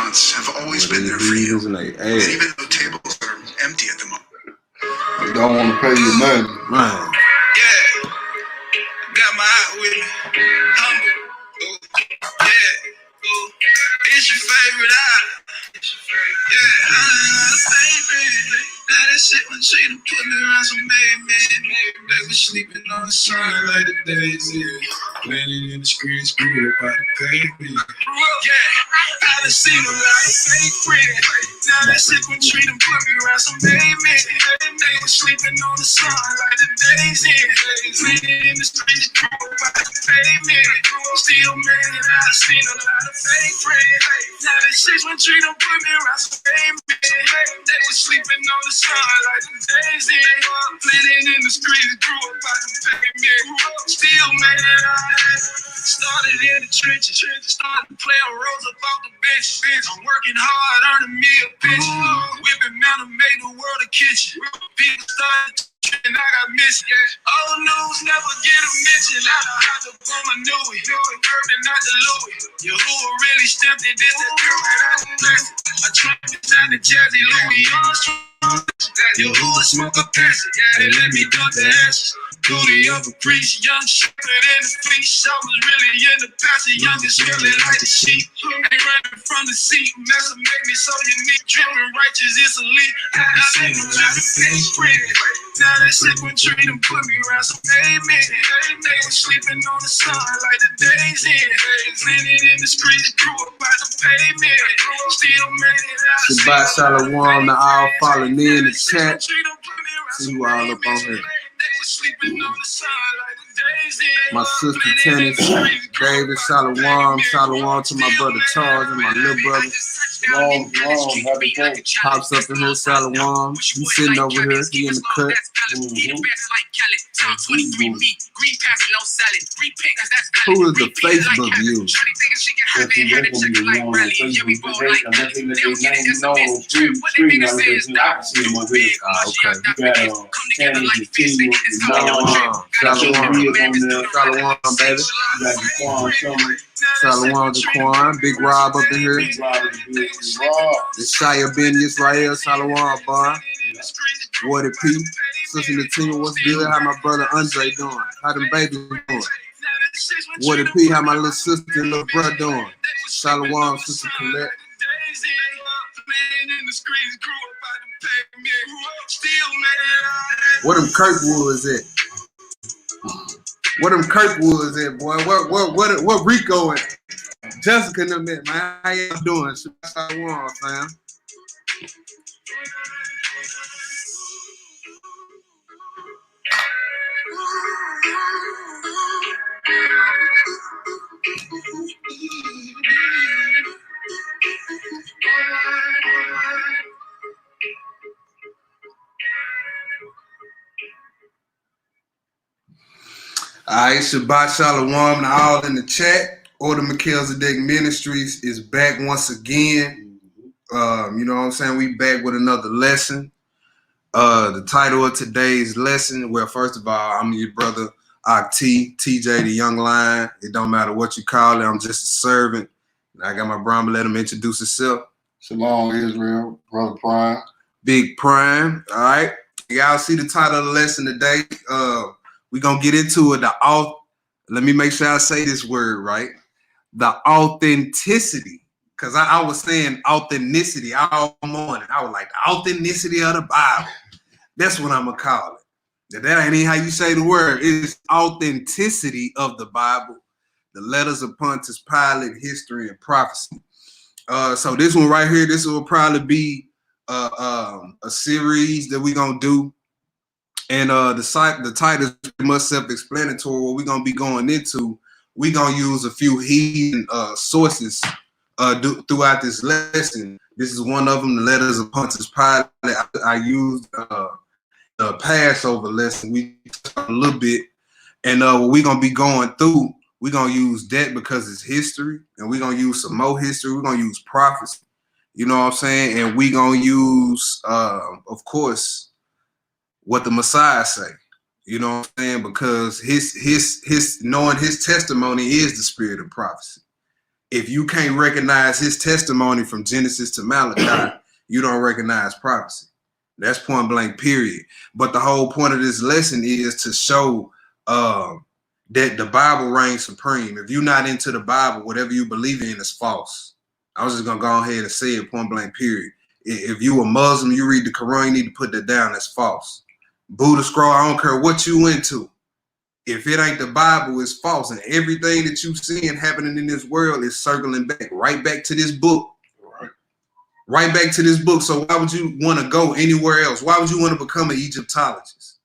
restaurants have always been there for you. And even though tables are empty at the moment. You don't want to pay you nothing. Right. Yeah. Got my eye with me. Humble. Ooh. Yeah. Ooh. It's your favorite eye. Yeah. Favorite. Now that shit when she done put me around some baby. They was sleeping on the sun like the days, yeah. Landing in the streets, grew up by the pavement. Yeah, I done seen a lot of fake friends. Now that shit when she done put me around some baby. They was sleeping on the sun like the days, yeah. Landing in the streets, grew up by the pavement. Still made it, I done seen a lot of fake friends. Now that shit when she done put me around some baby. They was sleeping on the sun like the days, yeah. Landing in the streets, grew up by the pavement. Still made it out. Started in the trenches, started playing roles up off the bench. I'm working hard, earning me a pension. Whipping man, made the world a kitchen. People started and I got missing. Old news never get a mention. I know how to pull my Newy. Urban, not the Louis. You who really stamped it, this the girl that I blessed. I tried to sign the Jazzy Louis Armstrong. You who a smoke a passion. They let me dump the ashes. Duty of a priest, young shepherd in the fleece. I was really in the pasture, youngest really like the sheep. Ain't running from the seat, mess will make me so unique. Dripping righteous, it's elite. Now they gon' drippin' pay pretty. Now that shit when treat them put me around some pavement. They was sleeping on the sun like the days in. Landed in the streets, grew up by the pavement. Still made it out. Shabbat Shalom to all falling in the chat. See who all up on here. My sister Tennis, David, Shalom, Shalom to my brother Charles and my little brother. Long, pops up in here, Shalom. He's sitting over here, he in the cut. Who is the Facebook view? Shalom, baby. Shalom Jaquan, Big Rob up in here. It's Shia Ben Israel, Shalom Bar. What it P. Sister Latina, what's good? How my brother Andre doing? How them babies doing? What it P. How my little sister and little brother doing? Shalom, Sister Colette. Where them Kirkwoods at? Where them Kirkwoods at, boy? What Rico at? Jessica and them at, man. How y'all doing? Shalom, fam. All right, Shabbat Shalom to all in the chat. Order Melchizedek Ministries is back once again. You know what I'm saying? We back with another lesson. The title of today's lesson, well, first of all, I'm your brother, TJ, the Young Lion. It don't matter what you call it. I'm just a servant. And I got my brother, let him introduce himself. Shalom, Israel, Brother Prime. Big Prime. All right. Y'all see the title of the lesson today. We're going to get into it. Let me make sure I say this word right. The authenticity. Because I was saying authenticity all morning. I was like, the authenticity of the Bible. That's what I'm going to call it. That ain't even how you say the word. It's authenticity of the Bible. The letters of Pontius Pilate, history, and prophecy. So this one right here, this will probably be a series that we're going to do. And the title is pretty much self-explanatory. What we're going to be going into, we're going to use a few hidden sources throughout this lesson. This is one of them, the letters of Pontius Pilate. I used the Passover lesson. We talked a little bit. And what we're going to be going through, we're going to use that because it's history. And we're going to use some more history. We're going to use prophecy. You know what I'm saying? And we're going to use, of course, what the Messiah say, you know what I'm saying? Because his knowing his testimony is the spirit of prophecy. If you can't recognize his testimony from Genesis to Malachi, you don't recognize prophecy. That's point blank, period. But the whole point of this lesson is to show that the Bible reigns supreme. If you're not into the Bible, whatever you believe in is false. I was just going to go ahead and say it, point blank, period. If you a Muslim, you read the Quran, you need to put that down. That's false. Buddha scroll, I don't care what you into. If it ain't the Bible, it's false. And everything that you see and happening in this world is circling back, right back to this book. Right back to this book. So why would you want to go anywhere else? Why would you want to become an Egyptologist?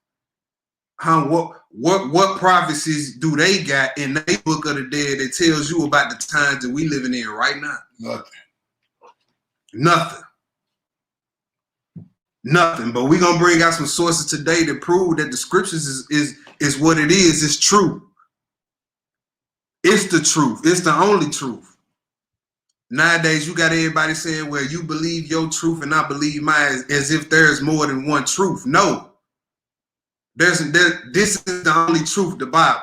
What prophecies do they got in their book of the dead that tells you about the times that we living in right now? Nothing. But we're gonna bring out some sources today to prove that the scriptures is what it is. It's true. It's the truth. It's the only truth. Nowadays, you got everybody saying, well, you believe your truth and I believe mine, as if there's more than one truth. No. This is the only truth, the Bible.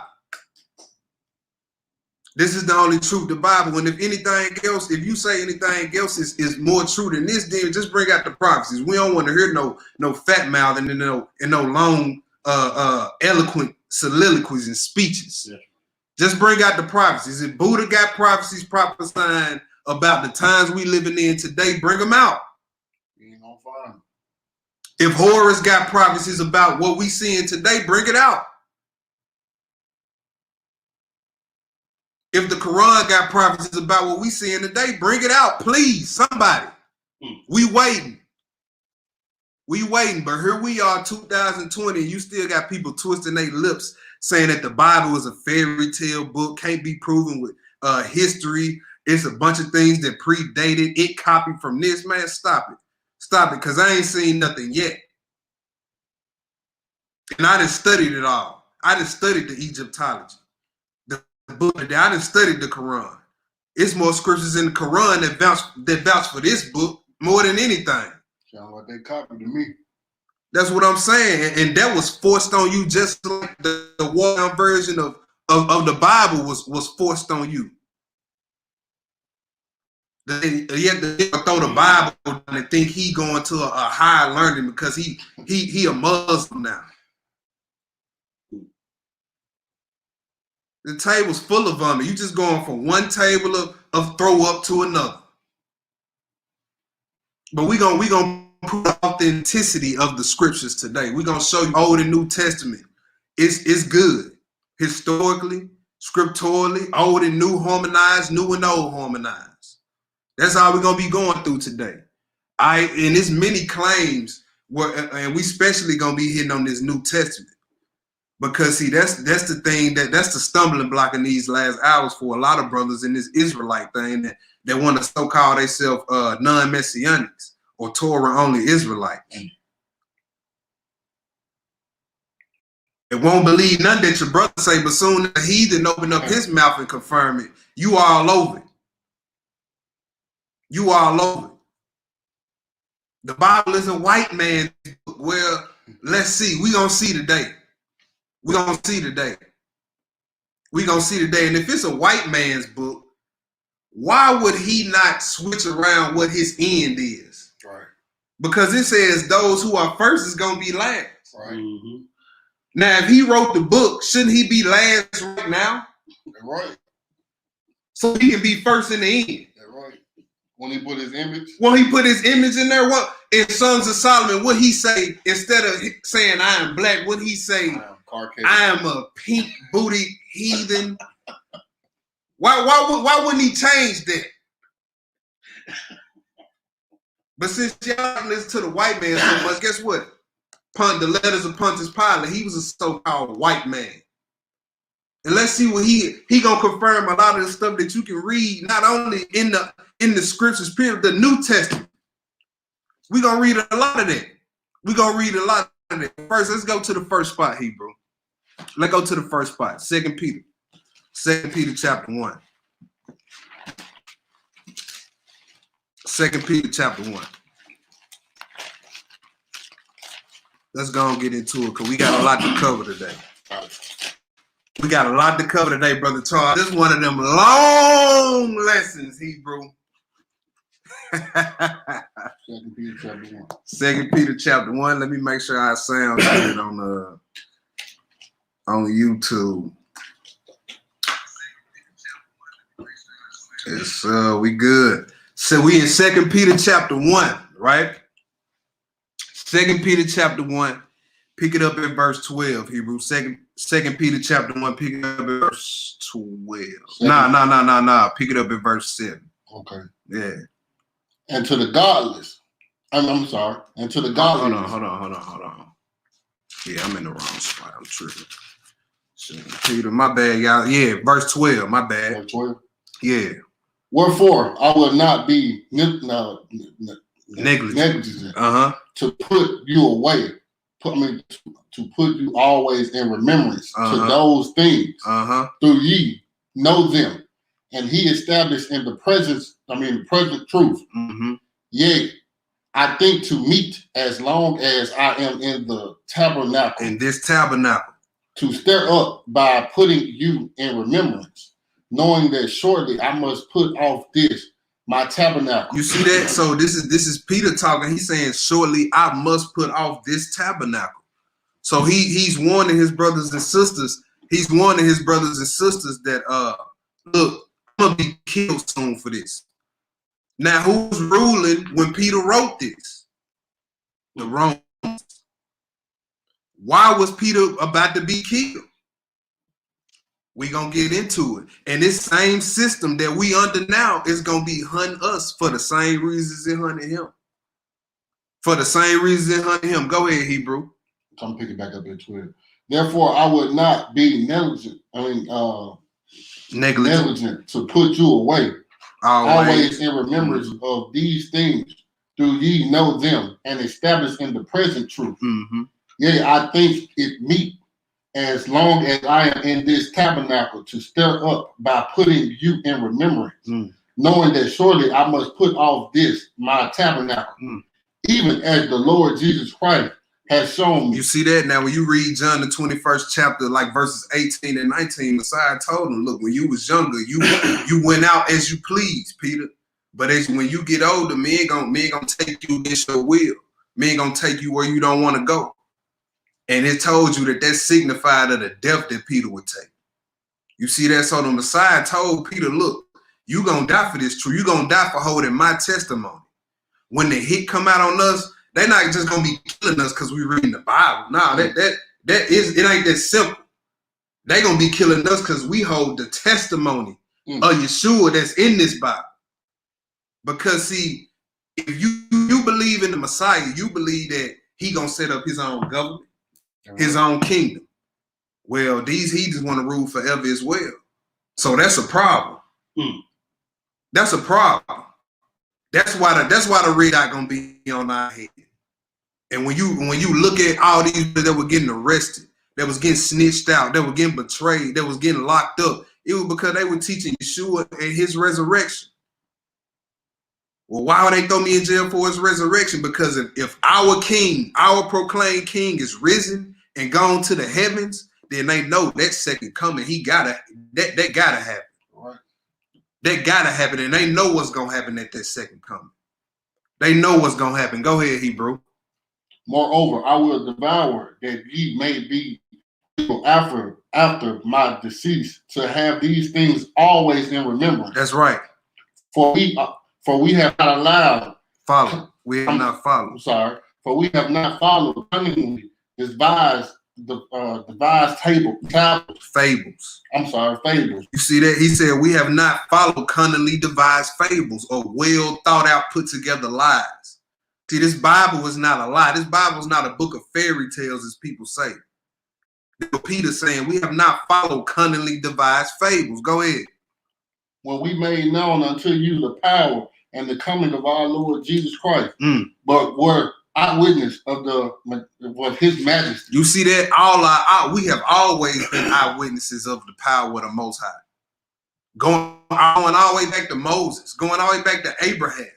This is the only truth, the Bible. And if anything else, if you say anything else is more true than this, then just bring out the prophecies. We don't want to hear no fat mouthing and no long eloquent soliloquies and speeches. Yeah. Just bring out the prophecies. If Buddha got prophecies prophesying about the times we living in today, bring them out. You ain't gonna find them. If Horus got prophecies about what we seeing today, bring it out. If the Quran got prophecies about what we seeing today, bring it out, please, somebody. We waiting. But here we are, 2020, and you still got people twisting their lips saying that the Bible is a fairy tale book, can't be proven with history. It's a bunch of things that predated it, copied from this. Man, stop it, because I ain't seen nothing yet. And I done studied it all. I done studied the Egyptology. Book. I done studied the Quran. It's more scriptures in the Quran that vouch for this book more than anything. Sound like they copied to me. That's what I'm saying, and that was forced on you, just like the watered-down version of the Bible was forced on you. You have to throw the Bible down and think he going to a higher learning because he a Muslim now. The table's full of vomit. You just going from one table of throw up to another. But we gonna prove the authenticity of the scriptures today. We're gonna show you Old and New Testament. It's good. Historically, scripturally, old and new harmonized, new and old harmonized. That's how we're gonna be going through today. And there's many claims and we especially gonna be hitting on this New Testament. Because see, that's the thing that's the stumbling block in these last hours for a lot of brothers in this Israelite thing that want to so-call themselves non-messianics or Torah-only Israelites. They won't believe none that your brother say, but soon as the heathen open up his mouth and confirm it, you all over it. You all over it. The Bible is a white man's book. Well, let's see. We're going to see today. We're going to see today. And if it's a white man's book, why would he not switch around what his end is? Right. Because it says those who are first is going to be last. Right. Mm-hmm. Now, if he wrote the book, shouldn't he be last right now? Right. So he can be first in the end. Right. When he put his image? In there, what in Songs of Solomon, what he say, instead of saying I am black, what he say? I am a pink booty heathen. Why wouldn't he change that? But since y'all listen to the white man so much, guess what? The letters of Pontius Pilate, he was a so-called white man. And let's see what he gonna confirm a lot of the stuff that you can read, not only in the scriptures, period, the New Testament. We're gonna read a lot of that. First, let's go to the first spot, Hebrew. Let's go to the first spot. 2 Peter chapter 1. 2 Peter chapter 1. Let's go and get into it because we got a lot to cover today. We got a lot to cover today, Brother Charles. This is one of them long lessons, Hebrew. 2 Peter chapter 1. 2 Peter chapter 1. Let me make sure I sound good on YouTube. Yes, we good. So we in 2 Peter chapter 1, right? 2 Peter chapter 1. Pick it up at verse 12, Hebrew. Second Peter chapter 1, pick it up at verse 12. Nah. Pick it up at verse 7. Okay. Yeah. And to the godless, I'm sorry. And to the godless. Hold on. Yeah, I'm in the wrong spot. I'm tripping. 2 Peter, my bad, y'all. Yeah, verse 12, my bad. Verse 12? Yeah. Wherefore, I will not be negligent to put you away. To put you always in remembrance to those things. Through ye know them, and he established in the present truth. Yea, I think to meet as long as I am in the tabernacle. In this tabernacle. To stir up by putting you in remembrance, knowing that shortly I must put off this my tabernacle. You see that? So this is Peter talking. He's saying, shortly I must put off this tabernacle. So he's warning his brothers and sisters. He's warning his brothers and sisters that look, I'm gonna be killed soon for this. Now, who's ruling when Peter wrote this? The Romans. Why was Peter about to be killed? We gonna get into it. And this same system that we under now is gonna be hunting us for the same reasons it hunted him. For the same reasons it hunted him. Go ahead, Hebrew. Come pick it back up at 12. Therefore, I would not be negligent to put you away. Always in remembrance of these things. Do ye know them and establish in the present truth? Yea, I think it meet as long as I am in this tabernacle to stir up by putting you in remembrance, knowing that surely I must put off this my tabernacle, even as the Lord Jesus Christ has shown me. You see that? Now, when you read John the 21st chapter, like verses 18 and 19, Messiah told him, look, when you was younger, you went out as you pleased, Peter. But when you get older, men gonna take you against your will. Men gonna take you where you don't want to go. And it told you that signified of the death that Peter would take. You see that? So the Messiah told Peter, look, you gonna die for this truth. You gonna die for holding my testimony. When the hit come out on us, they're not just gonna be killing us because we reading the Bible. Nah, it ain't that simple. They gonna be killing us because we hold the testimony of Yeshua that's in this Bible. Because see, if you believe in the Messiah, you believe that he gonna set up his own government, his own kingdom. Well, these heathens want to rule forever as well. So that's a problem. That's a problem. That's why the red eye gonna be on our head. And when you look at all these that were getting arrested, that was getting snitched out, that were getting betrayed, that was getting locked up, it was because they were teaching Yeshua and his resurrection. Well, why would they throw me in jail for his resurrection? Because if our king, our proclaimed king is risen and gone to the heavens, then they know that second coming, that gotta happen. Right. That gotta happen, and they know what's gonna happen at that second coming. They know what's gonna happen. Go ahead, Hebrew. Moreover, I will devour that ye may be people after my decease, to have these things always in remembrance. That's right. For we have not allowed. Follow. We have not followed. I'm sorry. For we have not followed cunningly devised fables. I'm sorry, fables. You see that? He said we have not followed cunningly devised fables or well thought out, put together lies. See, this Bible is not a lie. This Bible is not a book of fairy tales, as people say. Peter's saying we have not followed cunningly devised fables. Go ahead. When we made known unto you the power and the coming of our Lord Jesus Christ, but were eyewitness of his majesty. You see that? We have always been eyewitnesses of the power of the Most High. Going all the way back to Moses, going all the way back to Abraham.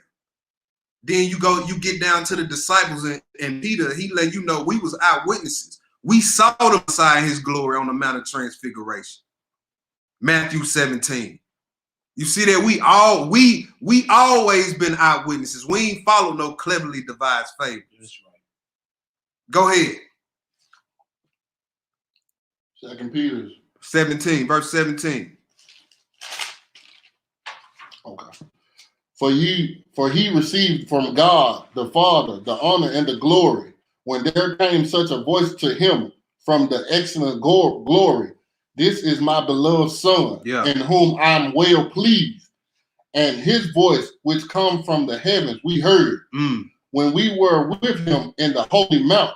Then you get down to the disciples and Peter, he let you know we was eyewitnesses. We saw the Messiah in his glory on the Mount of Transfiguration. Matthew 17. You see that we always been eyewitnesses. We ain't follow no cleverly devised fables. That's right. Go ahead. 2 Peter 17, verse 17. Okay. For he received from God the Father the honor and the glory when there came such a voice to him from the excellent glory. This is my beloved Son, in whom I am well pleased. And his voice, which comes from the heavens, we heard when we were with him in the holy mount.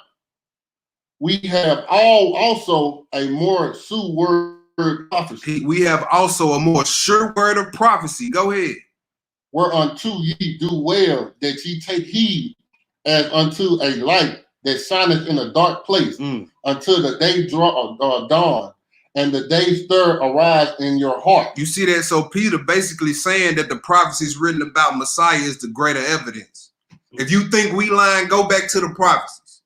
We have also a more sure word of prophecy. We have also a more sure word of prophecy. Go ahead. Whereunto ye do well that ye take heed, as unto a light that shineth in a dark place, until the day dawn, and the day stir arise in your heart. You see that? So Peter basically saying that the prophecies written about Messiah is the greater evidence. If you think we lying, go back to the prophecies.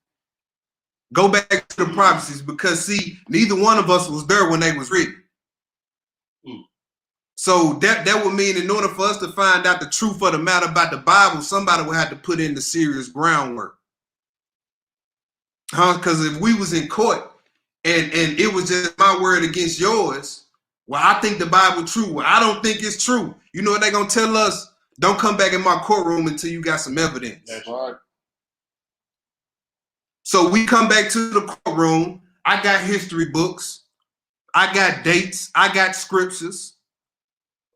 Go back to the prophecies, because see, neither one of us was there when they was written. So that would mean in order for us to find out the truth of the matter about the Bible, somebody would have to put in the serious groundwork. Because if we was in court and it was just my word against yours, well, I think the Bible true. Well, I don't think it's true. You know what they're going to tell us? Don't come back in my courtroom until you got some evidence. That's right. So we come back to the courtroom. I got history books. I got dates. I got scriptures.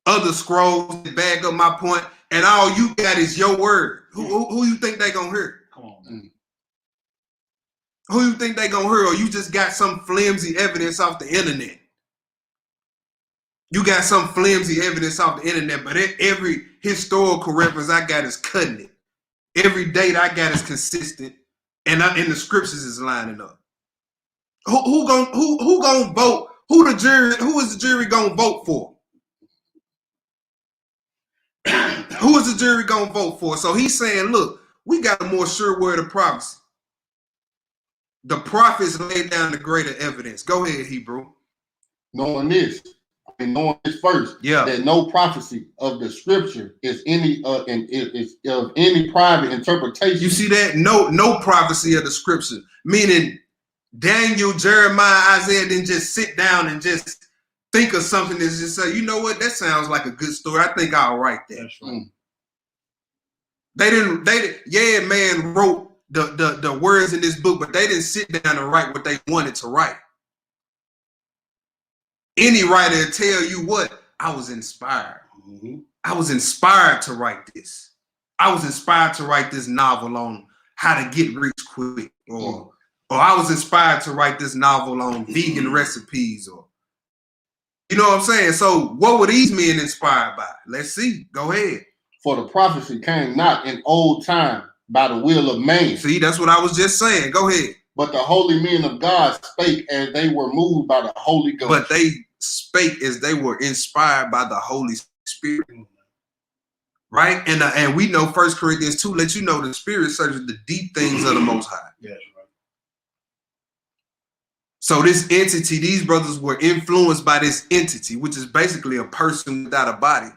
Other scrolls that back up my point. And all you got is your word. Who you think they going to hear? Come on. Who you think they gonna hear? Or you just got some flimsy evidence off the internet? You got some flimsy evidence off the internet, but every historical reference I got is cutting it. Every date I got is consistent, and the scriptures is lining up. Who gonna vote? Who is the jury gonna vote for? Who is the jury gonna vote for? So he's saying, look, we got a more sure word of prophecy. The prophets laid down the greater evidence. Go ahead, Hebrew. Knowing this first, that no prophecy of the scripture is of any private interpretation. You see that? No prophecy of the scripture. Meaning Daniel, Jeremiah, Isaiah didn't just sit down and just think of something and just say, you know what, that sounds like a good story. I think I'll write that. That's right. Man wrote the words in this book, but they didn't sit down and write what they wanted to write. Any writer will tell you what, I was inspired. I was inspired to write this. I was inspired to write this novel on how to get rich quick, or I was inspired to write this novel on vegan recipes, or you know what I'm saying? So what were these men inspired by? Let's see. Go ahead. For the prophecy came not in old time by the will of man. See, that's what I was just saying. Go ahead. But the holy men of God spake as they were moved by the Holy Ghost. But they spake as they were inspired by the Holy Spirit. Right? And we know 1 Corinthians 2 let you know the Spirit searches the deep things of the Most High. Yes, right. So this entity, these brothers were influenced by this entity, which is basically a person without a body.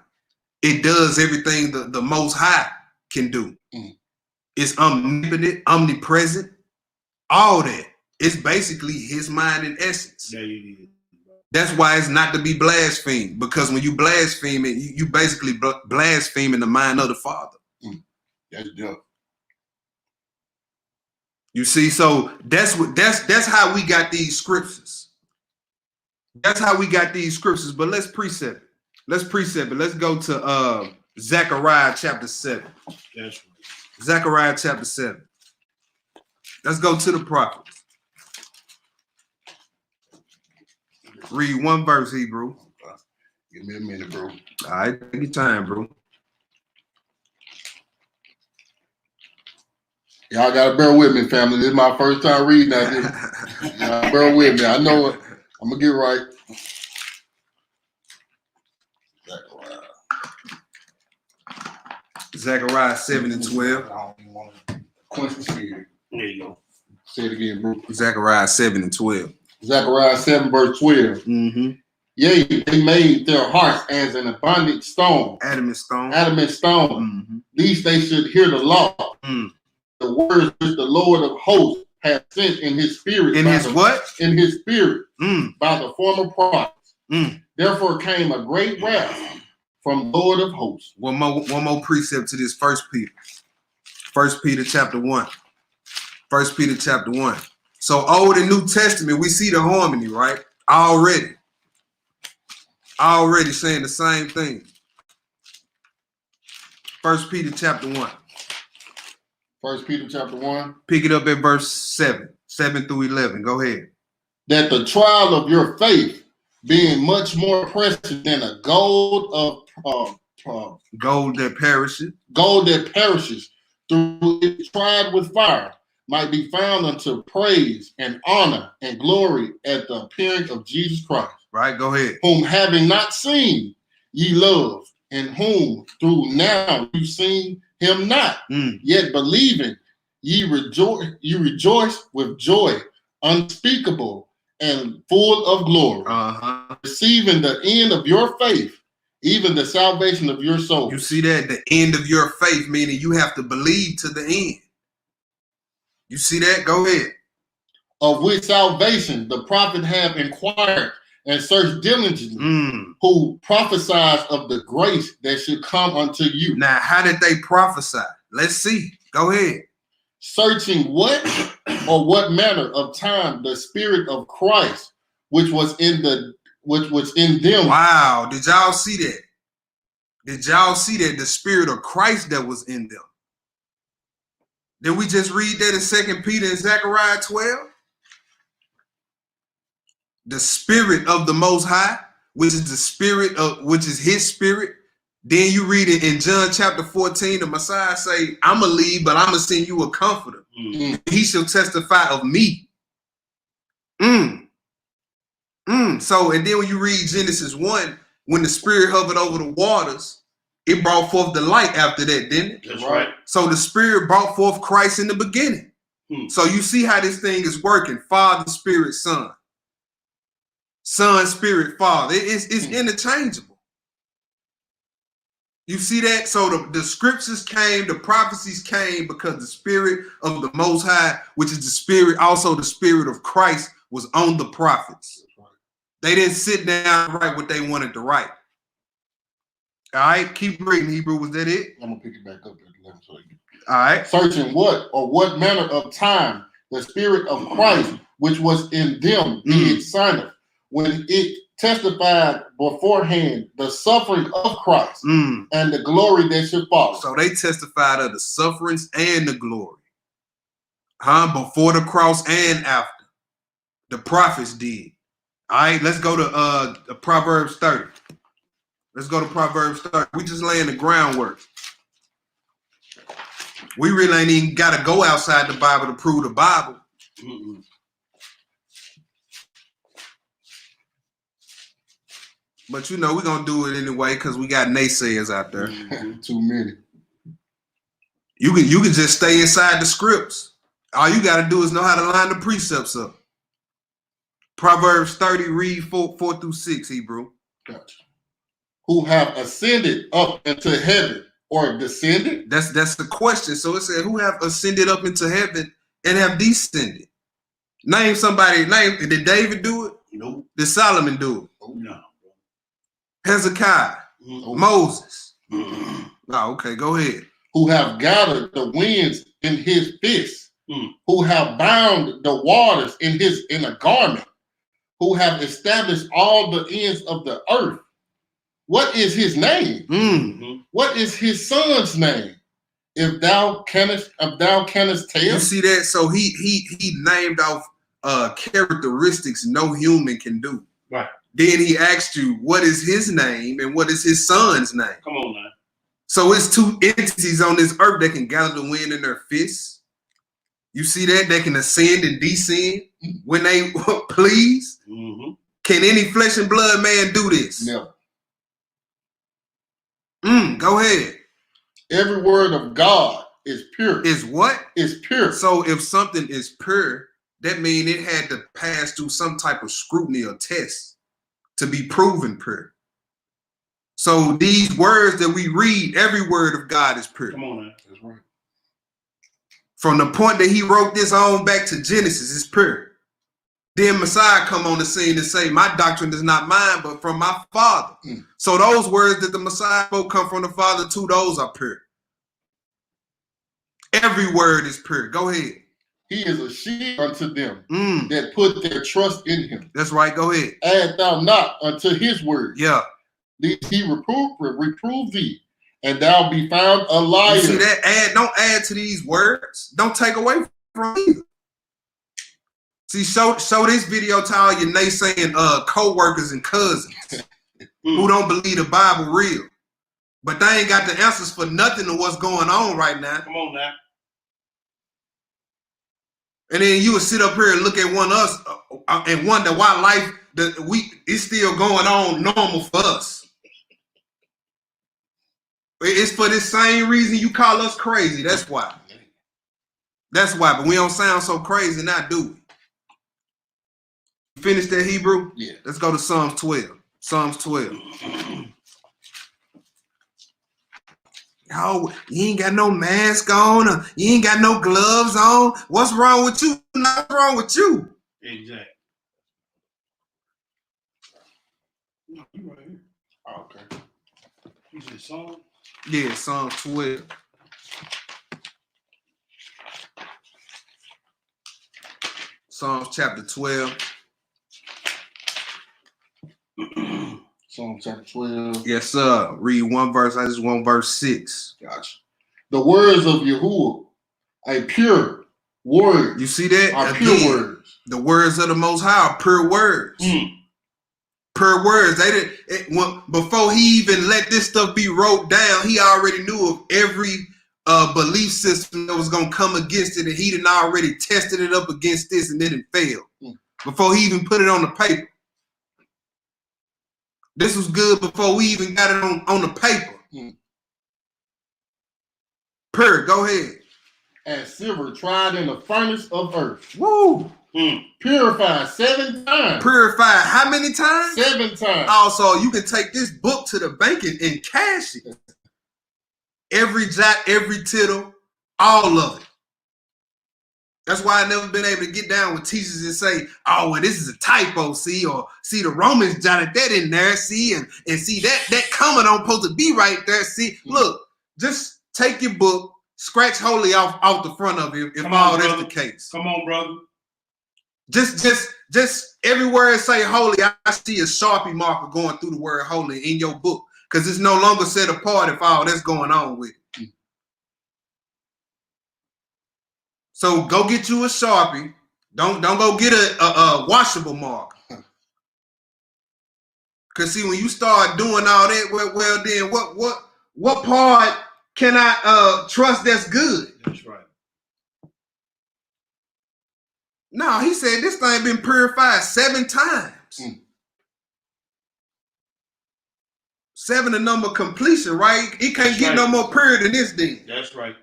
It does everything the Most High can do. It's omnipotent, omnipresent, all that. It's basically his mind in essence. Yeah, you did. That's why it's not to be blasphemed, because when you blaspheme it, you basically blaspheme in the mind of the Father. That's dope. You see, so that's how we got these scriptures. That's how we got these scriptures. But let's precept it. Let's go to Zechariah chapter 7. That's right. Zechariah chapter 7. Let's go to the prophets. Read one verse, Hebrew. Give me a minute, bro. All right, take your time, bro. Y'all gotta bear with me, family. This is my first time reading that. Y'all bear with me. I know it. I'm gonna get right. Zechariah 7 and 12. Quench the spirit. There you go. Say it again, bro. Zechariah 7 and 12. Zechariah 7 verse 12. Mm-hmm. Yea, they made their hearts as an abundant stone. Adamant stone. Adamant stone. Mm-hmm. Lest they should hear the law. Mm. The words which the Lord of hosts hath sent in his spirit. In his what? In his spirit. Mm. By the former prophets. Mm. Therefore came a great wrath from the Lord of hosts. One more precept to this. First Peter chapter 1. First Peter chapter 1. So Old and New Testament, we see the harmony, right? Already saying the same thing. First Peter chapter 1. First Peter chapter 1. Pick it up at verse 7 through 11. Go ahead. That the trial of your faith, being much more precious than a gold that perishes. Gold that perishes, through it tried with fire, might be found unto praise and honor and glory at the appearing of Jesus Christ. Right, go ahead. Whom having not seen, ye love, and whom through now you seen him not, yet believing, ye rejoice with joy unspeakable and full of glory, receiving the end of your faith, even the salvation of your soul. You see that? The end of your faith, meaning you have to believe to the end. You see that? Go ahead. Of which salvation the prophet have inquired and searched diligently, who prophesies of the grace that should come unto you. Now, how did they prophesy? Let's see. Go ahead. Searching what or what manner of time the Spirit of Christ, which was in them. Wow, did y'all see that? Did y'all see that? The Spirit of Christ that was in them. Did we just read that in 2 Peter and Zechariah 12? The Spirit of the Most High, which is the Spirit of, which is His Spirit. Then you read it in John chapter 14, the Messiah say, I'm going to leave, but I'm going to send you a comforter. He shall testify of me. So, and then when you read Genesis 1, when the Spirit hovered over the waters, it brought forth the light after that, didn't it? That's right. So the Spirit brought forth Christ in the beginning. So you see how this thing is working. Father, Spirit, Son. Son, Spirit, Father. It's interchangeable. You see that? So the scriptures came, the prophecies came because the Spirit of the Most High, which is the Spirit, also the Spirit of Christ, was on the prophets. They didn't sit down and write what they wanted to write. All right, keep reading, Hebrew. Was that it? I'm going to pick it back up at 11. All right. Searching what or what manner of time the Spirit of Christ, which was in them, did signeth, when it testified beforehand the suffering of Christ and the glory that should follow. So they testified of the sufferings and the glory. Before the cross and after. The prophets did. All right, let's go to Proverbs 30. Let's go to Proverbs 30. We just laying the groundwork. We really ain't even got to go outside the Bible to prove the Bible. But you know, we're going to do it anyway because we got naysayers out there. Too many. You can just stay inside the scripts. All you got to do is know how to line the precepts up. Proverbs 30, read 4 through 6, Hebrew. Gotcha. Who have ascended up into heaven or descended? That's the question. So it said, who have ascended up into heaven and have descended? Name somebody. Did David do it? Nope. Did Solomon do it? Oh, no. Hezekiah. Moses. Oh, okay, go ahead. Who have gathered the winds in his fist, who have bound the waters in a garment, who have established all the ends of the earth. What is his name? What is his son's name? If thou canst tell. You see that? So he named off characteristics no human can do. Right. Then he asked you, what is his name and what is his son's name? Come on now. So it's two entities on this earth that can gather the wind in their fists. You see that? They can ascend and descend when they please. Can any flesh and blood man do this? No. Go ahead. Every word of God It's pure. It's what? It's pure. So if something is pure, that means it had to pass through some type of scrutiny or test to be proven pure. So these words that we read, every word of God is pure. Come on, man. That's right. From the point that he wrote this on back to Genesis, it's pure. Then Messiah come on the scene and say, my doctrine is not mine, but from my Father. So those words that the Messiah spoke come from the Father too, those are pure. Every word is pure. Go ahead. He is a shield unto them that put their trust in him. That's right. Go ahead. Add thou not unto his word. Yeah. He reprove thee, and thou be found a liar. You see that? Don't add to these words. Don't take away from either. See, show this video to all your naysaying co-workers and cousins who don't believe the Bible real. But they ain't got the answers for nothing of what's going on right now. Come on now. And then you would sit up here and look at one of us and wonder why life is still going on normal for us. It's for this same reason you call us crazy. That's why. That's why. But we don't sound so crazy now, do we? Finish that Hebrew? Yeah. Let's go to Psalms 12. Psalms 12. Oh, you ain't got no mask on, or you ain't got no gloves on. What's wrong with you? What's wrong with you? Exactly. No, you right here. Oh, okay. You said Psalm? Yeah, Psalm 12. Psalms chapter 12. Psalm chapter 12. Yes, sir. Read one verse. I just want verse 6. Gotcha. The words of Yahuwah, a pure word. You see that? Are Again, pure words. The words of the Most High are pure words. Pure words. They didn't. Before he even let this stuff be wrote down, he already knew of every belief system that was going to come against it, and he done already tested it up against this, and then it failed. Before he even put it on the paper. This was good before we even got it on the paper. Pure, go ahead. As silver tried in the furnace of earth. Woo! Purified 7 times. Purified how many times? 7 times. Also, you can take this book to the bank and cash it. Every jot, every tittle, all of it. That's why I never been able to get down with teachers and say, oh, well, this is a typo, see, or see the Romans jotted that in there, see, and see that comma don't supposed to be right there, see. Look, just take your book, scratch holy off the front of it if all that's the case. Come on, brother. Just everywhere it say holy, I see a Sharpie marker going through the word holy in your book, because it's no longer set apart if all that's going on with it. So go get you a Sharpie. Don't go get a washable marker. Cause see, when you start doing all that, well then what part can I trust that's good? That's right. No, he said this thing been purified 7 times. 7 the number completion, right? It can't get no more pure than this thing. That's right.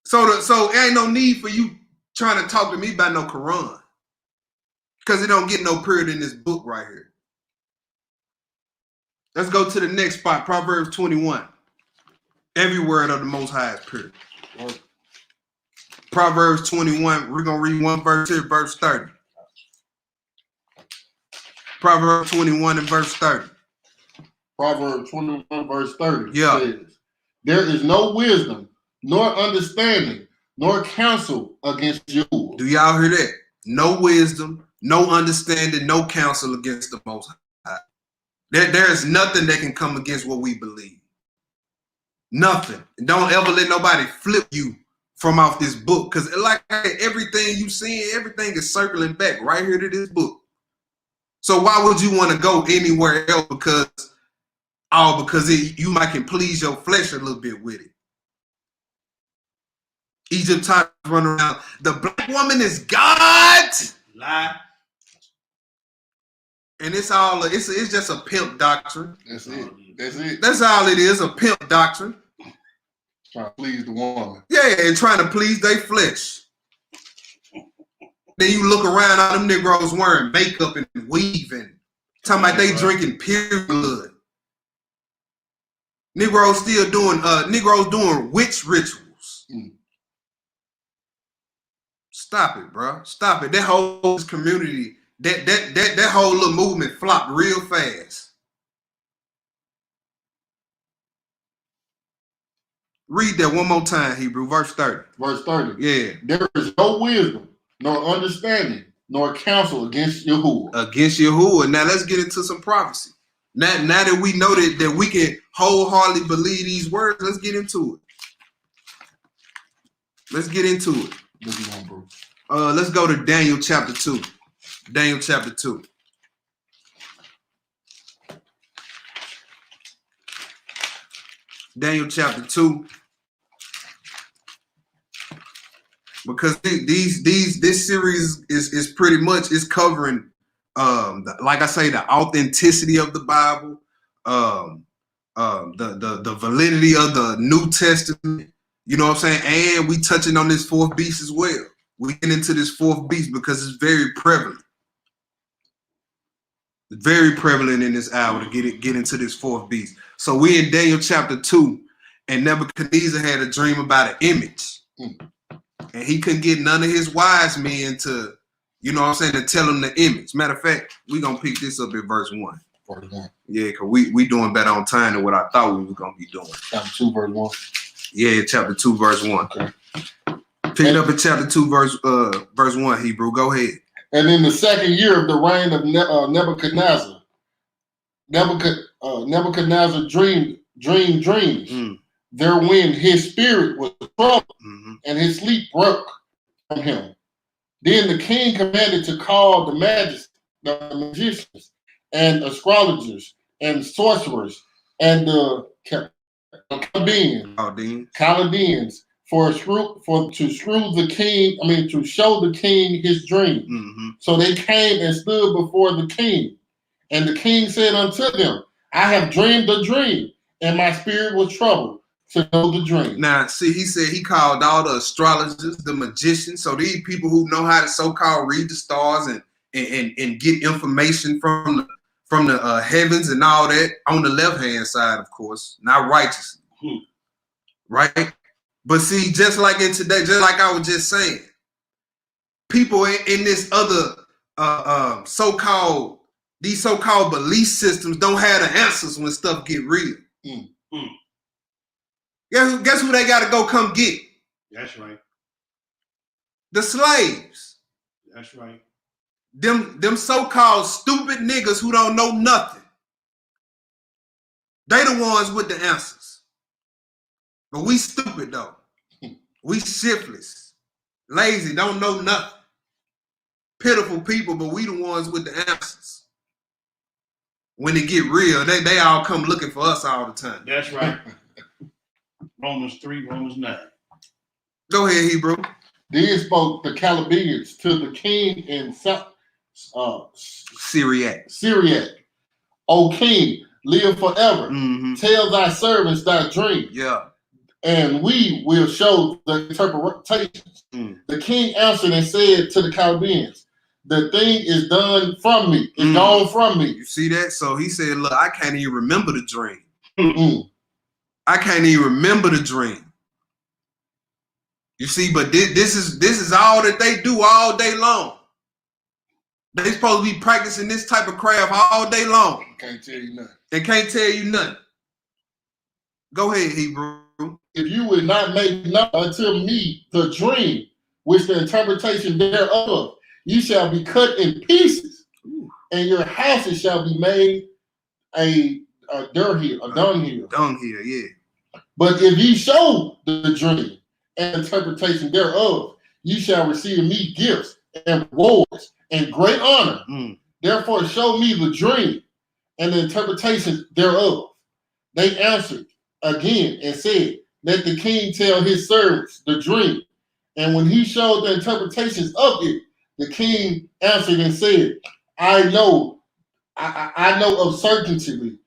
So there ain't no need for you trying to talk to me about no Quran. Because it don't get no pure than this book right here. Let's go to the next spot, Proverbs 21. Every word of the Most High is pure. Proverbs 21, we're going to read one verse here, verse 30. Proverbs 21 and verse 30. Proverbs 21 verse 30 says, there is no wisdom, nor understanding, nor counsel against you. Do y'all hear that? No wisdom, no understanding, no counsel against the Most High. There is nothing that can come against what we believe. Nothing. And don't ever let nobody flip you from off this book. Because like everything you seeing, everything is circling back right here to this book. So why would you want to go anywhere else? Because you might can please your flesh a little bit with it. Egypt time run around. The black woman is God. Lie. And it's just a pimp doctrine. That's it. That's it. That's all it is, a pimp doctrine. Trying to please the woman. Yeah, and trying to please their flesh. Then you look around, all them Negroes wearing makeup and weaving. Talking about they drinking pure blood. Negroes still doing witch rituals. Stop it, bro. Stop it. That whole community, that whole little movement flopped real fast. Read that one more time, Hebrew, verse 30. Verse 30. Yeah. There is no wisdom, nor understanding, nor counsel against Yahuwah. Against Yahuwah. Now let's get into some prophecy. Now that we know that we can wholeheartedly believe these words, let's get into it. Let's get into it. What you want, bro? Let's go to Daniel chapter 2. Daniel chapter 2. Daniel chapter 2. Because this series is pretty much is covering like I say, the authenticity of the Bible, the validity of the New Testament. You know what I'm saying? And we touching on this fourth beast as well. We get into this fourth beast because it's very prevalent. Very prevalent in this hour to get into this fourth beast. So we in Daniel chapter 2, and Nebuchadnezzar had a dream about an image. And he couldn't get none of his wise men to, you know what I'm saying, to tell him the image. Matter of fact, we're going to pick this up at verse 1. Yeah, because we doing better on time than what I thought we were going to be doing. Chapter 2, verse 1. Yeah, chapter 2, verse 1. Okay. Pick it up in chapter 2, verse 1, Hebrew. Go ahead. And in the second year of the reign of Nebuchadnezzar, Nebuchadnezzar dreamed dreams. Therewhen his spirit was troubled, and his sleep broke from him. Then the king commanded to call the magicians, and astrologers, and sorcerers, and the Chaldeans, to show the king his dream. So they came and stood before the king, and the king said unto them, I have dreamed a dream, and my spirit was troubled to know the dream. Now, see, he said he called all the astrologers, the magicians. So these people who know how to so-called read the stars and get information from the heavens and all that on the left-hand side, of course, not righteously. Right? But see, just like in today, just like I was just saying, people in this other so-called belief systems don't have the answers when stuff get real. Guess who they got to go come get? That's right. The slaves. That's right. Them so-called stupid niggas who don't know nothing. They the ones with the answers. But we stupid though. We shiftless, lazy, don't know nothing. Pitiful people, but we the ones with the answers. When it get real, they all come looking for us all the time. That's right. Romans 3, Romans 9. Go ahead, Hebrew. Then spoke the Chaldeans to the king in Syriac. O king, live forever. Tell thy servants thy dream. Yeah. And we will show the interpretations. The king answered and said to the Chaldeans, the thing is done from me. It's gone from me. You see that? So he said, look, I can't even remember the dream. I can't even remember the dream. You see, but this is all that they do all day long. They supposed to be practicing this type of craft all day long. Can't tell you nothing. They can't tell you nothing. Go ahead, Hebrew. If you would not make known unto me the dream, which the interpretation thereof, you shall be cut in pieces, and your houses shall be made a dunghill. Dunghill, yeah. But if ye show the dream and interpretation thereof, you shall receive me gifts and rewards and great honor. Therefore show me the dream and the interpretation thereof. They answered again and said, let the king tell his servants the dream. And when he showed the interpretations of it, the king answered and said, I know of certainty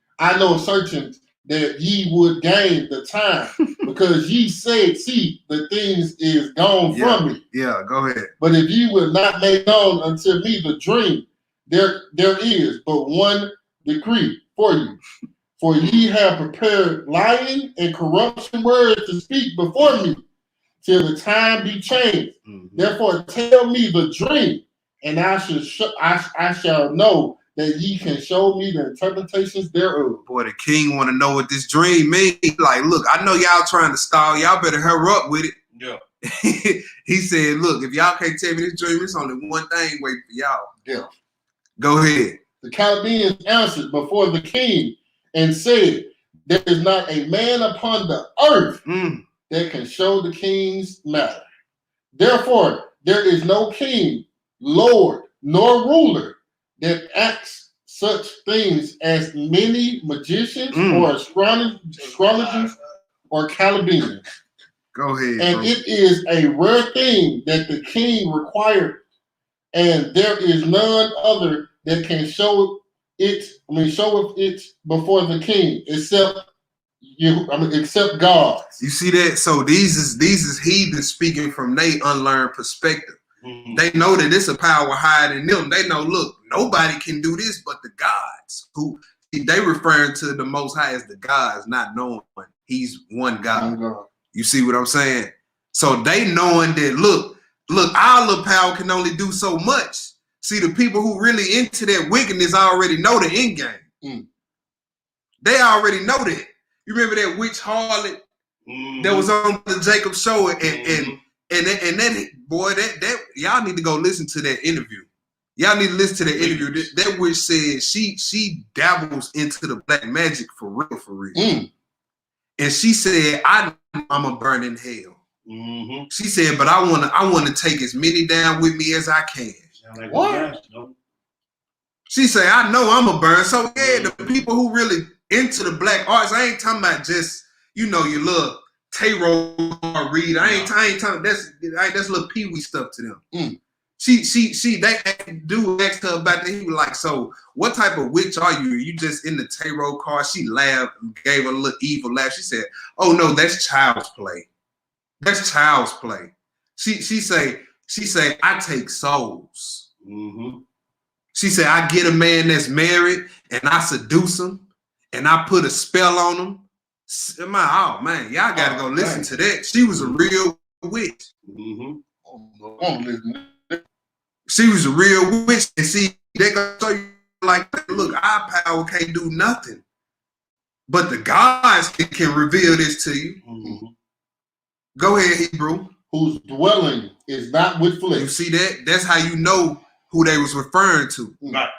that ye would gain the time, because ye said, see, the things is gone from me. Yeah, go ahead. But if ye will not make known unto me the dream, there is but one decree for you. For ye have prepared lying and corruption words to speak before me, till the time be changed. Therefore tell me the dream, and I shall know that ye can show me the interpretations thereof. Boy, the king want to know what this dream means. Like, look, I know y'all trying to stall. Y'all better hurry up with it. Yeah. He said, look, if y'all can't tell me this dream, it's only one thing waiting for y'all. Yeah. Go ahead. The Chaldeans answered before the king and said, there is not a man upon the earth that can show the king's matter. Therefore, there is no king, lord, nor ruler that acts such things as many magicians or astrologers or Chaldeans. Go ahead. And bro. it is a rare thing that the king required, and there is none other that can show it before the king except God. You see that? So these is heathens speaking from their unlearned perspective. They know that it's a power higher than them. They know, look, nobody can do this but the gods. Who they referring to the Most High as the gods, not knowing He's one God. You see what I'm saying? So they knowing that, look, our little power can only do so much. See, the people who really into that wickedness already know the end game. They already know that. You remember that witch harlot that was on the Jacob show, and that boy, that y'all need to go listen to that interview. Y'all need to listen to that interview. That witch said she dabbles into the black magic for real. And she said, I'm a burn in hell. She said, but I wanna take as many down with me as I can. Like what? She said, I know I'm a burn. So yeah, the people who really into the black arts, I ain't talking about just, your little tarot read. I ain't talking that's little peewee stuff to them. They do ask her about that. He was like, so what type of witch are you? Are you just in the tarot card? She laughed and gave a little evil laugh. She said, oh no, that's child's play. That's child's play. She say, I take souls. She said, I get a man that's married and I seduce him and I put a spell on him. Oh man, y'all gotta go listen to that. She was a real witch. She was a real witch. And see, they gonna show you like, look, our power can't do nothing. But the gods can reveal this to you. Go ahead, Hebrew. Whose dwelling is not with flesh. You see that? That's how you know who they was referring to. Right.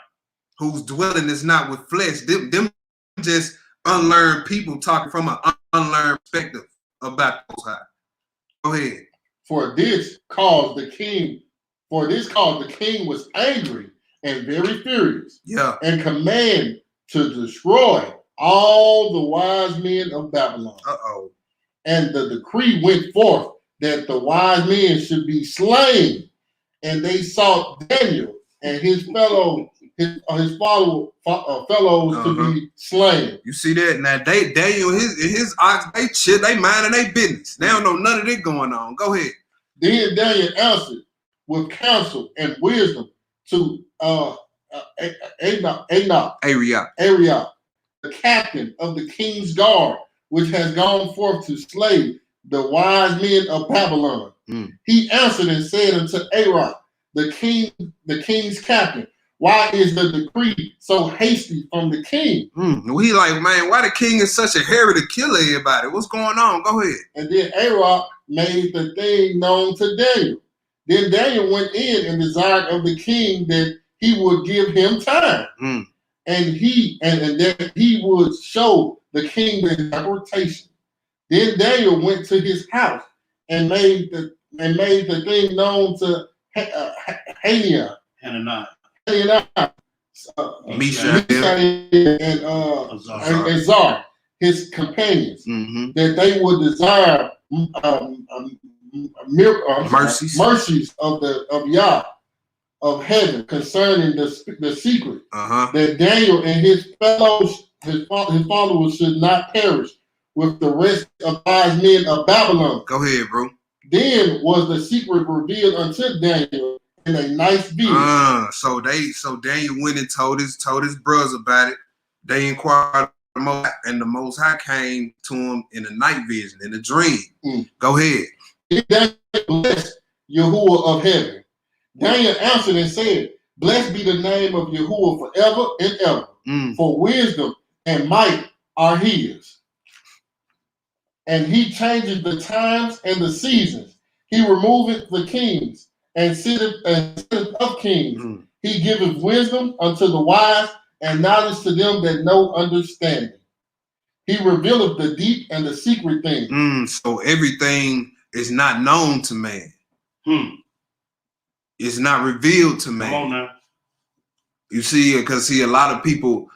Whose dwelling is not with flesh. Them just unlearned people talking from an unlearned perspective about the Most High. Go ahead. For this cause the king was angry and very furious. Yeah. And command to destroy all the wise men of Babylon. And the decree went forth that the wise men should be slain, and they sought Daniel and his fellows to be slain. You see that? Now Daniel, his ox, they minding their business. They don't know none of that going on. Go ahead. Then Daniel answered with counsel and wisdom to Arioch, the captain of the king's guard, which has gone forth to slay the wise men of Babylon. He answered and said unto Arioch, the king's captain, why is the decree so hasty from the king? He like, man, why the king is such a hurry to kill everybody? What's going on? Go ahead. And then Arioch made the thing known to Daniel. Then Daniel went in and desired of the king that he would give him time, and that he would show the king the interpretation. Then Daniel went to his house and made the thing known to Hananiah, Mishael, and Azar, his companions, that they would desire mercies of Yah of heaven concerning the secret that Daniel and his fellows his followers should not perish with the rest of wise men of Babylon. Go ahead, bro. Then was the secret revealed unto Daniel in a nice vision. So Daniel went and told his brothers about it. They inquired the Most High, and the Most High came to him in a night vision, in a dream. Go ahead. Daniel blessed Yahuwah of heaven. Daniel answered and said, blessed be the name of Yahuwah forever and ever. For wisdom and might are his. And he changes the times and the seasons. He removeth the kings and sitteth up kings. He giveth wisdom unto the wise and knowledge to them that know understanding. He revealeth the deep and the secret things. So everything is not known to man. It's not revealed to man. Come on now. You see, because a lot of people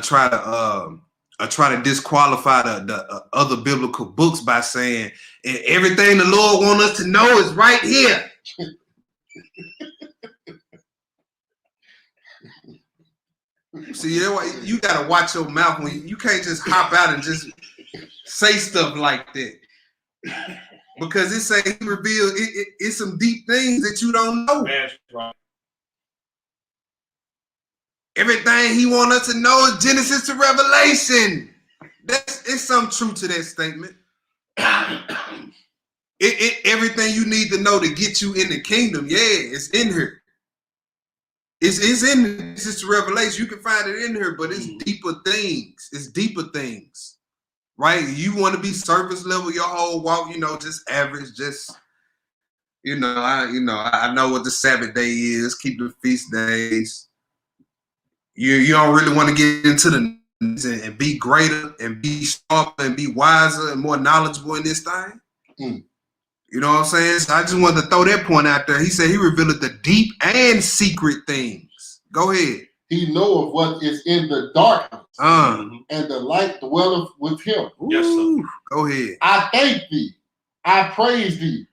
try to disqualify the other biblical books by saying everything the Lord wants us to know is right here. See, you gotta watch your mouth when you can't just hop out and just say stuff like that. Because it say he revealed it's some deep things that you don't know. That's right. Everything he want us to know is Genesis to Revelation. It's some truth to that statement. Everything you need to know to get you in the kingdom, it's in here. It's in Genesis to Revelation. You can find it in here, but it's deeper things. It's deeper things, right? You want to be surface level your whole walk, just average, just I know what the Sabbath day is. Keep the feast days. You don't really want to get into the and be greater and be sharper and be wiser and more knowledgeable in this thing. You know what I'm saying? So I just wanted to throw that point out there. He said he revealed the deep and secret things. Go ahead. He knoweth what is in the darkness, and the light dwelleth with him. Yes, sir. Go ahead. I thank thee. I praise thee,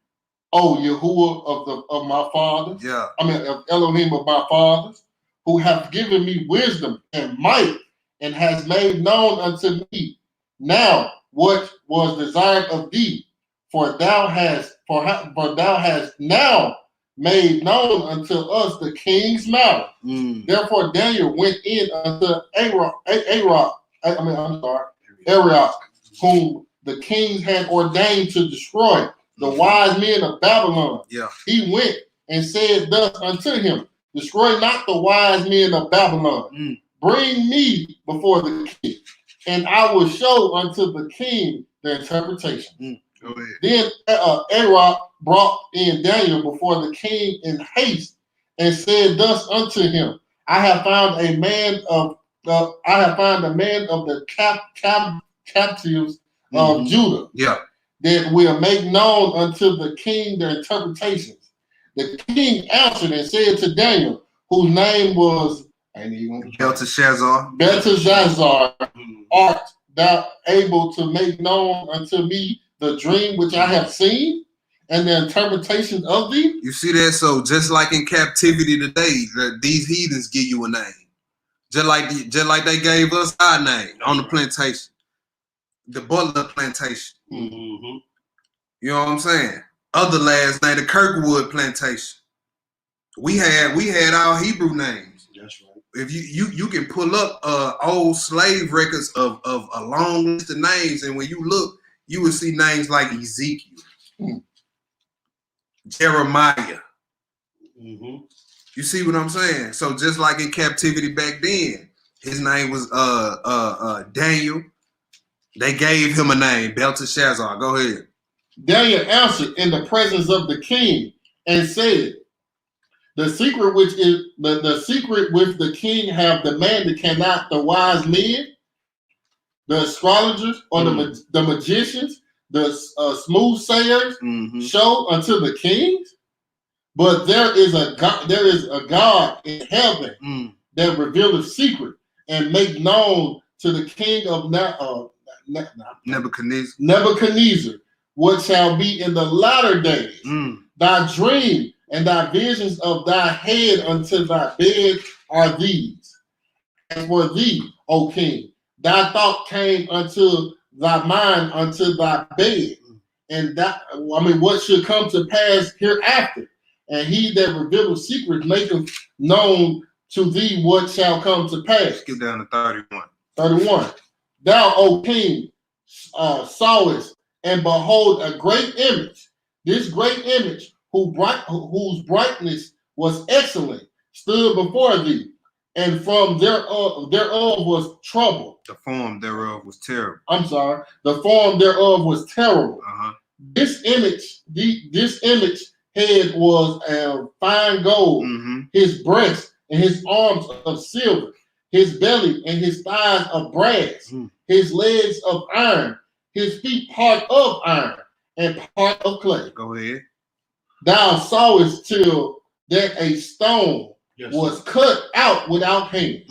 O Yahuwah of my fathers. Yeah. Of Elohim of my fathers, who hath given me wisdom and might, and has made known unto me now what was desired of thee. For thou hast now made known unto us the king's matter. Therefore Daniel went in unto Arioch, whom the king had ordained to destroy the wise men of Babylon. Yeah. He went and said thus unto him, destroy not the wise men of Babylon. Bring me before the king, and I will show unto the king the interpretation. Go ahead. Then Arioch brought in Daniel before the king in haste, and said thus unto him, I have found a man of the captives of Judah. Yeah. That will make known unto the king the interpretations. The king answered and said to Daniel, whose name was Belteshazzar, art thou able to make known unto me the dream which I have seen and the interpretation of thee? You see that? So just like in captivity today, these heathens give you a name. Just like they gave us our name on the plantation. The Butler plantation. You know what I'm saying? Other last name, the Kirkwood plantation. We had our Hebrew names. That's right. If you can pull up old slave records of a long list of names, and when you look, you will see names like Ezekiel, Jeremiah. You see what I'm saying? So just like in captivity back then, his name was Daniel. They gave him a name, Belteshazzar. Go ahead. Daniel answered in the presence of the king and said, the secret which the king have demanded cannot the wise men, the astrologers, or the magicians, the smoothsayers show unto the kings? But there is a God in heaven that revealeth secret and make known to the king of Nebuchadnezzar what shall be in the latter days. Thy dream and thy visions of thy head unto thy bed are these. And for thee, O king, thy thought came unto thy mind, unto thy bed. And that, what should come to pass hereafter? And he that revealeth secrets maketh known to thee what shall come to pass. Skip down to 31. 31. Thou, O king, sawest, and behold a great image. This great image, whose brightness was excellent, stood before thee, and from thereof was trouble. The form thereof was terrible. I'm sorry. The form thereof was terrible. Uh-huh. This image head was fine gold, his breast and his arms of silver, his belly and his thighs of brass, his legs of iron, his feet part of iron and part of clay. Go ahead. Thou sawest till that a stone was cut out without hands,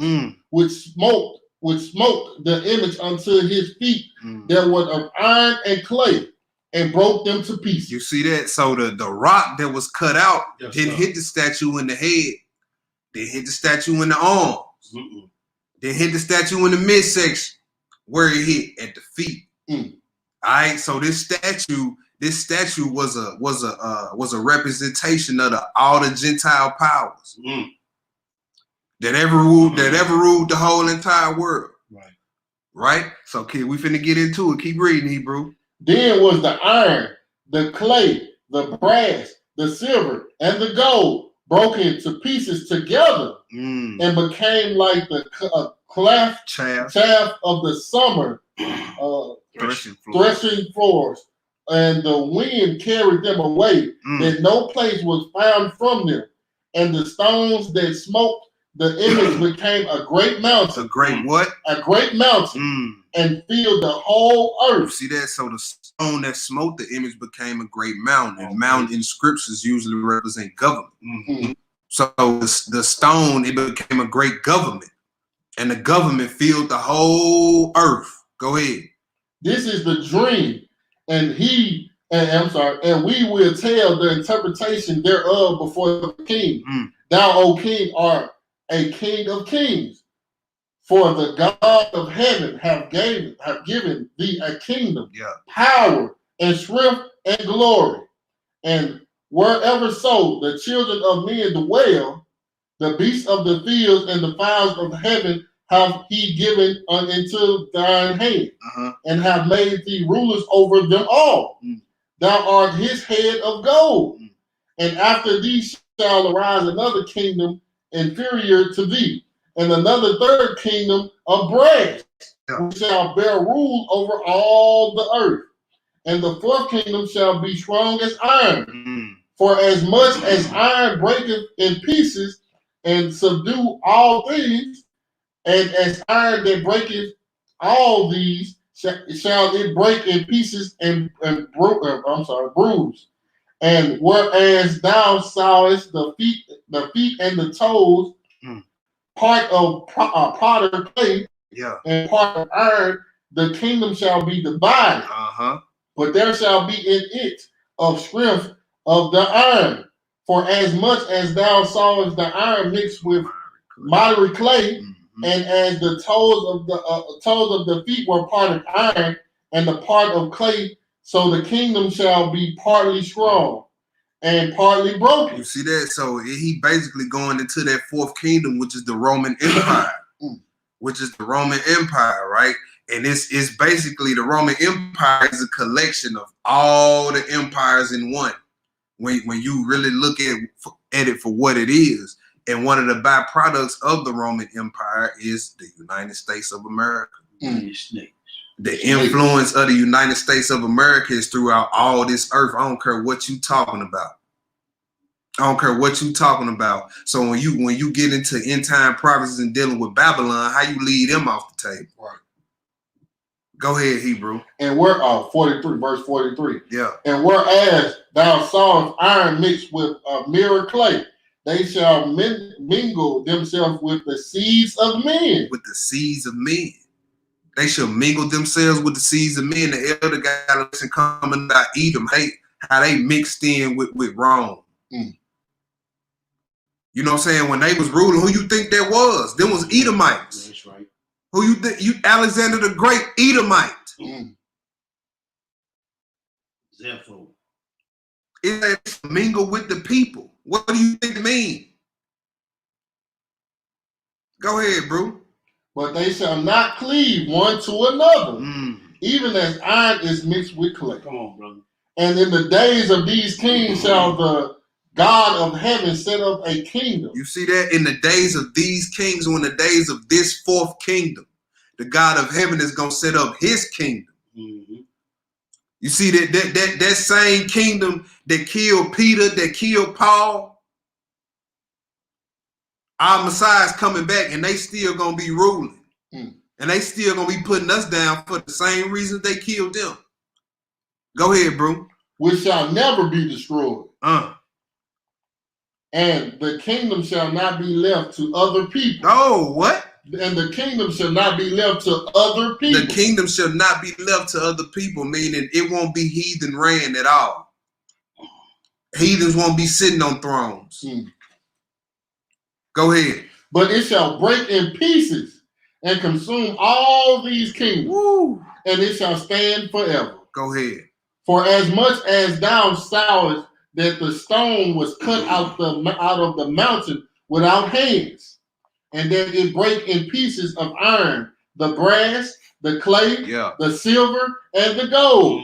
which smote the image unto his feet that was of iron and clay, and broke them to pieces. You see that? So the rock that was cut out didn't hit the statue in the head, didn't hit the statue in the arms, didn't hit the statue in the midsection, where it hit at the feet. All right. So this statue was a representation of all the Gentile powers that ever ruled the whole entire world. Right. So kid, we finna get into it. Keep reading, Hebrew. Then was the iron, the clay, the brass, the silver, and the gold broken to pieces together, and became like the chaff of the summer threshing floors. And the wind carried them away, that no place was found from them. And the stones that smoked the image became a great mountain. A great what? A great mountain. And filled the whole earth. See that? So the stone that smote the image became a great mountain. And mountain in scriptures usually represent government. So the stone, it became a great government. And the government filled the whole earth. Go ahead. This is the dream. And we will tell the interpretation thereof before the king. Thou, O king, art a king of kings. For the God of heaven have given thee a kingdom, power, and strength, and glory. And wherever so the children of men dwell, the beasts of the fields and the fowls of heaven have he given into thine hand, and have made thee rulers over them all. Thou art his head of gold. And after thee shall arise another kingdom inferior to thee, and another third kingdom of brass, which shall bear rule over all the earth. And the fourth kingdom shall be strong as iron. For as much as iron breaketh in pieces and subdue all things, and as iron that breaketh all these, shall it break in pieces and bruise. And whereas thou sawest the feet and the toes, part of potter clay, and part of iron, the kingdom shall be divided. But there shall be in it of strength of the iron. For as much as thou sawest the iron mixed with miry clay, and as the toes of the feet were part of iron and the part of clay, so the kingdom shall be partly strong and partly broken. You see that? So he basically going into that fourth kingdom, which is the Roman Empire, right? And this is basically the Roman Empire is a collection of all the empires in one. When you really look at it for what it is. And one of the byproducts of the Roman Empire is the United States of America. The influence of the United States of America is throughout all this earth. I don't care what you talking about. So when you get into end time prophecies and dealing with Babylon, how you lead them off the table? Right. Go ahead, Hebrew. And we're 43, verse 43. Yeah. And whereas thou sawest iron mixed with mirror clay, they shall mingle themselves with the seeds of men. With the seeds of men. They shall mingle themselves with the seeds of men. The elder got to come and not eat them. How they mixed in with Rome. You know what I'm saying? When they was ruling, who you think that was? Them was Edomites. That's right. Who you think? You Alexander the Great, Edomite. Therefore, It's mingle with the people. What do you think it means? Go ahead, bro. But they shall not cleave one to another, even as iron is mixed with clay. Come on, brother. And in the days of these kings shall the God of heaven set up a kingdom. You see that? In the days of these kings, or in the days of this fourth kingdom, the God of heaven is going to set up his kingdom. You see that same kingdom that killed Peter, that killed Paul, our Messiah is coming back, and they still going to be ruling. And they still going to be putting us down for the same reasons they killed them. Go ahead, bro. Which shall never be destroyed. And the kingdom shall not be left to other people. Oh, what? And the kingdom shall not be left to other people. The kingdom shall not be left to other people, meaning it won't be heathen reign at all. Heathens won't be sitting on thrones. Go ahead. But it shall break in pieces and consume all these kingdoms, and it shall stand forever. Go ahead. For as much as thou sawest that the stone was cut out of the mountain without hands, and that it break in pieces of iron, the brass, the clay, the silver, and the gold.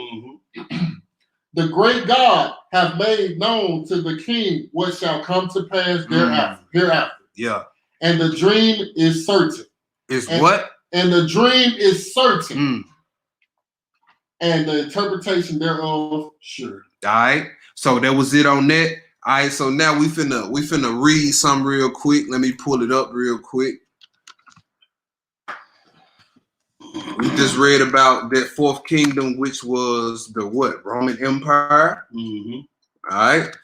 The great God hath made known to the king what shall come to pass hereafter. Yeah. And the dream is certain. What? And the dream is certain. And the interpretation thereof sure. All right. So that was it on that. All right, so now we finna read something real quick. Let me pull it up real quick. We just read about that fourth kingdom, which was the what? Roman Empire. All right.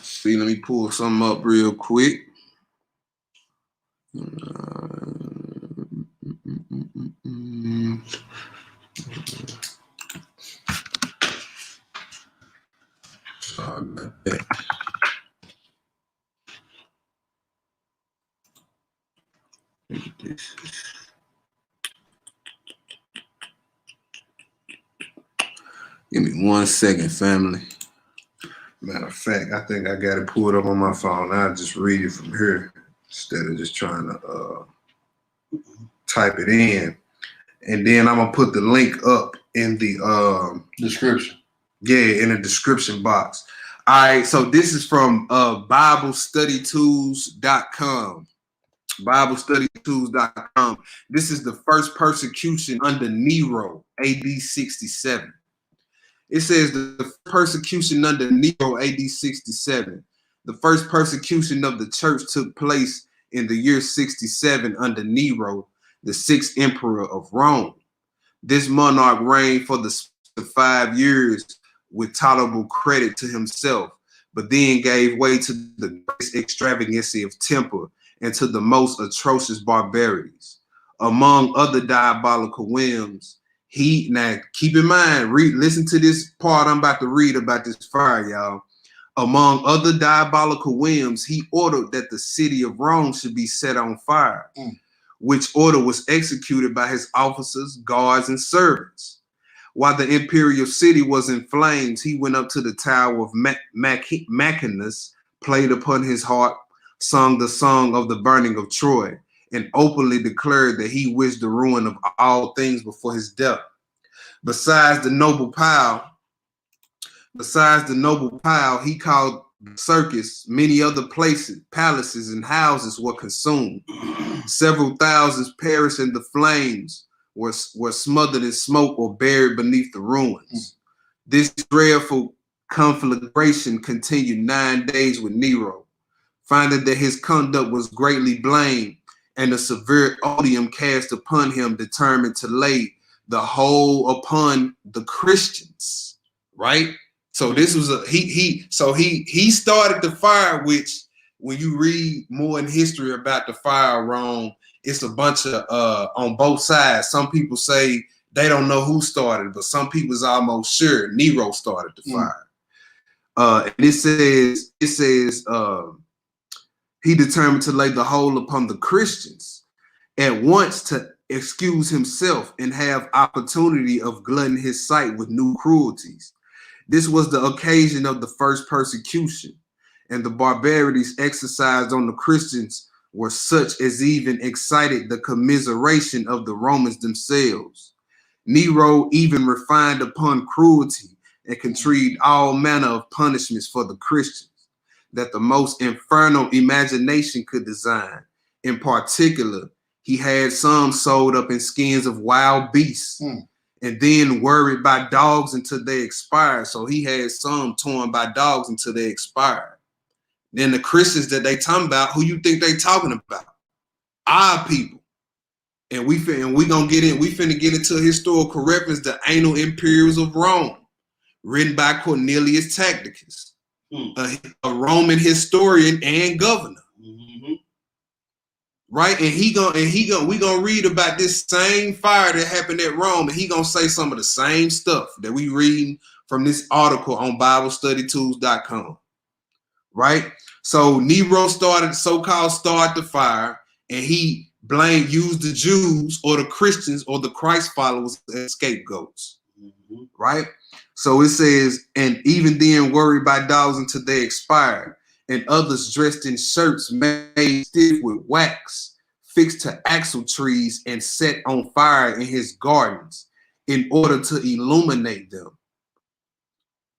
See, let me pull something up real quick. Sorry about that. Give me 1 second, family. Matter of fact, I think I got it pulled up on my phone. I'll just read it from here instead of just trying to type it in. And then I'm gonna put the link up in the description. Yeah, in the description box. All right, so this is from BibleStudyTools.com. BibleStudyTools.com. This is the first persecution under Nero, AD 67. It says the persecution under Nero, AD 67. The first persecution of the church took place in the year 67 under Nero, the 6th emperor of Rome. This monarch reigned for the 5 years with tolerable credit to himself, but then gave way to the greatest extravagancy of temper and to the most atrocious barbarities. Among other diabolical whims, now keep in mind, listen to this part I'm about to read about this fire, y'all. Among other diabolical whims, he ordered that the city of Rome should be set on fire, which order was executed by his officers, guards, and servants. While the imperial city was in flames, he went up to the tower of Macinus, played upon his harp, sung the song of the burning of Troy, and openly declared that he wished the ruin of all things before his death. Besides the noble pile, he called the circus. Many other places, palaces, and houses were consumed. Several thousands perished in the flames, were smothered in smoke or buried beneath the ruins. This dreadful conflagration continued 9 days with Nero. Finding that his conduct was greatly blamed and a severe odium cast upon him, determined to lay the whole upon the Christians. Right? So this was he started the fire, which when you read more in history about the fire of Rome, it's a bunch of on both sides. Some people say they don't know who started, but some people's almost sure Nero started the fire. And it says he determined to lay the whole upon the Christians, at once to excuse himself and have opportunity of glutting his sight with new cruelties. This was the occasion of the first persecution, and the barbarities exercised on the Christians were such as even excited the commiseration of the Romans themselves. Nero even refined upon cruelty and contrived all manner of punishments for the Christians that the most infernal imagination could design. In particular, he had some sewed up in skins of wild beasts and then worried by dogs until they expired. So he had some torn by dogs until they expired. Then the Christians that they talking about, who you think they talking about? Our people. And we gonna get in. We finna get into a historical reference, the Anal Imperials of Rome, written by Cornelius Tacitus, a Roman historian and governor. Right? And we gonna read about this same fire that happened at Rome, and he gonna say some of the same stuff that we reading from this article on BibleStudyTools.com. Right? So Nero started the fire, and he used the Jews or the Christians or the Christ followers as scapegoats. Right? So it says, and even then worried by dogs until they expired, and others dressed in shirts made stiff with wax, fixed to axle trees and set on fire in his gardens in order to illuminate them.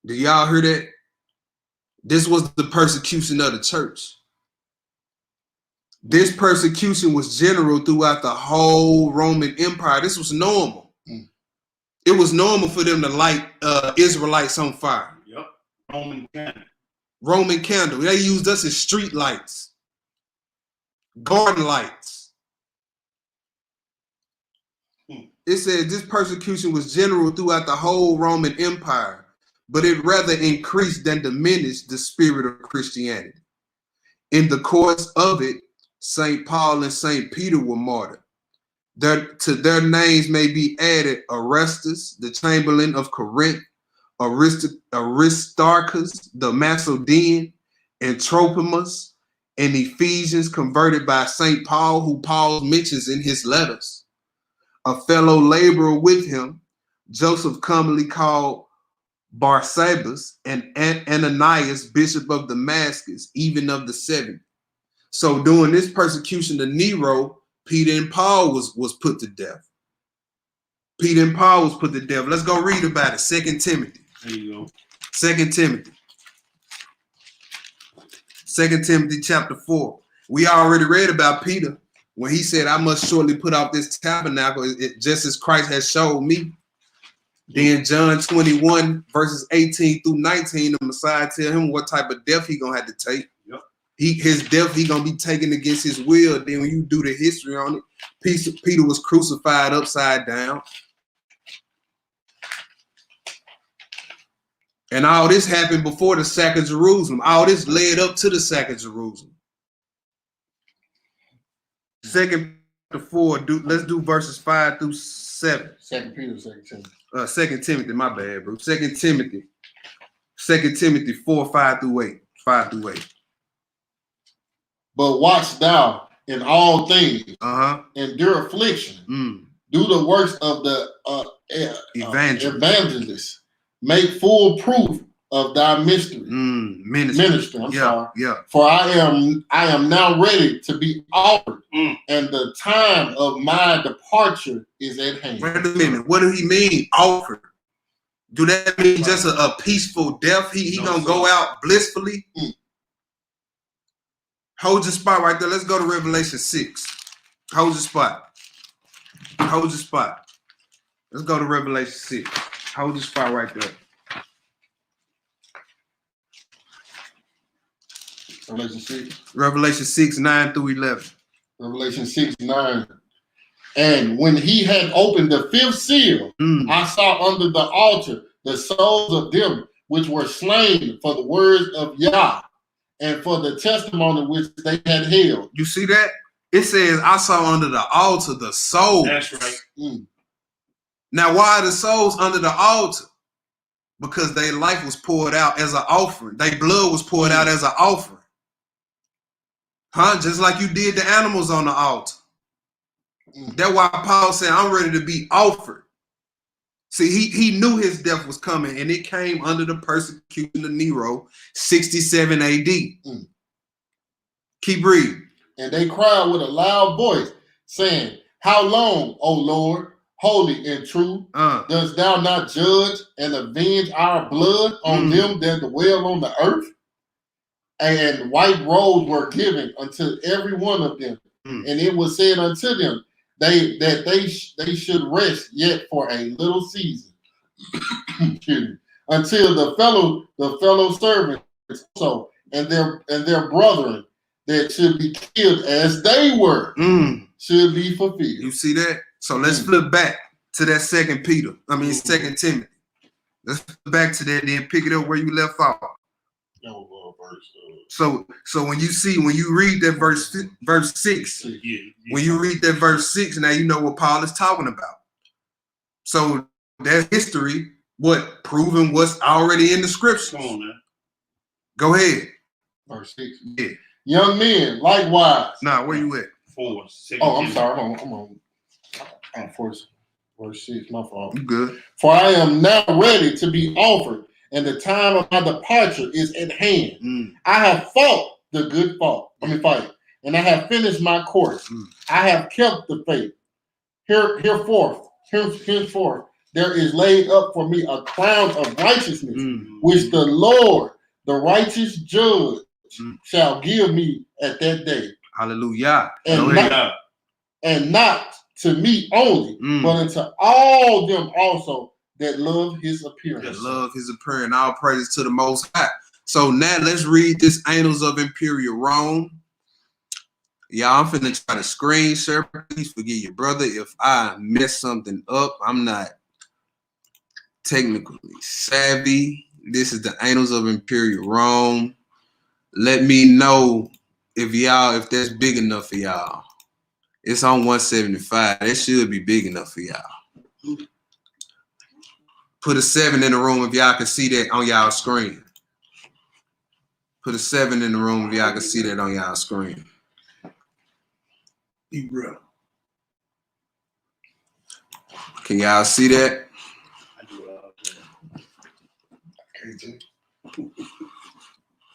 Do y'all hear that? This was the persecution of the church. This persecution was general throughout the whole Roman Empire. This was normal. It was normal for them to light Israelites on fire. Yep. Roman candle. Roman candle. They used us as street lights, garden lights. It said this persecution was general throughout the whole Roman Empire, but it rather increased than diminished the spirit of Christianity. In the course of it, St. Paul and St. Peter were martyred. To their names may be added Arestus, the Chamberlain of Corinth, Aristarchus, the Macedonian, and Trophimus, and Ephesians converted by St. Paul, who Paul mentions in his letters. A fellow laborer with him, Joseph commonly called Barsabas, and Ananias, bishop of Damascus, even of the 70. So during this persecution of Nero, Peter and Paul was put to death. Peter and Paul was put to death. Let's go read about it. 2 Timothy. There you go. 2 Timothy. 2 Timothy chapter 4. We already read about Peter when he said, I must shortly put off this tabernacle, just as Christ has showed me. Then John 21, verses 18 through 19, the Messiah tell him what type of death he gonna have to take. Yep. His death, he gonna be taken against his will. Then when you do the history on it, Peter was crucified upside down. And all this happened before the sack of Jerusalem. All this led up to the sack of Jerusalem. 2 4, let's do verses 5 through 7. 2 Peter, 2 Timothy. 2 Timothy, my bad, bro. 2 Timothy 4, 5 through 8. 5 through 8. But watch thou in all things, endure affliction, do the works of the evangelist, make full proof of thy ministry. Ministry. I'm sorry. Yeah. For I am now ready to be offered, and the time of my departure is at hand. Wait a minute. What do he mean, offered? Do that mean just a peaceful death? He gonna go out blissfully? Hold your spot right there. Let's go to Revelation 6. Hold your spot. Hold your spot. Let's go to Revelation 6. Hold your spot right there. Revelation 6. Revelation 6, 9 through 11. Revelation 6, 9. And when he had opened the fifth seal, I saw under the altar the souls of them which were slain for the words of Yah and for the testimony which they had held. You see that? It says, I saw under the altar the souls. That's right. Now, why are the souls under the altar? Because their life was poured out as an offering. Their blood was poured out as an offering. Just like you did the animals on the altar. That's why Paul said, I'm ready to be offered. See, he knew his death was coming, and it came under the persecution of Nero, 67 AD. Keep reading. And they cried with a loud voice, saying, How long, O Lord, holy and true, dost thou not judge and avenge our blood on them that dwell on the earth? And white robes were given unto every one of them. And it was said unto them, that they should rest yet for a little season, until the fellow servants also and their brethren that should be killed as they were should be fulfilled. You see that? So let's flip back to that 2 Timothy. Let's flip back to that, then pick it up where you left off. So when you read that verse 6, when you read that verse 6, now you know what Paul is talking about. So that's history, what proving what's already in the scriptures. Come on, man. Go ahead. Verse 6. Yeah. Young men, likewise. Nah, where you at? 4. I'm sorry. I'm on verse 6. My fault. You good? For I am now ready to be offered, and the time of my departure is at hand. I have fought the good fight, and I have finished my course. I have kept the faith. Henceforth, there is laid up for me a crown of righteousness, which the Lord, the righteous judge, shall give me at that day. Hallelujah. And not to me only, but unto all them also that love his appearance. That love his appearance. All praises to the Most High. So now let's read this Annals of Imperial Rome. Y'all, I'm finna try to screen share. Please forgive your brother if I mess something up. I'm not technically savvy. This is the Annals of Imperial Rome. Let me know if that's big enough for y'all. It's on 175. That should be big enough for y'all. Put a 7 in the room if y'all can see that on y'all screen. Put a 7 in the room if y'all can see that on y'all screen. Can y'all see that?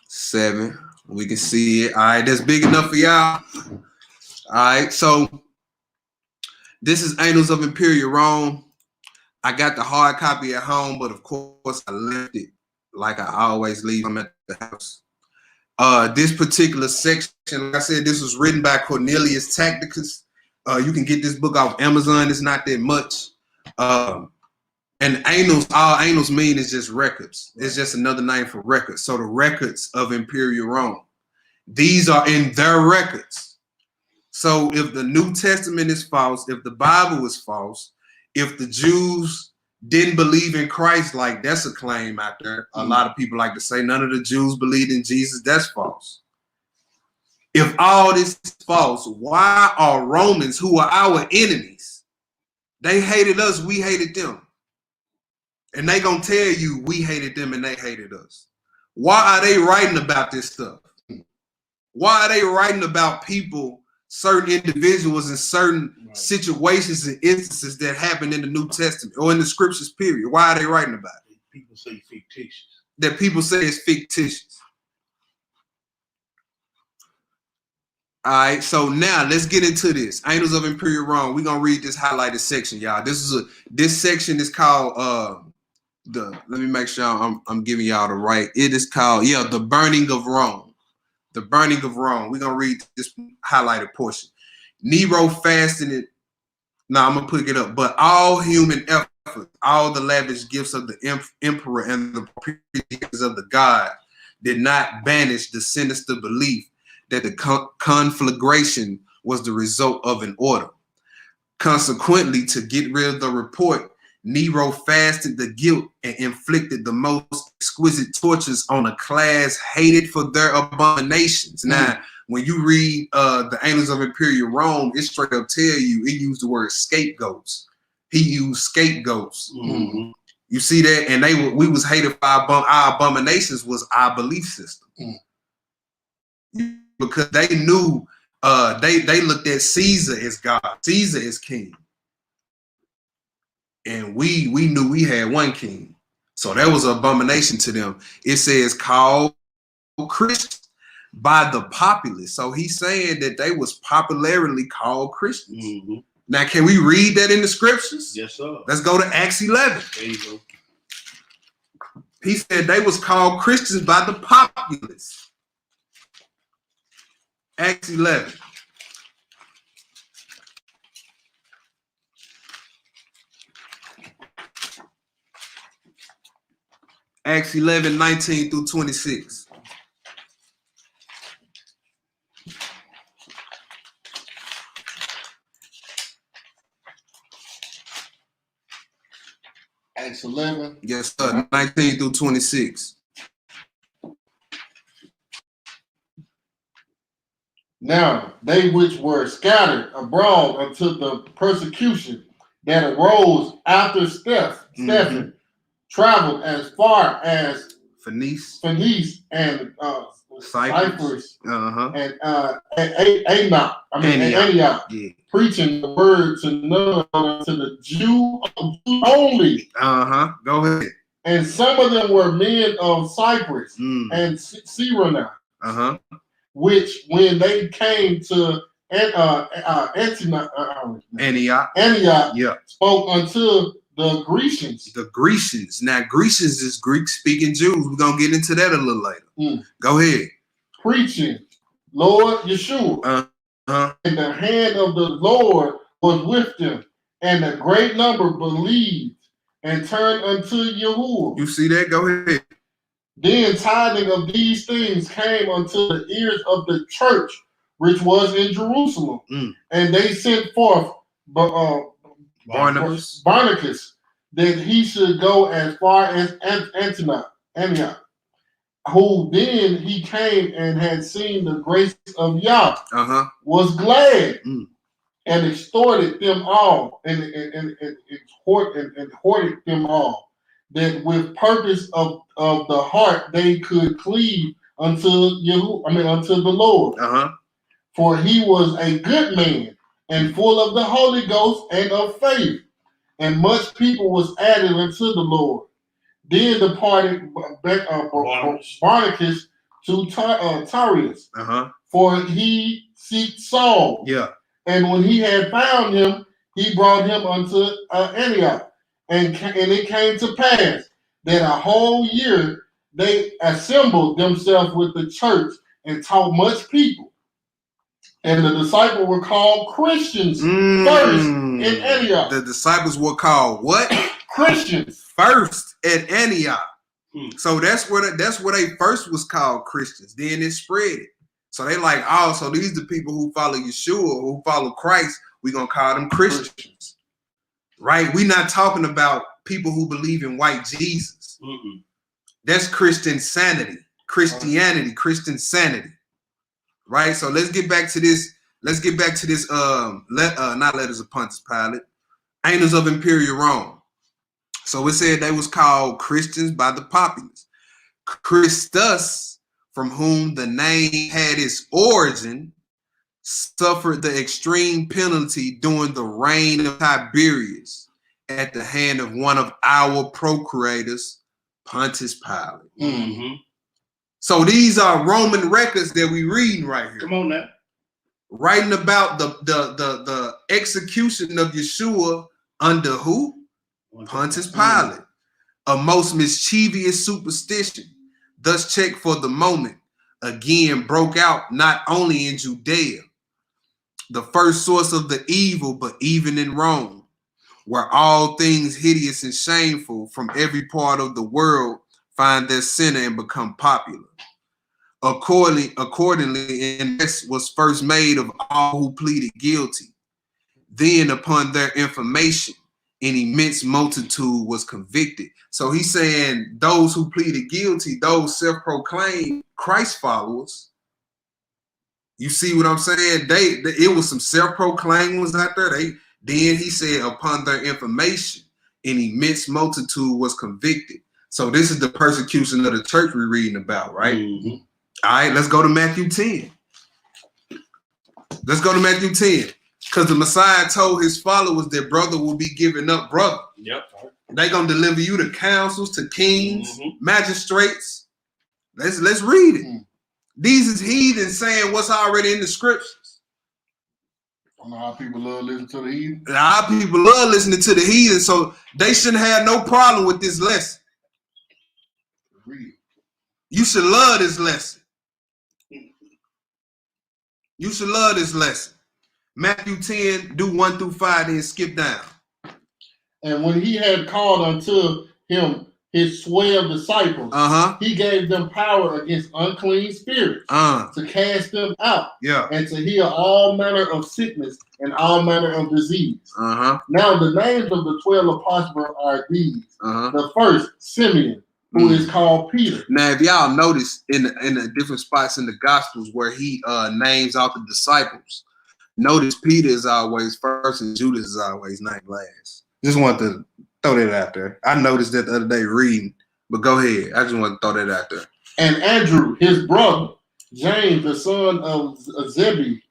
7. We can see it. All right, that's big enough for y'all. All right, so this is Annals of Imperial Rome. I got the hard copy at home, but of course I left it like I always leave them at the house. This particular section, like I said, this was written by Cornelius Tacitus. You can get this book off Amazon. It's not that much. And annals, all annals mean is just records. It's just another name for records. So the records of Imperial Rome. These are in their records. So if the New Testament is false, if the Bible is false, if the Jews didn't believe in Christ, like that's a claim out there. A lot of people like to say none of the Jews believed in Jesus. That's false. If all this is false, why are Romans, who are our enemies, they hated us, we hated them. And they gonna tell you we hated them and they hated us. Why are they writing about this stuff? Why are they writing about people, certain individuals in certain situations and instances that happened in the New Testament or in the scriptures, period? Why are they writing about it? People say fictitious. That people say is fictitious. All right, so now let's get into this. Annals of Imperial Rome. We're gonna read this highlighted section, y'all. This section is called let me make sure I'm giving y'all the right. It is called, the burning of Rome. The burning of Rome. We're gonna read this highlighted portion. Nero fasted it. Now I'm gonna put it up. But all human effort, all the lavish gifts of the emperor and the propitiations of the god did not banish the sinister belief that the conflagration was the result of an order. Consequently, to get rid of the report, Nero fasted the guilt and inflicted the most exquisite tortures on a class hated for their abominations. Now, when you read the Annals of Imperial Rome, it straight up tell you, it used the word scapegoats. He used scapegoats. You see that? And we was hated for our abominations was our belief system. because they knew they looked at Caesar as God, Caesar as king. And we knew we had one king. So that was an abomination to them. It says called Christians by the populace. So he's saying that they was popularly called Christians. Mm-hmm. Now, can we read that in the scriptures? Yes, sir. Let's go to Acts 11. There you go. He said they was called Christians by the populace. Acts 11. Acts 11, 19 through 26. Acts 11. Yes, sir. 19 through 26. Now they which were scattered abroad unto the persecution that arose after Stephen traveled as far as Phoenice and Cyprus. and Antioch, Yeah. preaching the word to none, to the Jew only. Go ahead. And some of them were men of Cyprus and Cyrene, which when they came to Antioch, Yeah. spoke unto the Grecians. The Grecians. Now, Grecians is Greek-speaking Jews. We're going to get into that a little later. Go ahead. Preaching, Lord Yeshua. And the hand of the Lord was with them, and a great number believed and turned unto Yahuwah. You see that? Go ahead. Then tidings of these things came unto the ears of the church, which was in Jerusalem. And they sent forth Barnabas, that he should go as far as Antioch, who then he came and had seen the grace of Yah, was glad and exhorted them all, and exhorted them all, that with purpose of the heart they could cleave unto unto the Lord. For he was a good man and full of the Holy Ghost and of faith, and much people was added unto the Lord. Then departed Barnabas to Tyrus, for he seeked Saul. Yeah. And when he had found him, he brought him unto Antioch. And it came to pass that a whole year they assembled themselves with the church and taught much people. And the disciples were called Christians first in Antioch. The disciples were called what? Christians first at Antioch. So that's where they first was called Christians. Then it spread it. So they like, so these the people who follow Yeshua, who follow Christ. We're gonna call them Christians, right? We're not talking about people who believe in white Jesus. That's Christian sanity, Christianity, Christian sanity. Right, so let's get back to this. Let's get back to this. Not letters of Pontius Pilate, Annals of Imperial Rome. So it said they was called Christians by the populace. Christus, from whom the name had its origin, suffered the extreme penalty during the reign of Tiberius at the hand of one of our procurators, Pontius Pilate. So these are Roman records that we reading right here. Come on now. Writing about the execution of Yeshua under who? Pontius Pilate. A most mischievous superstition, thus checked for the moment, again broke out not only in Judea, the first source of the evil, but even in Rome, where all things hideous and shameful from every part of the world find their center and become popular. Accordingly, and this was first made of all who pleaded guilty. Then, upon their information, an immense multitude was convicted. So he's saying those who pleaded guilty, those self-proclaimed Christ followers. You see what I'm saying? It was some self-proclaimed ones out there. Then he said, upon their information, an immense multitude was convicted. So this is the persecution of the church we're reading about, right? All right, let's go to Matthew 10. Let's go to Matthew 10. Because the Messiah told his followers that brother will be giving up brother. Yep. They're going to deliver you to councils, to kings, magistrates. Let's read it. These is heathens saying what's already in the scriptures. I know how people love listening to the heathen. A lot of people love listening to the heathen, so they shouldn't have no problem with this lesson. Read. You should love this lesson. You should love this lesson. Matthew 10, do 1 through 5, then skip down. And when he had called unto him his 12 disciples, he gave them power against unclean spirits to cast them out, and to heal all manner of sickness and all manner of disease. Now the names of the 12 apostles are these. The first, Simeon, who is called Peter. Now, if y'all notice in the different spots in the Gospels where he names out the disciples, notice Peter is always first and Judas is always named last. Just want to throw that out there. I noticed that the other day reading, but go ahead. I just want to throw that out there. And Andrew, his brother, James, the son of Zebedee,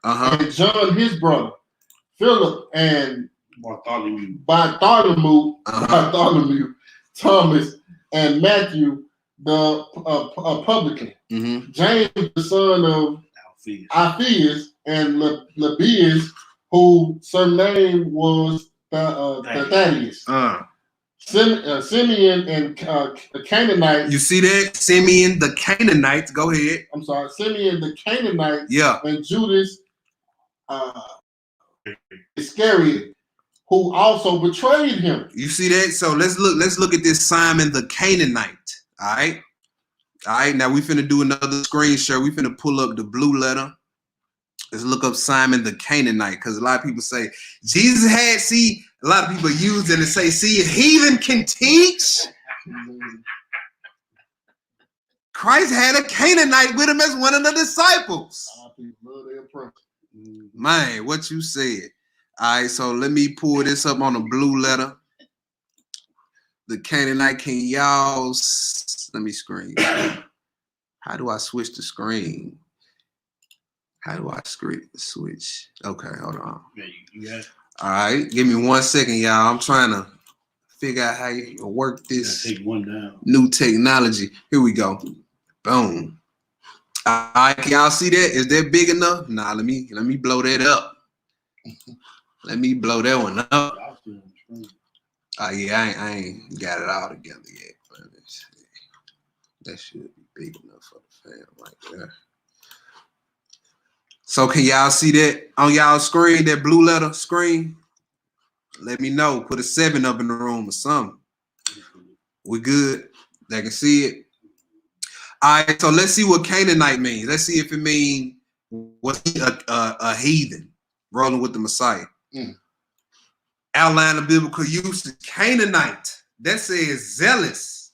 and John, his brother, Philip, and Bartholomew, Thomas, and Matthew, the publican, James, the son of Alphaeus, and Lebbaeus, whose surname was Thaddeus. Simeon and Canaanite. You see that? Simeon the Canaanite. Go ahead. I'm sorry. Simeon the Canaanite. Yeah. And Judas Iscariot, who also betrayed him. You see that? So let's look at this Simon the Canaanite. All right. Now we finna do another screen share. We finna pull up the blue letter. Let's look up Simon the Canaanite, because a lot of people say Jesus had. See, a lot of people use it and say, "See, a heathen can teach." Christ had a Canaanite with him as one of the disciples. Man, what you said. All right, so let me pull this up on a blue letter. The Canaanite, can y'all, let me screen. How do I switch the screen? How do I switch? Okay, hold on. You got it. All right, give me 1 second, y'all. I'm trying to figure out how you work this take one down. New technology. Here we go. Boom. All right, can y'all see that? Is that big enough? Nah, let me blow that up. Let me blow that one up. Yeah, I ain't got it all together yet, but that should be big enough for the fam right there. So can y'all see that on y'all screen, that blue letter screen? Let me know. Put a 7 up in the room or something. We good? They can see it. All right, so let's see what Canaanite means. Let's see if it means was he a heathen rolling with the Messiah. Outline of biblical usage. Canaanite. That says zealous.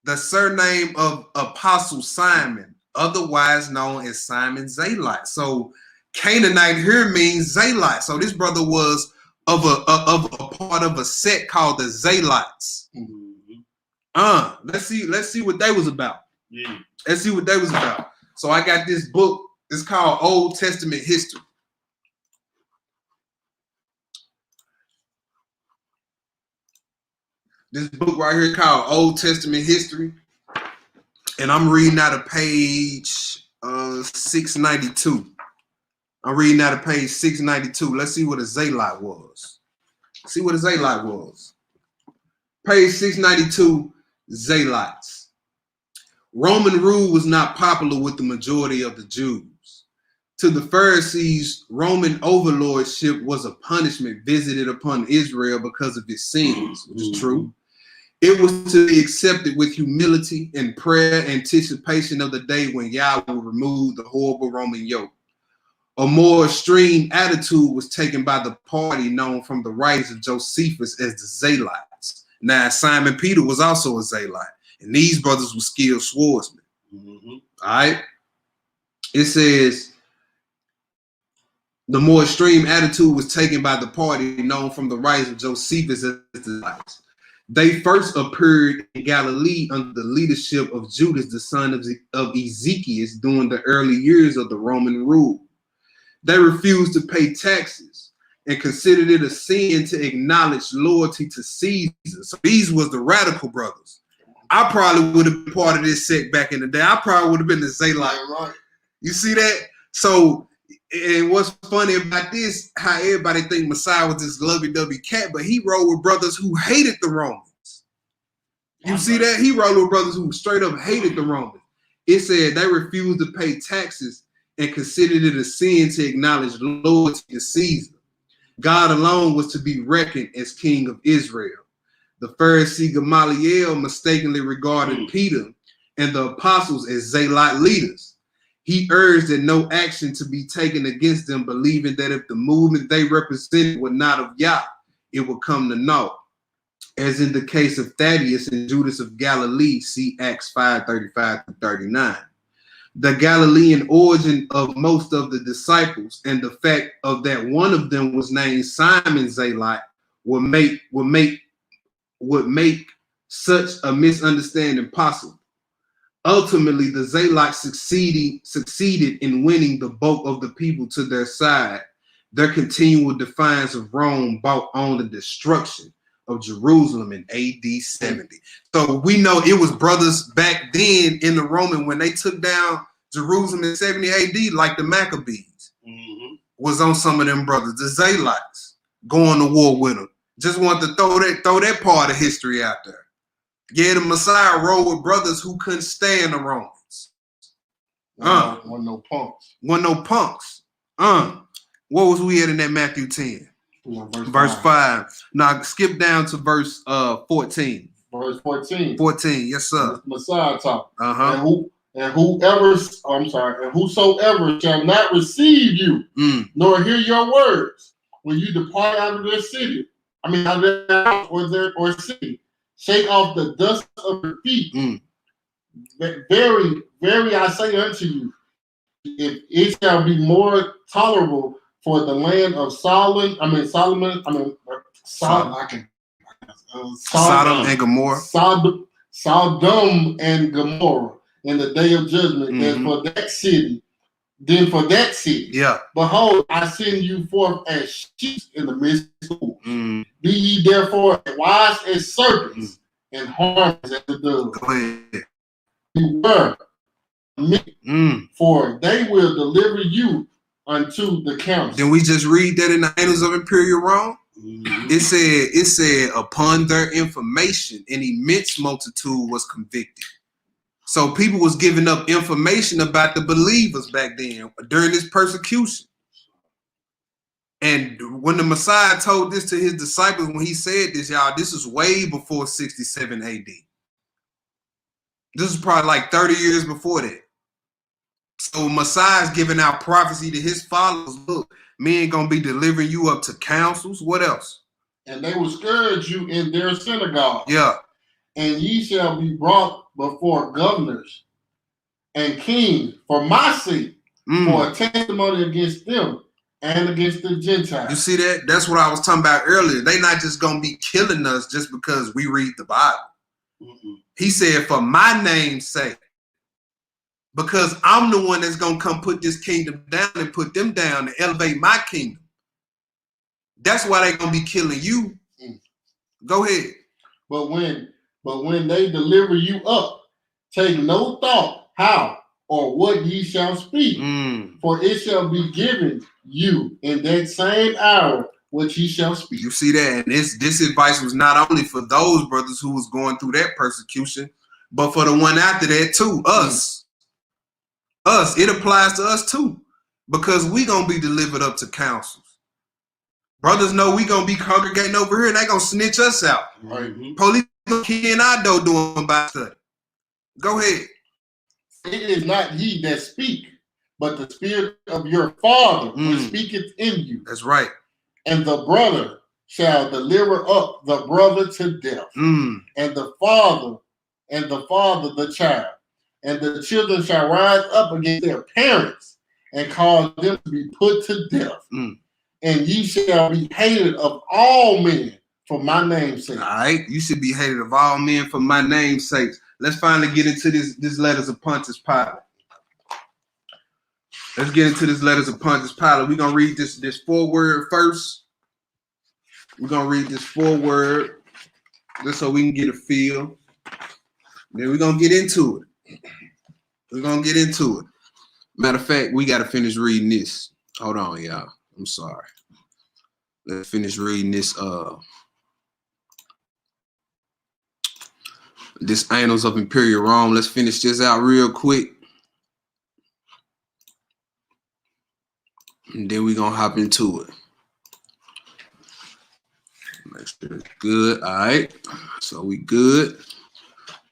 The surname of Apostle Simon, otherwise known as Simon Zealot. So Canaanite here means Zealot. So this brother was of a part of a sect called the Zealots. Let's see what they was about. Let's see what they was about. So I got this book. It's called Old Testament History. This book right here called Old Testament History. And I'm reading out of page 692. I'm reading out of page 692. Let's see what a Zealot was. See what a Zealot was. Page 692, Zealots. Roman rule was not popular with the majority of the Jews. To the Pharisees, Roman overlordship was a punishment visited upon Israel because of its sins, which is true. It was to be accepted with humility and prayer, anticipation of the day when Yahweh will remove the horrible Roman yoke. A more extreme attitude was taken by the party known from the writings of Josephus as the Zealots. Now, Simon Peter was also a Zealot, and these brothers were skilled swordsmen. All right? It says, the more extreme attitude was taken by the party known from the writings of Josephus as the Zealots. They first appeared in Galilee under the leadership of Judas, the son of Ezekiel, during the early years of the Roman rule. they refused to pay taxes and considered it a sin to acknowledge loyalty to Caesar. So these was the radical brothers. I probably would have been part of this sect back in the day. I probably would have been the Zaylight. Right. You see that? So, and what's funny about this, how everybody think Messiah was this lovey-dovey cat, but he rode with brothers who hated the Romans. You see that? He rode with brothers who straight up hated the Romans. It said they refused to pay taxes and considered it a sin to acknowledge loyalty to Caesar. God alone was to be reckoned as king of Israel. The Pharisee Gamaliel mistakenly regarded Peter and the apostles as Zaylight leaders. He urged that no action to be taken against them, believing that if the movement they represented were not of Yah, it would come to naught. As in the case of Thaddeus and Judas of Galilee, see Acts 5:35-39. The Galilean origin of most of the disciples and the fact of that one of them was named Simon Zaylight would make such a misunderstanding possible. Ultimately, the Zaylites succeeded in winning the bulk of the people to their side. Their continual defiance of Rome brought on the destruction of Jerusalem in AD 70. So we know it was brothers back then in the Roman when they took down Jerusalem in 70 AD, like the Maccabees, was on some of them brothers, the Zaylites, going to war with them. Just want to throw that part of history out there. Yeah, the Messiah rode with brothers who couldn't stand the Romans. Wasn't no punks. Wasn't no punks. What was we at in that Matthew 10? Verse 5. Now skip down to verse 14. Verse 14. 14, yes, sir. Messiah talk. And whosoever shall not receive you, nor hear your words, when you depart out of their city, out of their house or city, shake off the dust of your feet. Very, very, I say unto you, it shall be more tolerable for the land of Sodom and Gomorrah. Sodom and Gomorrah in the day of judgment than for that city. Yeah. Behold, I send you forth as sheep in the midst of wolves. Be ye therefore wise as serpents and harmless as the dove. Go ahead. Beware, for they will deliver you unto the council. Did we just read that in the Annals of Imperial Rome? It said upon their information, an immense multitude was convicted. So people was giving up information about the believers back then during this persecution. And when the Messiah told this to his disciples, when he said this, y'all, this is way before 67 AD. This is probably like 30 years before that. So Messiah's giving out prophecy to his followers. Look, me ain't gonna be delivering you up to councils. What else? And they will scourge you in their synagogue. Yeah. And ye shall be brought before governors and kings for my sake, for a testimony against them and against the Gentiles. You see that? That's what I was talking about earlier. They not just gonna be killing us just because we read the Bible. He said, for my name's sake. Because I'm the one that's going to come put this kingdom down and put them down to elevate my kingdom. That's why they're going to be killing you. Go ahead. But when they deliver you up, take no thought how or what ye shall speak, for it shall be given you in that same hour what ye shall speak. You see that? And this advice was not only for those brothers who was going through that persecution, but for the one after that too, us. Us, it applies to us too, because we gonna be delivered up to councils. Brothers know we gonna be congregating over here, and they gonna snitch us out. Police gonna key in our door doing Bible study. Go ahead. It is not ye that speak, but the Spirit of your Father which speaketh in you. That's right. And the brother shall deliver up the brother to death, and the father the child. And the children shall rise up against their parents and cause them to be put to death. And ye shall be hated of all men for my name's sake. All right, you should be hated of all men for my name's sake. Let's finally get into this letters of Pontius Pilate. Let's get into this letters of Pontius Pilate. We're gonna read this foreword first. We're gonna read this foreword just so we can get a feel. Then we're gonna get into it. We're gonna get into it. Matter of fact, we gotta finish reading this. Hold on, y'all. I'm sorry. Let's finish reading this. This Annals of Imperial Rome. Let's finish this out real quick. And then we're gonna hop into it. Make sure it's good. All right. So we good.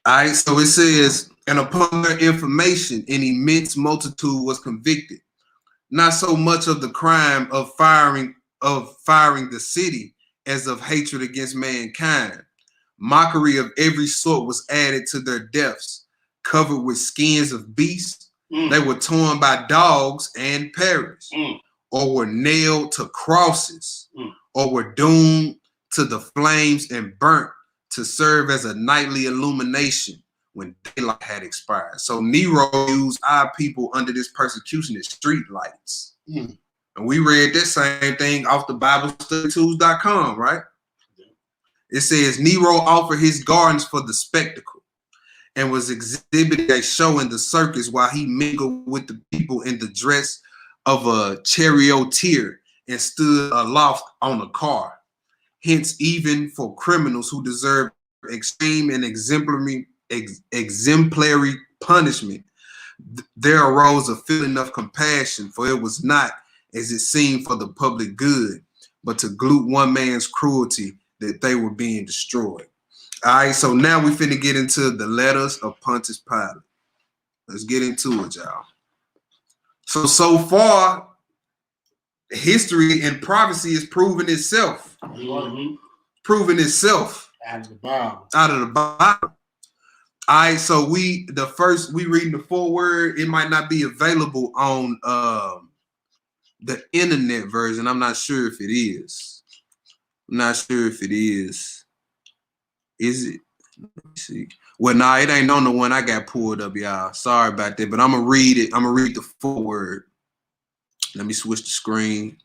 All right. So it says, and upon their information, an immense multitude was convicted, not so much of the crime of firing the city as of hatred against mankind. Mockery of every sort was added to their deaths, covered with skins of beasts. They were torn by dogs and perished, or were nailed to crosses, or were doomed to the flames and burnt to serve as a nightly illumination when daylight had expired. So Nero used our people under this persecution as street lights. And we read that same thing off the BibleStudyTools.com, right? It says Nero offered his gardens for the spectacle and was exhibiting a show in the circus while he mingled with the people in the dress of a charioteer and stood aloft on a car. Hence, even for criminals who deserve extreme and exemplary punishment, there arose a feeling of compassion, for it was not, as it seemed, for the public good, but to glute one man's cruelty that they were being destroyed. All right, so now we finna get into the letters of Pontius Pilate. Let's get into it, y'all. So far, history and prophecy is proving itself. Proving itself. Out of the Bible. Out of the Bible. All right, so we reading the foreword. It might not be available on the internet version. I'm not sure if it is. I'm not sure if it is. Is it? Let me see. Well, nah, it ain't on the one I got pulled up, y'all. Sorry about that, but I'm gonna read it. I'm gonna read the foreword. Let me switch the screen.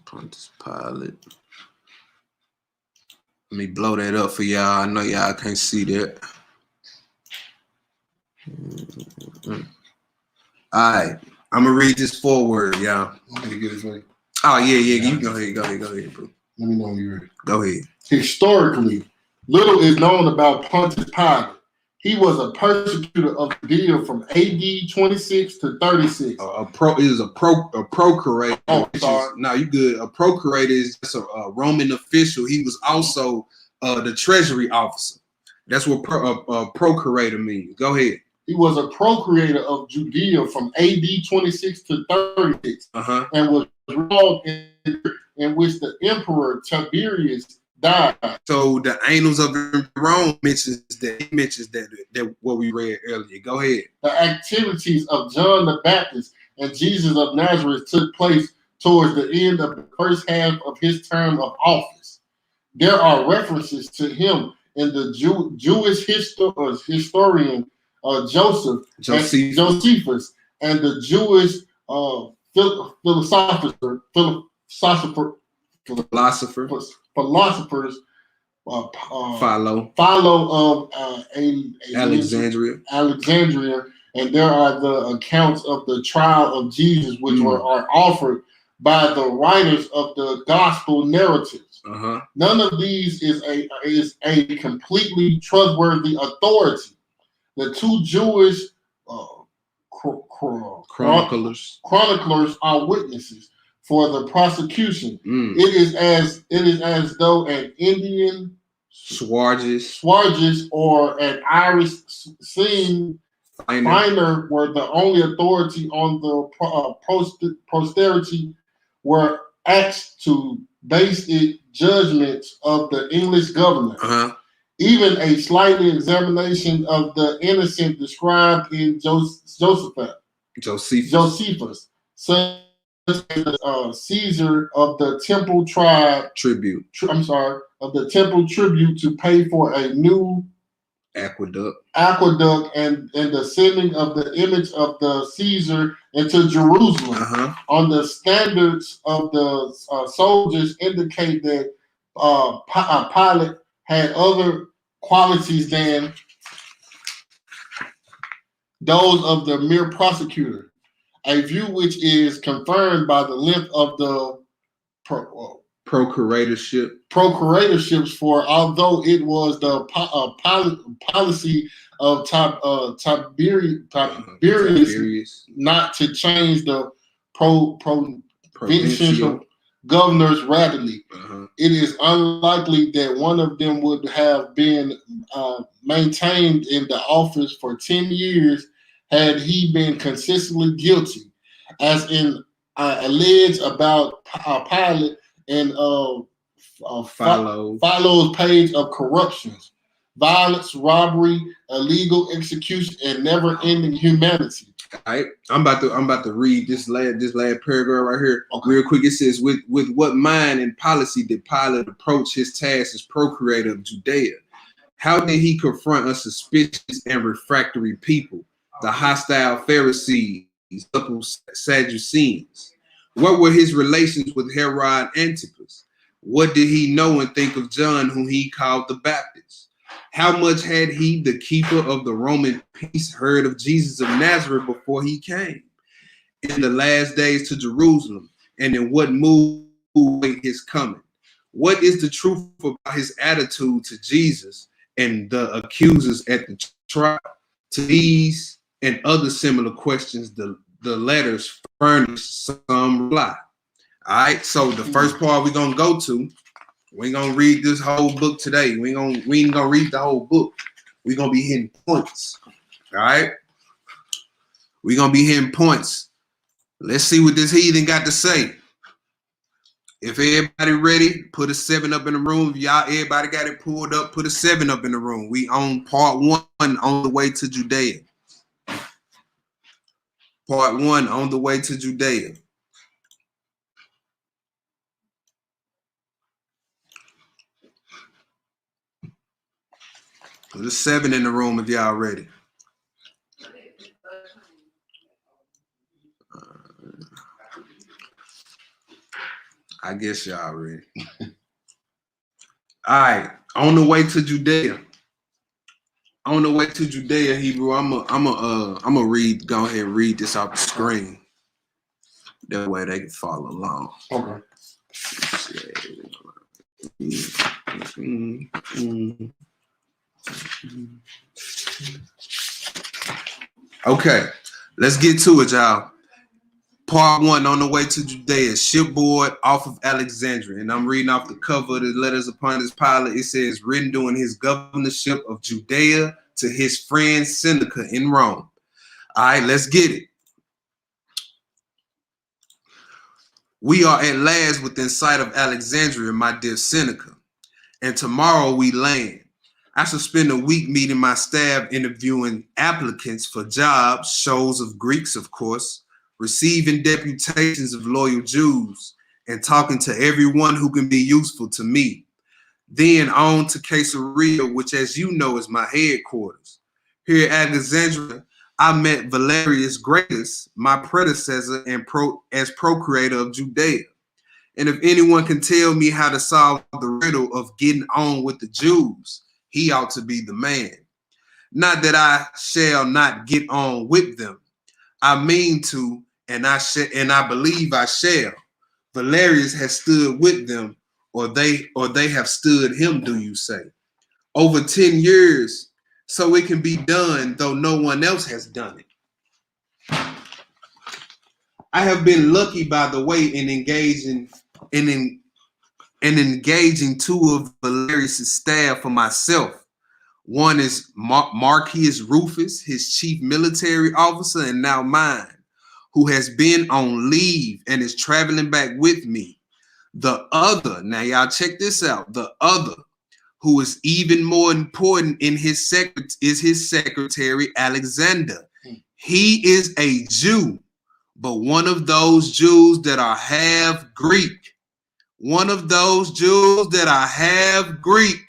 Pontius Pilate. Let me blow that up for y'all. I know y'all can't see that. All right, I'm gonna read this foreword, y'all. I'm gonna get his way. Oh yeah. You go ahead, bro. Let me know when you're ready. Go ahead. Historically, little is known about Pontius Pilate. He was a persecutor of Judea from AD 26 to 36. A procurator. Oh, sorry. No, you good. A procurator is just a Roman official. He was also the treasury officer. That's what procurator means. Go ahead. He was a procurator of Judea from AD 26 to 36, and was involved in which the emperor Tiberius died. So the Annals of Rome mentions that what we read earlier. Go ahead. The activities of John the Baptist and Jesus of Nazareth took place towards the end of the first half of his term of office. There are references to him in the Jewish historian Josephus and the Jewish philosophers Philo of Alexandria, and there are the accounts of the trial of Jesus, which are offered by the writers of the gospel narratives. None of these is a completely trustworthy authority. The two Jewish chroniclers are witnesses for the prosecution. It is as though an Indian Swargis or an Irish Finer were the only authority on the posterity were asked to base its judgments of the English government. Even a slightly examination of the innocent described in Josephus, such Caesar of the temple tribe tribute. Of the temple tribute to pay for a new aqueduct and the sending of the image of the Caesar into Jerusalem on the standards of the soldiers indicate that Pilate had other qualities than those of the mere prosecutor, a view which is confirmed by the length of the procuratiorships, for although it was the policy of Tiberius not to change the provincial governors rapidly, it is unlikely that one of them would have been maintained in the office for 10 years had he been consistently guilty, as in alleged about Pilate and Philo's page of corruptions, violence, robbery, illegal execution, and never-ending humanity. All right, I'm about to read this last paragraph right here, real quick. It says, with what mind and policy did Pilate approach his task as procurator of Judea? How did he confront a suspicious and refractory people, the hostile Pharisees, Sadducees? What were his relations with Herod Antipas? What did he know and think of John, whom he called the Baptist? How much had he, the keeper of the Roman peace, heard of Jesus of Nazareth before he came in the last days to Jerusalem? And in what mood await his coming? What is the truth about his attitude to Jesus and the accusers at the trial? To these and other similar questions, the letters furnish some reply. All right, so the first part we're gonna go to, we ain't gonna read this whole book today. We ain't gonna read the whole book. We're gonna be hitting points. All right, we're gonna be hitting points. Let's see what this heathen got to say. If everybody ready, put a 7 up in the room. If everybody got it pulled up, put a 7 up in the room. We on part 1 on the way to Judea. Part 1 on the way to Judea. Put a 7 in the room if y'all ready. I guess y'all ready. All right, on the way to Judea. On the way to Judea, Hebrew. I'm a read. Go ahead and read this off the screen. That way they can follow along. Okay. Okay, let's get to it, y'all. Part 1, on the way to Judea, shipboard off of Alexandria. And I'm reading off the cover of the letters of Pontius Pilate. It says, written during his governorship of Judea to his friend Seneca in Rome. All right, let's get it. We are at last within sight of Alexandria, my dear Seneca, and tomorrow we land. I shall spend a week meeting my staff, interviewing applicants for jobs, shows of Greeks, of course, receiving deputations of loyal Jews, and talking to everyone who can be useful to me. Then on to Caesarea, which, as you know, is my headquarters. Here at Alexandria, I met Valerius Gratus, my predecessor and as procurator of Judea. And if anyone can tell me how to solve the riddle of getting on with the Jews, he ought to be the man. Not that I shall not get on with them. I mean to, and I believe I shall. Valerius has stood with them, or they have stood him, do you say? Over 10 years, so it can be done, though no one else has done it. I have been lucky, by the way, in engaging 2 of Valerius' staff for myself. One is Marcius Rufus, his chief military officer, and now mine, who has been on leave and is traveling back with me. The other, now y'all check this out, the other, who is even more important in his is his secretary, Alexander. He is a Jew, but one of those Jews that are half Greek, one of those Jews that are half Greek,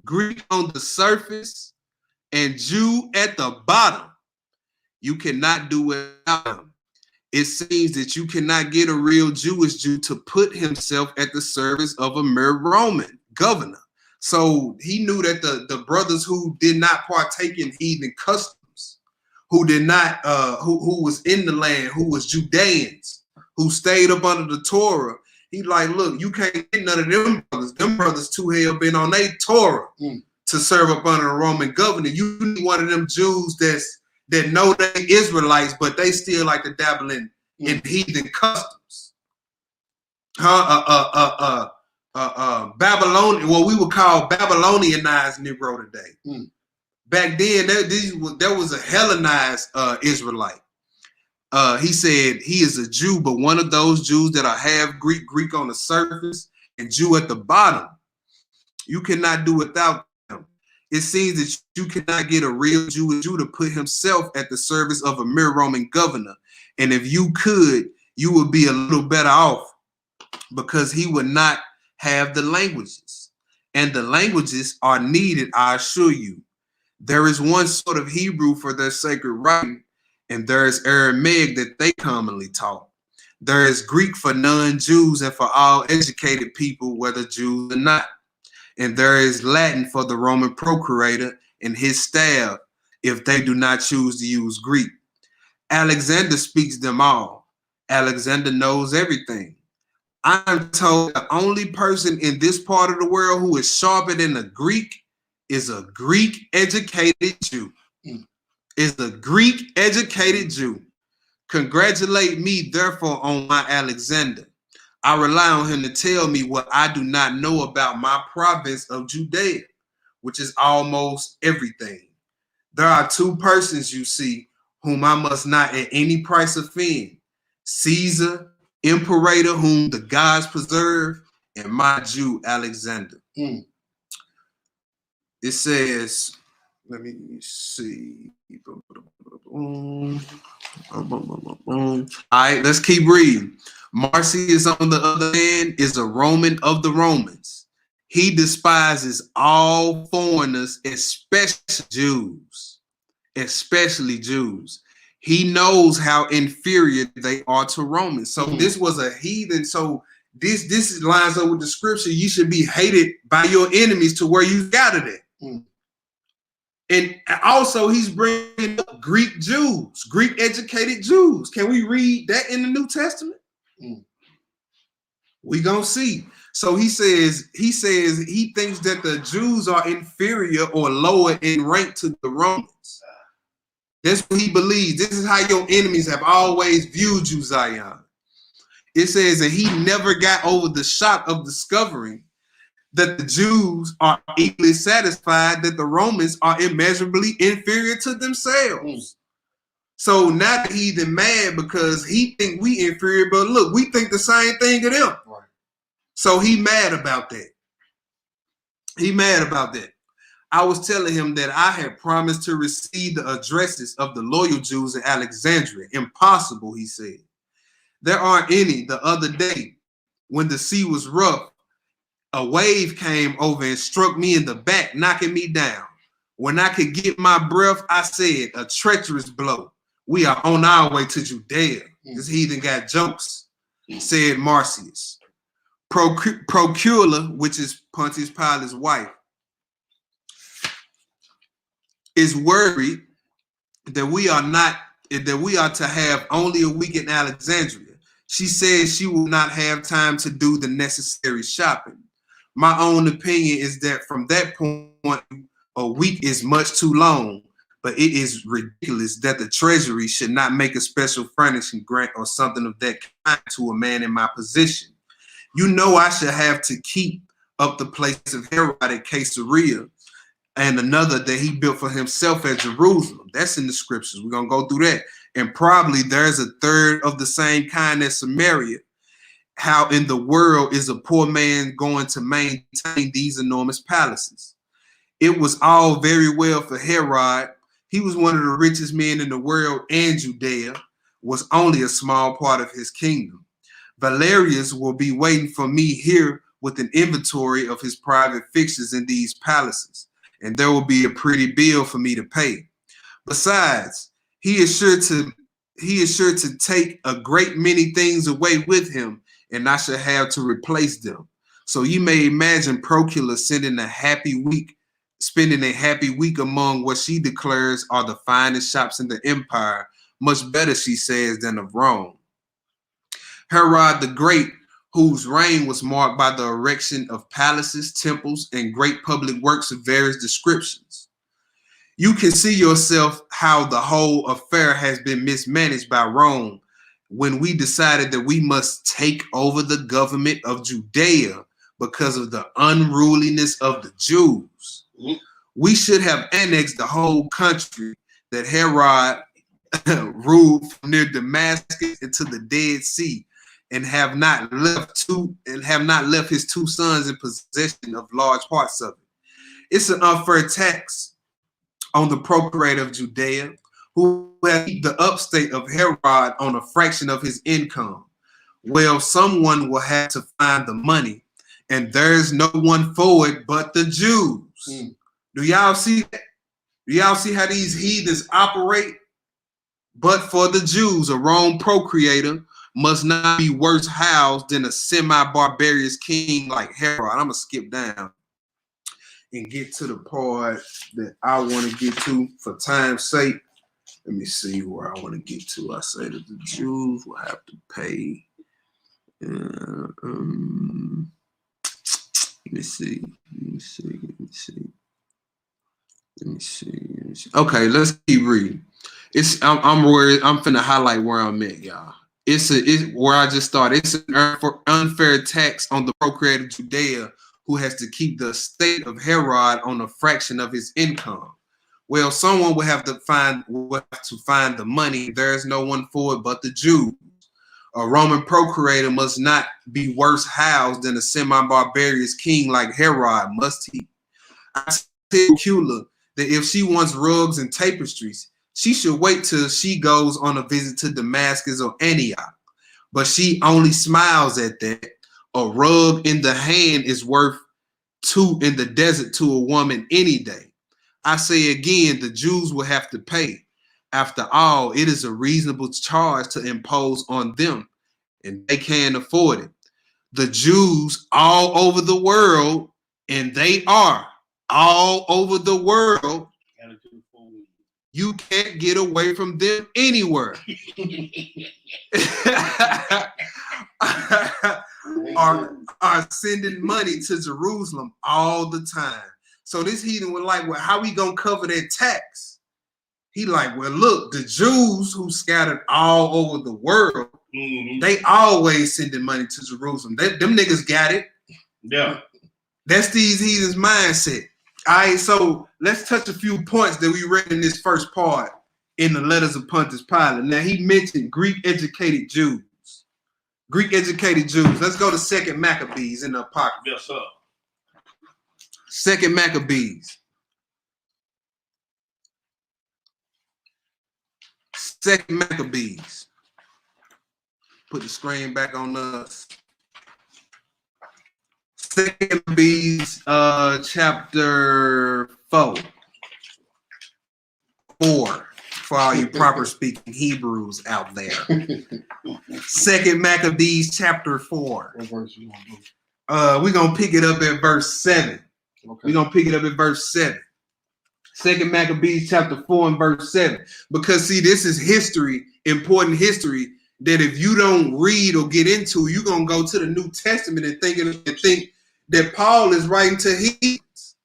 Greek on the surface and Jew at the bottom, you cannot do without him. It seems that you cannot get a real Jewish Jew to put himself at the service of a mere Roman governor. So he knew that the brothers who did not partake in heathen customs, who did not, who was in the land, who was Judeans, who stayed up under the Torah, he like, look, you can't get none of them brothers. Them brothers too hell been on their Torah to serve up under a Roman governor. You need one of them Jews that know they Israelites, but they still like to dabble in heathen customs. Babylonian, what we would call Babylonianized Negro today. Back then, there was a Hellenized Israelite. He said he is a Jew, but one of those Jews that are half Greek, Greek on the surface, and Jew at the bottom. You cannot do without them. It seems that you cannot get a real Jew to put himself at the service of a mere Roman governor. And if you could, you would be a little better off, because he would not have the languages. And the languages are needed, I assure you. There is one sort of Hebrew for their sacred writing, and there is Aramaic that they commonly taught. There is Greek for non-Jews and for all educated people, whether Jews or not. And there is Latin for the Roman procurator and his staff, if they do not choose to use Greek. Alexander speaks them all. Alexander knows everything. I'm told the only person in this part of the world who is sharper than a Greek is a Greek educated Jew. Is the Greek educated Jew. Congratulate me, therefore, on my Alexander. I rely on him to tell me what I do not know about my province of Judea, which is almost everything. There are two persons, you see, whom I must not at any price offend. Caesar, imperator, whom the gods preserve, and my Jew, Alexander. It says, let me see. All right, let's keep reading. Marcius, on the other hand, is a Roman of the Romans. He despises all foreigners, especially Jews. Especially Jews. He knows how inferior they are to Romans. So this was a heathen. So this lines up with the scripture. You should be hated by your enemies to where you got it at. And also he's bringing up Greek Jews, Greek educated Jews. Can we read that in the New Testament? We gonna see. So he says he thinks that the Jews are inferior or lower in rank to the Romans. That's what he believes. This is how your enemies have always viewed you, Zion. It says that he never got over the shock of discovering that the Jews are equally satisfied that the Romans are immeasurably inferior to themselves. So now he's mad because he think we inferior, but look, we think the same thing of them. Right. So he mad about that. He mad about that. I was telling him that I had promised to receive the addresses of the loyal Jews in Alexandria. Impossible, he said. There aren't any. The other day, when the sea was rough, a wave came over and struck me in the back, knocking me down. When I could get my breath, I said, a treacherous blow. We are on our way to Judea. This heathen got jokes, said Marcius. Procula, which is Pontius Pilate's wife, is worried that we are to have only a week in Alexandria. She says she will not have time to do the necessary shopping. My own opinion is that from that point, a week is much too long, but it is ridiculous that the treasury should not make a special furnishing grant or something of that kind to a man in my position. You know I should have to keep up the place of Herod at Caesarea and another that he built for himself at Jerusalem. That's in the scriptures. We're going to go through that. And probably there's a third of the same kind at Samaria. How in the world is a poor man going to maintain these enormous palaces? It was all very well for Herod. He was one of the richest men in the world and Judea. was only a small part of his kingdom. Valerius will be waiting for me here with an inventory of his private fixtures in these palaces, and there will be a pretty bill for me to pay. Besides, he is sure to take a great many things away with him, and I shall have to replace them. So you may imagine Procula spending a happy week among what she declares are the finest shops in the empire, much better, she says, than of Rome. Herod the Great, whose reign was marked by the erection of palaces, temples, and great public works of various descriptions. You can see yourself how the whole affair has been mismanaged by Rome when we decided that we must take over the government of Judea because of the unruliness of the Jews. We should have annexed the whole country that Herod ruled from near Damascus into the Dead Sea, and have not left his two sons in possession of large parts of it. It's an unfair tax on the procurator of Judea, who has the upstate of Herod on a fraction of his income. Well, someone will have to find the money, and there's no one for it but the Jews. Do y'all see that? Do y'all see how these heathens operate? But for the Jews, a Rome procurator must not be worse housed than a semi-barbarous king like Herod. I'm going to skip down and get to the part that I want to get to for time's sake. Let me see where I want to get to. I say that the Jews will have to pay. Let me see. Okay, let's keep reading. I'm worried. I'm finna highlight where I'm at, y'all. It's where I just started. It's an unfair tax on the procurator of Judea, who has to keep the estate of Herod on a fraction of his income. Well, someone will have to find the money. There's no one for it but the Jews. A Roman procurator must not be worse housed than a semi-barbarous king like Herod, must he? I tell Cula that if she wants rugs and tapestries, she should wait till she goes on a visit to Damascus or Antioch. But she only smiles at that. A rug in the hand is worth 2 in the desert to a woman any day. I say again, the Jews will have to pay. After all, it is a reasonable charge to impose on them, and they can't afford it. The Jews all over the world, and they are all over the world, you can't get away from them anywhere. are sending money to Jerusalem all the time. So this heathen was like, well, how we gonna cover that tax? He like, well, look, the Jews who scattered all over the world, they always sending money to Jerusalem. Them niggas got it. Yeah. That's these heathens' mindset. All right, so let's touch a few points that we read in this first part in the letters of Pontius Pilate. Now, he mentioned Greek-educated Jews. Greek-educated Jews. Let's go to 2 Maccabees in the Apocrypha. Yes, sir. 2 Maccabees. 2 Maccabees. Put the screen back on us. 2 Maccabees, chapter 4. For all you proper speaking Hebrews out there. 2 Maccabees, chapter 4. What verse you want to do? We're going to pick it up at verse 7. Okay. We're going to pick it up at verse 7. 2 Maccabees, chapter 4 and verse 7. Because, see, this is history, important history, that if you don't read or get into, you're going to go to the New Testament and think that Paul is writing to heathens.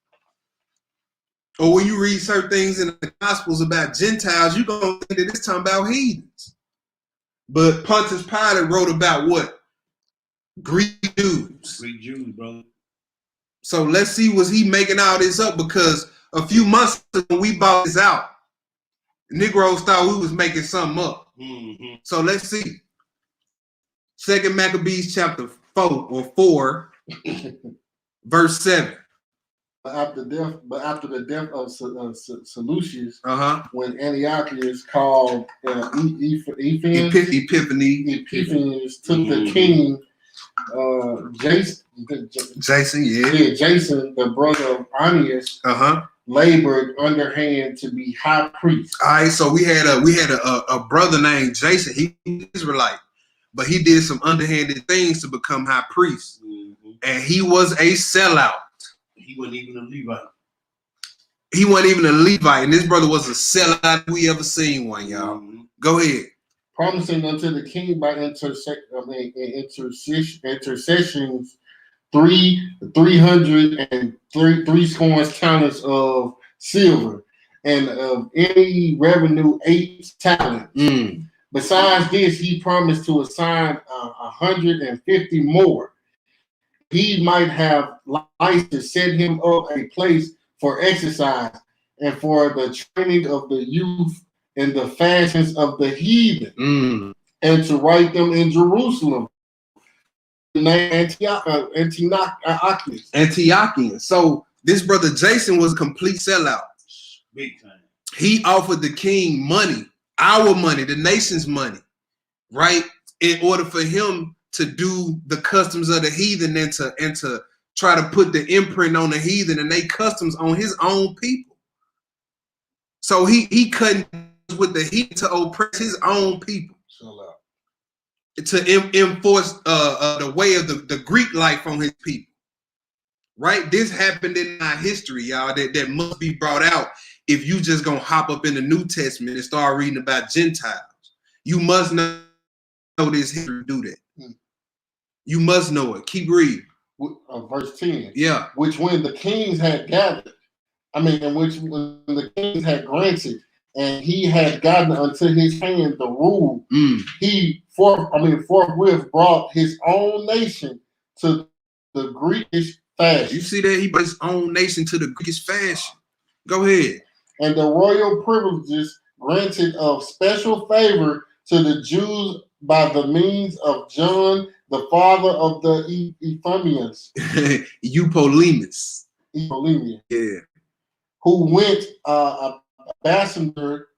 Or when you read certain things in the Gospels about Gentiles, you're going to think that it's talking about heathens. But Pontius Pilate wrote about what? Greek Jews. Greek Jews, brother. So let's see, was he making all this up? Because a few months ago when we bought this out, Negroes thought we was making something up. Mm-hmm. So let's see. 2 Maccabees chapter 4 verse 7. after the death of Seleucus, when Antiochus called Epiphanes took the king, Jason, the brother of Onias, labored underhand to be high priest. All right, so we had a brother named Jason. He was Israelite, but he did some underhanded things to become high priest, and he was a sellout. He wasn't even a Levite. He wasn't even a Levite, and this brother was a sellout. We ever seen one, y'all? Go ahead. Promising unto the king by intercessions 303 talents of silver, and of any revenue 8 talents. Besides this, he promised to assign 150 more. He might have license to set him up a place for exercise and for the training of the youth in the fashions of the heathen, and to write them in Jerusalem. Antiochians. So this brother Jason was a complete sellout. Big time. He offered the king money, our money, the nation's money, right? In order for him to do the customs of the heathen and to try to put the imprint on the heathen and they customs on his own people. So he couldn't with the heat to oppress his own people. To enforce the way of the Greek life on his people. Right? This happened in our history, y'all, that must be brought out if you just gonna hop up in the New Testament and start reading about Gentiles. You must know this history to do that. You must know it. Keep reading. Verse 10. Yeah. Which when the kings had gathered, when the kings had granted, and he had gotten unto his hand the rule, he forthwith brought his own nation to the Greekish fashion. You see that? He brought his own nation to the Greekish fashion. Go ahead. And the royal privileges granted of special favor to the Jews by the means of John, the father of the Ephemians. Eupolemus. Yeah. Who went ambassador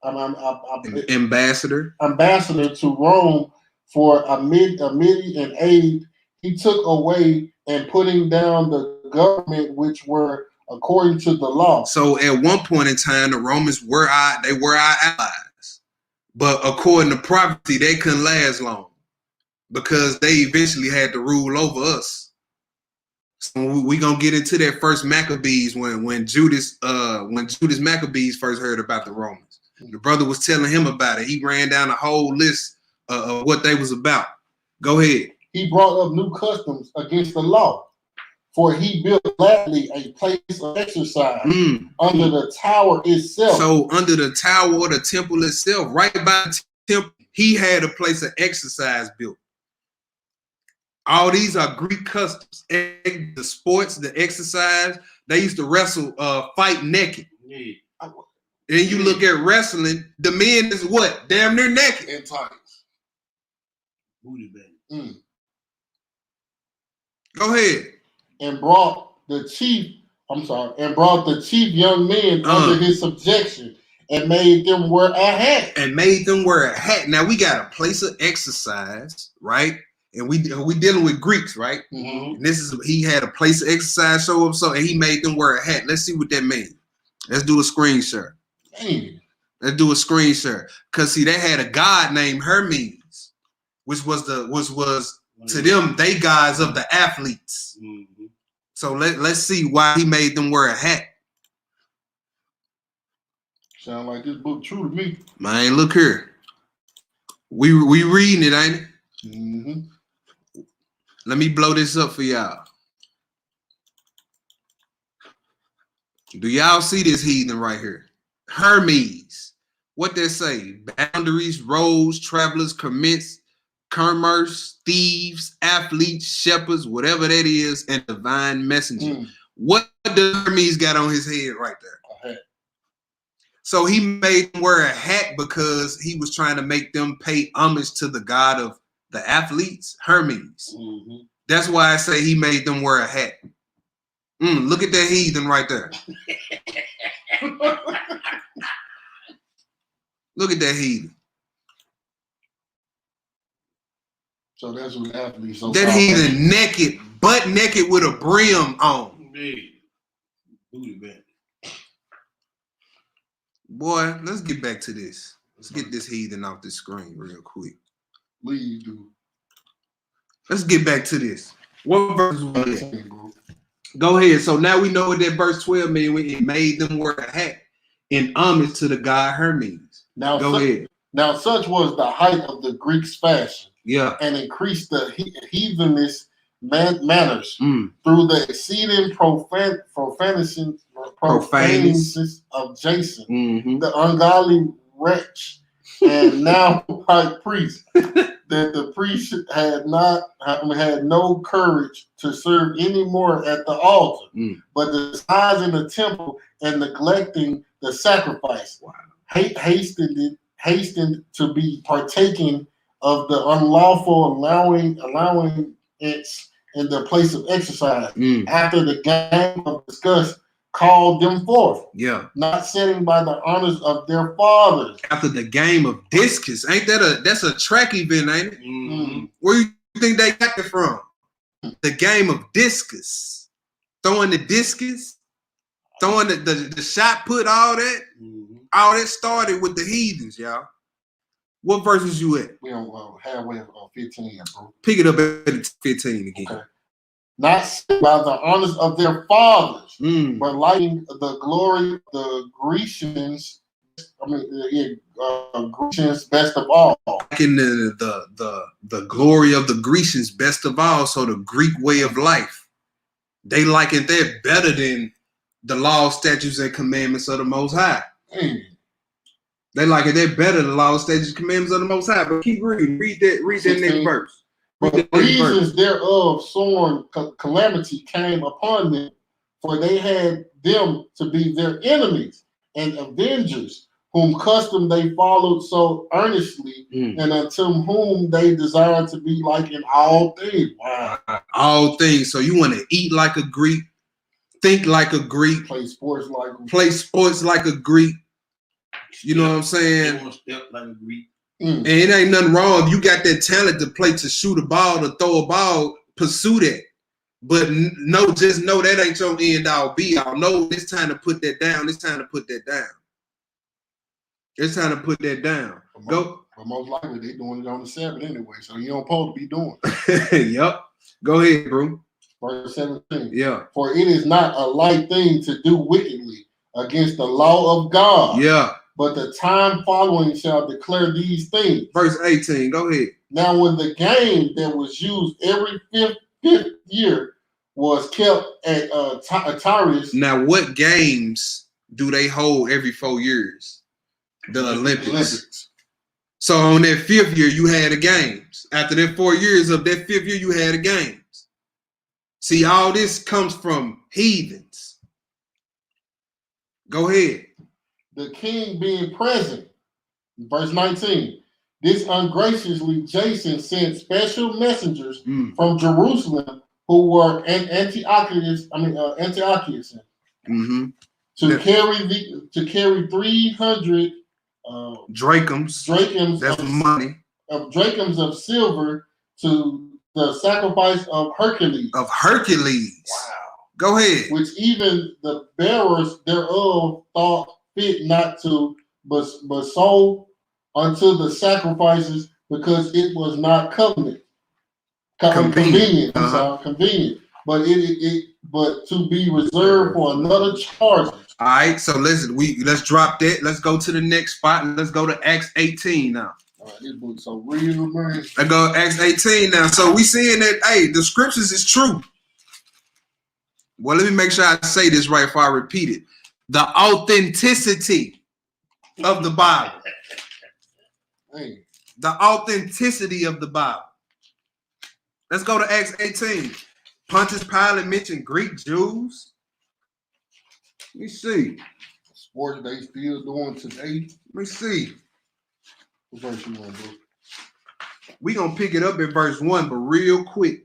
to Rome for a Median aid. He took away and putting down the government which were according to the law. So at one point in time, the Romans were our allies, but according to prophecy, they couldn't last long because they eventually had to rule over us. So we gonna get into that first Maccabees when Judas Maccabees first heard about the Romans. The brother was telling him about it. He ran down a whole list of what they was about. Go ahead. He brought up new customs against the law, for he built gladly a place of exercise under the tower itself. So under the tower or the temple itself, right by the temple, he had a place of exercise built. All these are Greek customs. The sports, the exercise, they used to wrestle, fight naked. And you look at wrestling, the men is what? Damn near naked. And tights. Booty bag. Go ahead. And brought the chief young men under his subjection and made them wear a hat. Now we got a place of exercise, right? And we dealing with Greeks, right? And he had a place of exercise show up, and he made them wear a hat. Let's see what that means. Let's do a screen share. Let's do a screen share. Cause see, they had a god named Hermes, which was to them they gods of the athletes. So let's see why he made them wear a hat. Sound like this book true to me. Man, look here. We reading it, ain't it? Let me blow this up for y'all. Do y'all see this heathen right here? Hermes. What they say? Boundaries, roads, travelers, commerce, thieves, athletes, shepherds, whatever that is, and divine messenger. What does Hermes got on his head right there? A hat. So he made them wear a hat because he was trying to make them pay homage to the god of the athletes, Hermes. That's why I say he made them wear a hat. Look at that heathen right there. Look at that heathen. So that's what athletes. That heathen naked, butt naked with a brim on. Booty band. Boy, let's get back to this. Let's get this heathen off the screen real quick. Please do. Let's get back to this. What verse was it? Go ahead. So now we know what that verse 12 means when it made them wear a hat in homage to the god Hermes. Now, go ahead. Now, such was the height of the Greeks' fashion. Yeah. And increased the heathenish manners through the exceeding profanations of Jason, the ungodly wretch, and now high priest, that the priest had no courage to serve any more at the altar, but despising the temple and neglecting the sacrifice, hastened to be partaking of the unlawful, allowing it in the place of exercise. After the game of disgust called them forth. Yeah. Not setting by the honors of their fathers. After the game of discus. Ain't that that's a track event, ain't it? Where you think they got it from? The game of discus. Throwing the discus, throwing the shot put, all that. All that started with the heathens, y'all. What verses you at? We on halfway on 15, bro. Pick it up at 15 again. Okay. Not by the honors of their fathers, but liking the glory of the Grecians. Grecians best of all. Liking the glory of the Grecians best of all. So the Greek way of life, they liking that better than the law, statutes, and commandments of the Most High. They like it. They're better than the law, statutes, commandments of the Most High. But keep reading. Read that next verse. But the reasons thereof sworn calamity came upon them, for they had them to be their enemies and avengers, whom custom they followed so earnestly, and unto whom they desired to be like in all things. Wow. All things. So you want to eat like a Greek, think like a Greek, play sports like a Greek. You know what I'm saying? They want to step like a Greek. And it ain't nothing wrong if you got that talent to play, to shoot a ball, to throw a ball, pursue that. But just know that ain't your end all be all. No, it's time to put that down. It's time to put that down. It's time to put that down. Go. But most likely they doing it on the Sabbath anyway, so you don't supposed to be doing it. Yep. Go ahead, bro. Verse 17. Yeah. For it is not a light thing to do wickedly against the law of God. Yeah. But the time following shall declare these things. Verse 18, go ahead. Now, when the game that was used every fifth year was kept at Tyrus. Now, what games do they hold every 4 years? The Olympics. So on that 5th year, you had the games. After that 4 years of that 5th year, you had the games. See, all this comes from heathens. Go ahead. The king being present, verse 19, this ungraciously Jason sent special messengers from Jerusalem who were Antiochus, to carry 300 drachms. That's money. Of drachms of silver to the sacrifice of Hercules. Of Hercules. Wow. Go ahead. Which even the bearers thereof thought fit not to, but sold unto the sacrifices, because it was not convenient. Convenient. But but to be reserved for another charge. All right, so let's drop that. Let's go to the next spot and let's go to Acts 18 now. All right, this book's so real, man. Let's go to Acts 18 now. So we seeing that, hey, the scriptures is true. Well, let me make sure I say this right before I repeat it. The authenticity of the Bible. Hey. The authenticity of the Bible. Let's go to Acts 18. Pontius Pilate mentioned Greek Jews. Let me see. Sports they still doing today. Let me see. What verse you want, bro? We're going to pick it up at verse 1, but real quick.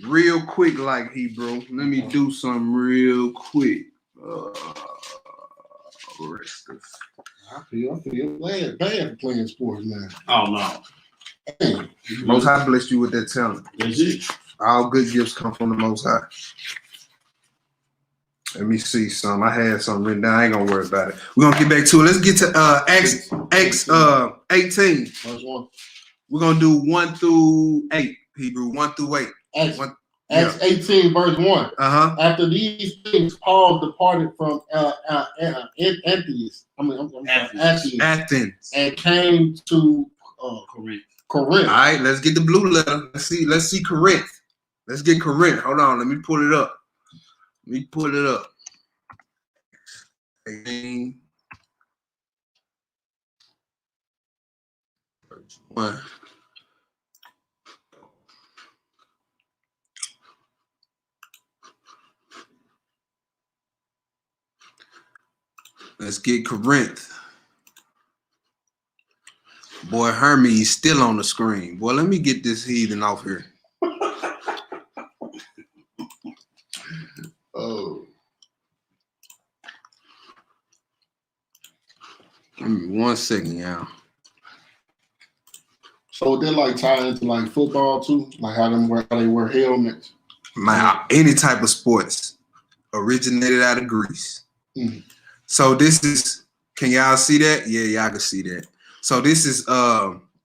real quick like Hebrew. Let me do something real quick. I feel bad playing sports now. Oh no. Hey, Most High blessed you with that talent. That's it. All good gifts come from the Most High. Let me see some. I had something written down. I ain't gonna worry about it. We're gonna get back to it. Let's get to Acts 18. First one. We're gonna do 1 through 8. Hebrew 1 through 8. Acts 18, verse 1. After these things, Paul departed from Athens, and came to Corinth. All right, let's get the blue letter. Let's see Corinth. Let's get Corinth. Hold on, let me pull it up. 18. Verse 1. Let's get Corinth. Boy, Hermes still on the screen. Boy, let me get this heathen off here. Oh. Give me 1 second, y'all. So they're like tied into like football too, like how they wear helmets. Any type of sports originated out of Greece. Mm-hmm. So this is, can y'all see that? Yeah, y'all can see that. So this is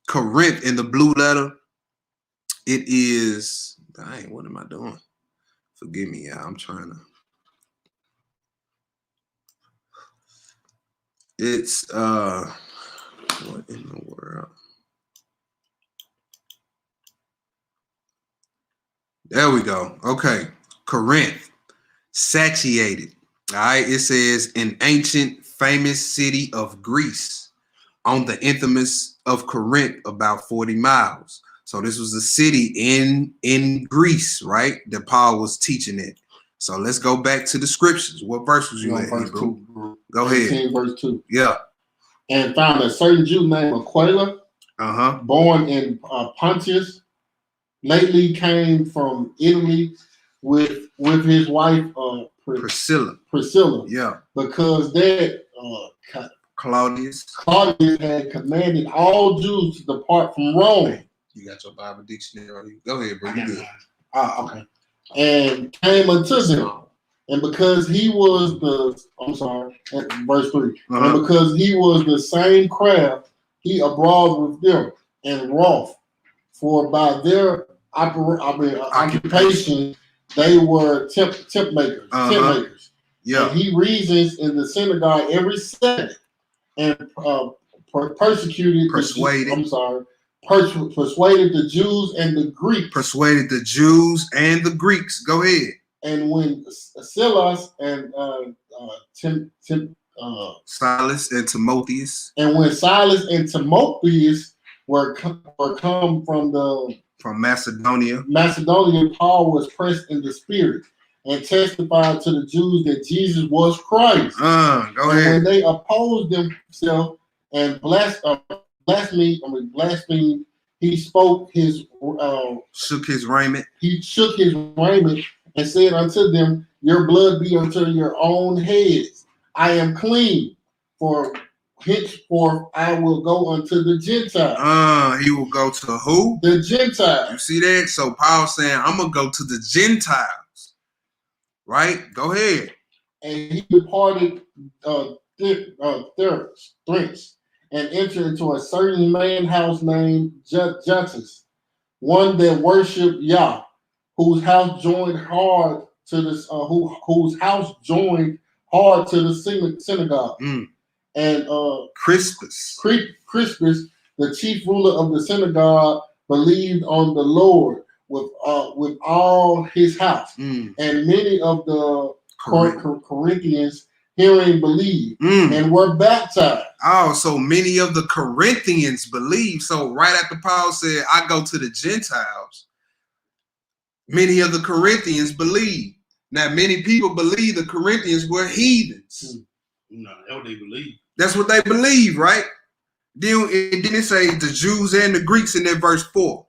Corinth in the blue letter. It is, dang, what am I doing? Forgive me, y'all. I'm trying to. It's what in the world? There we go. Okay. Corinth, satiated. All right. It says an ancient famous city of Greece on the isthmus of Corinth, about 40 miles. So this was a city in Greece, right? That Paul was teaching it. So let's go back to the scriptures. What verse was you at, verse bro? 2. Go ahead. 18, verse 2. Yeah. And found a certain Jew named Aquila, born in Pontius, lately came from Italy with his wife Priscilla. Yeah. Because that Claudius had commanded all Jews to depart from Rome. You got your Bible dictionary. Go ahead, bro. You good. Okay. And came unto them. And because he was verse 3. And because he was the same craft, he abroad with them and wroth. For by their occupation, they were tent makers. Yeah. And he reasons in the synagogue every Sabbath and persuaded the Jews and the Greeks. Persuaded the Jews and the Greeks. Go ahead. And when Silas and Silas and Timotheus. And when Silas and Timotheus were come from Macedonia, Paul was pressed in the spirit and testified to the Jews that Jesus was Christ. Go ahead. When they opposed themselves and blasphemed, he spoke shook his raiment. He shook his raiment and said unto them, your blood be unto your own heads. I am clean, for henceforth I will go unto the Gentiles. He will go to who? The Gentiles. You see that? So Paul saying, I'm gonna go to the Gentiles. Right? Go ahead. And he departed thence and entered into a certain man house named Justus, one that worshiped Yah, whose house joined hard to the synagogue. And Crispus, the chief ruler of the synagogue, believed on the Lord with all his house. And many of the Corinthians hearing believed and were baptized. Oh, so many of the Corinthians believed. So right after Paul said, I go to the Gentiles, many of the Corinthians believed. Now, many people believe the Corinthians were heathens. No, that's what they believe. That's what they believe, right? Then it say the Jews and the Greeks in that verse 4.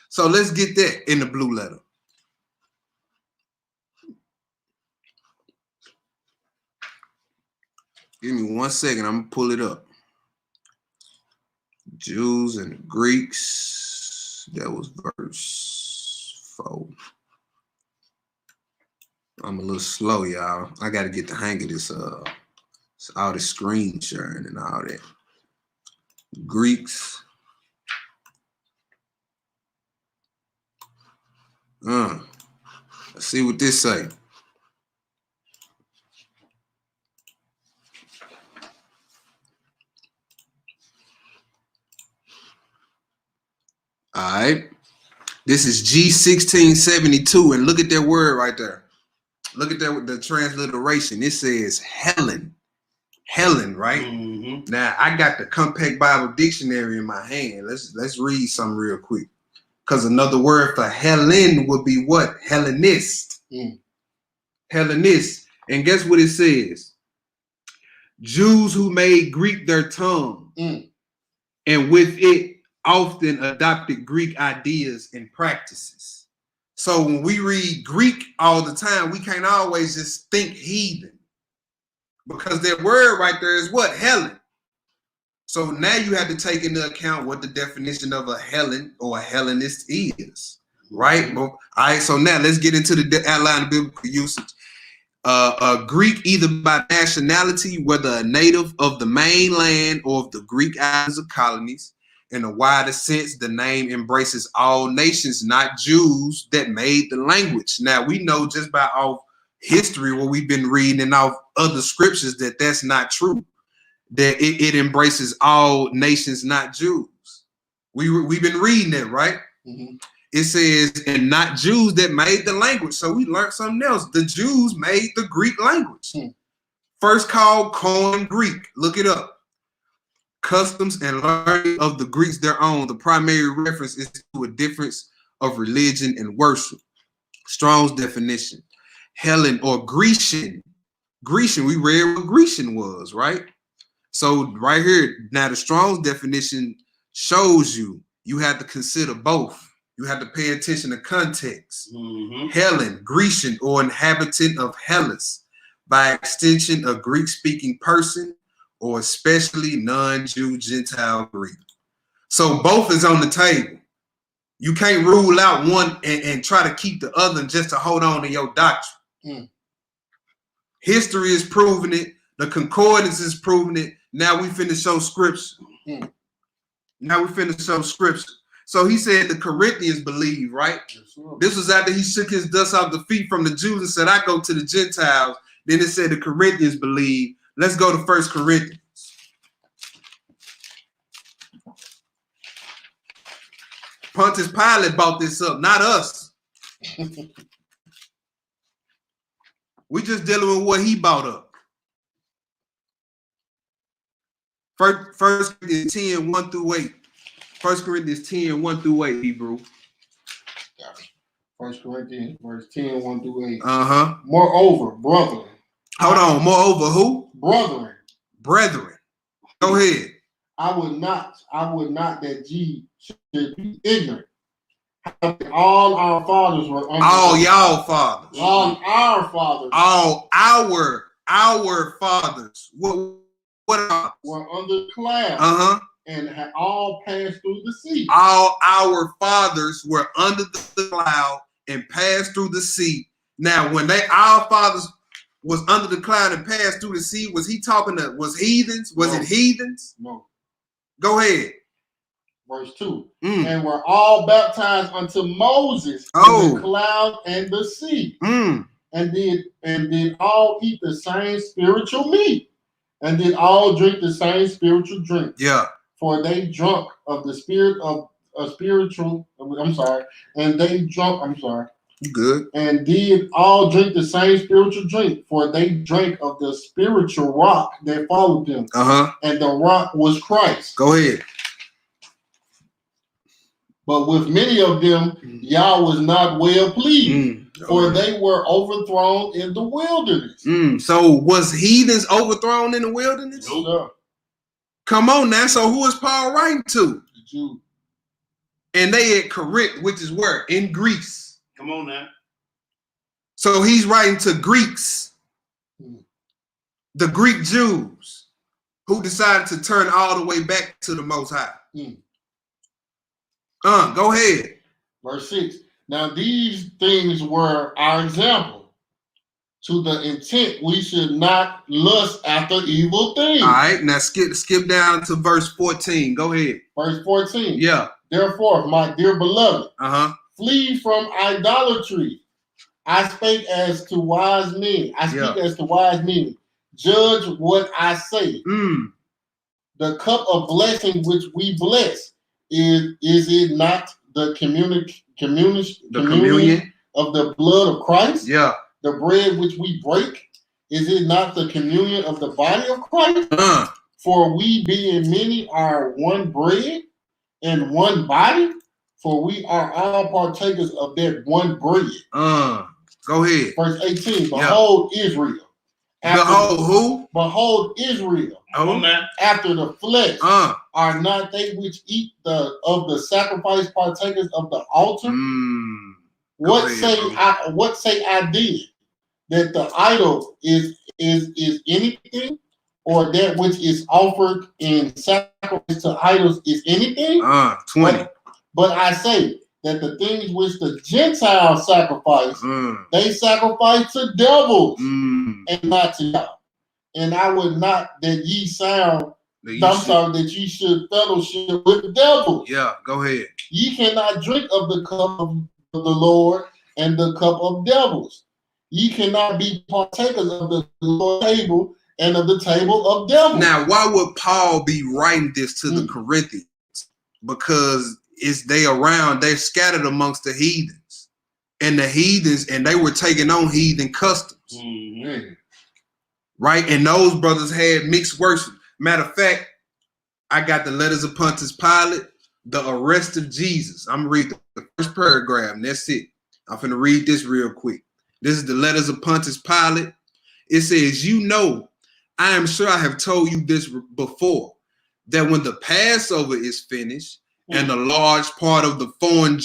So let's get that in the blue letter. Give me 1 second. I'm gonna pull it up. Jews and Greeks. That was verse 4. I'm a little slow, y'all. I got to get the hang of this. All the screen sharing and all that. Greeks. Let's see what this say. All right. This is G1672, and look at that word right there. Look at that, the transliteration. It says Helen. Helen, right? Mm-hmm. Now I got the Compact Bible Dictionary in my hand. Let's read something real quick. Because another word for Helen would be what? Hellenist. Hellenist. And guess what it says? Jews who made Greek their tongue, and with it often adopted Greek ideas and practices. So when we read Greek all the time, we can't always just think heathen. Because that word right there is what? Helen. So now you have to take into account what the definition of a Helen or a Hellenist is, right? All right, so now let's get into the outline of biblical usage. Greek, either by nationality, whether a native of the mainland or of the Greek islands or colonies. In a wider sense, the name embraces all nations, not Jews, that made the language. Now, we know just by our history, what we've been reading and our other scriptures, that that's not true. That it embraces all nations, not Jews. We've been reading that, right? Mm-hmm. It says, and not Jews that made the language. So we learned something else. The Jews made the Greek language. First called Koine Greek. Look it up. Customs and learning of the Greeks their own. The primary reference is to a difference of religion and worship. Strong's definition. Hellen or Grecian. Grecian, we read what Grecian was, right? So right here, now the Strong's definition shows you have to consider both. You have to pay attention to context. Mm-hmm. Hellen, Grecian or inhabitant of Hellas, by extension a Greek-speaking person, or especially non-Jew Gentile Greek. So both is on the table. You can't rule out one and try to keep the other just to hold on to your doctrine. History is proving it. The concordance is proving it. Now we finna show scripture. Now we finna show scripture. So he said the Corinthians believe, right? Yes, this was after he shook his dust off the feet from the Jews and said, I go to the Gentiles. Then it said the Corinthians believe. Let's go to 1 Corinthians. Pontius Pilate bought this up, not us. We just dealing with what he bought up. 1 Corinthians 10, 1 through 8. 1 Corinthians 10, 1 through 8, Hebrew. 1 Corinthians verse 10, 1 through 8. Moreover, brethren. Hold on. Moreover, who? Brethren. Brethren. Go ahead. I would not that ye should be ignorant. All our fathers were under all y'all fathers. All our fathers. All our fathers. What were under the cloud. And had all passed through the sea. All our fathers were under the cloud and passed through the sea. Now, when our fathers was under the cloud and passed through the sea, was he talking to, was heathens? Was it heathens? No. Go ahead. Verse 2. And were all baptized unto Moses in the cloud and the sea. And did all eat the same spiritual meat. And did all drink the same spiritual drink. Yeah. For they drunk of the spirit of a spiritual, and they drunk, You good. And did all drink the same spiritual drink, for they drank of the spiritual rock that followed them. And the rock was Christ. Go ahead. But with many of them, Yah was not well pleased, for they were overthrown in the wilderness. So was heathens overthrown in the wilderness? No. Come on now. So who is Paul writing to? The Jews. And they at Corinth, which is where? In Greece. Come on now. So he's writing to Greeks, the Greek Jews, who decided to turn all the way back to the Most High. Go ahead. Verse 6. Now these things were our example, to the intent we should not lust after evil things. All right, now skip down to verse 14. Go ahead. Verse 14. Yeah. Therefore, my dear beloved, flee from idolatry. I speak as to wise men. Judge what I say. The cup of blessing which we bless, is it not the communion of the blood of Christ? Yeah. The bread which we break, is it not the communion of the body of Christ? For we being many are one bread and one body, for we are all partakers of that one bread. Go ahead. Verse 18. Behold, Israel. Behold who? Behold Israel. After the flesh, are not they which eat of the sacrifice partakers of the altar? What say I did? That the idol is anything, or that which is offered in sacrifice to idols is anything? 20. But I say that the things which the Gentiles sacrifice, they sacrifice to devils and not to God. And I would not that ye that ye should fellowship with devils. Yeah, go ahead. Ye cannot drink of the cup of the Lord and the cup of devils. Ye cannot be partakers of the Lord's table and of the table of devils. Now, why would Paul be writing this to the Corinthians? Because they're scattered amongst the heathens. And they were taking on heathen customs. Right? And those brothers had mixed worship. Matter of fact, I got the letters of Pontius Pilate, the arrest of Jesus. I'm going to read the first paragraph, and that's it. I'm going to read this real quick. This is the letters of Pontius Pilate. It says, I am sure I have told you this before, that when the Passover is finished, and a large part of the foreign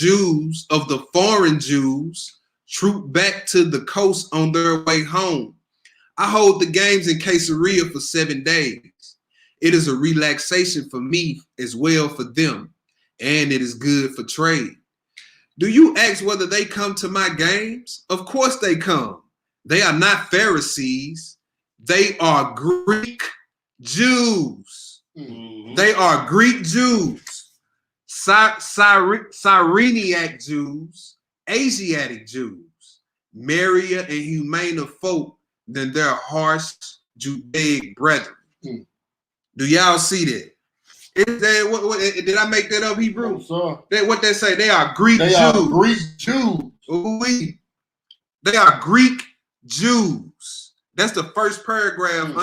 Jews troop back to the coast on their way home, I hold the games in Caesarea for 7 days. It is a relaxation for me as well for them, and it is good for trade. Do you ask whether they come to my games? Of course they come. They are not Pharisees. They are Greek Jews. They are Greek Jews, Cyrenaic Jews, Asiatic Jews, merrier and humaner folk than their harsh Judaic brethren. Do y'all see that? Did I make that up, Hebrew? No, What they say? They are Greek Jews. Are Greek Jews. They are Greek Jews. That's the first paragraph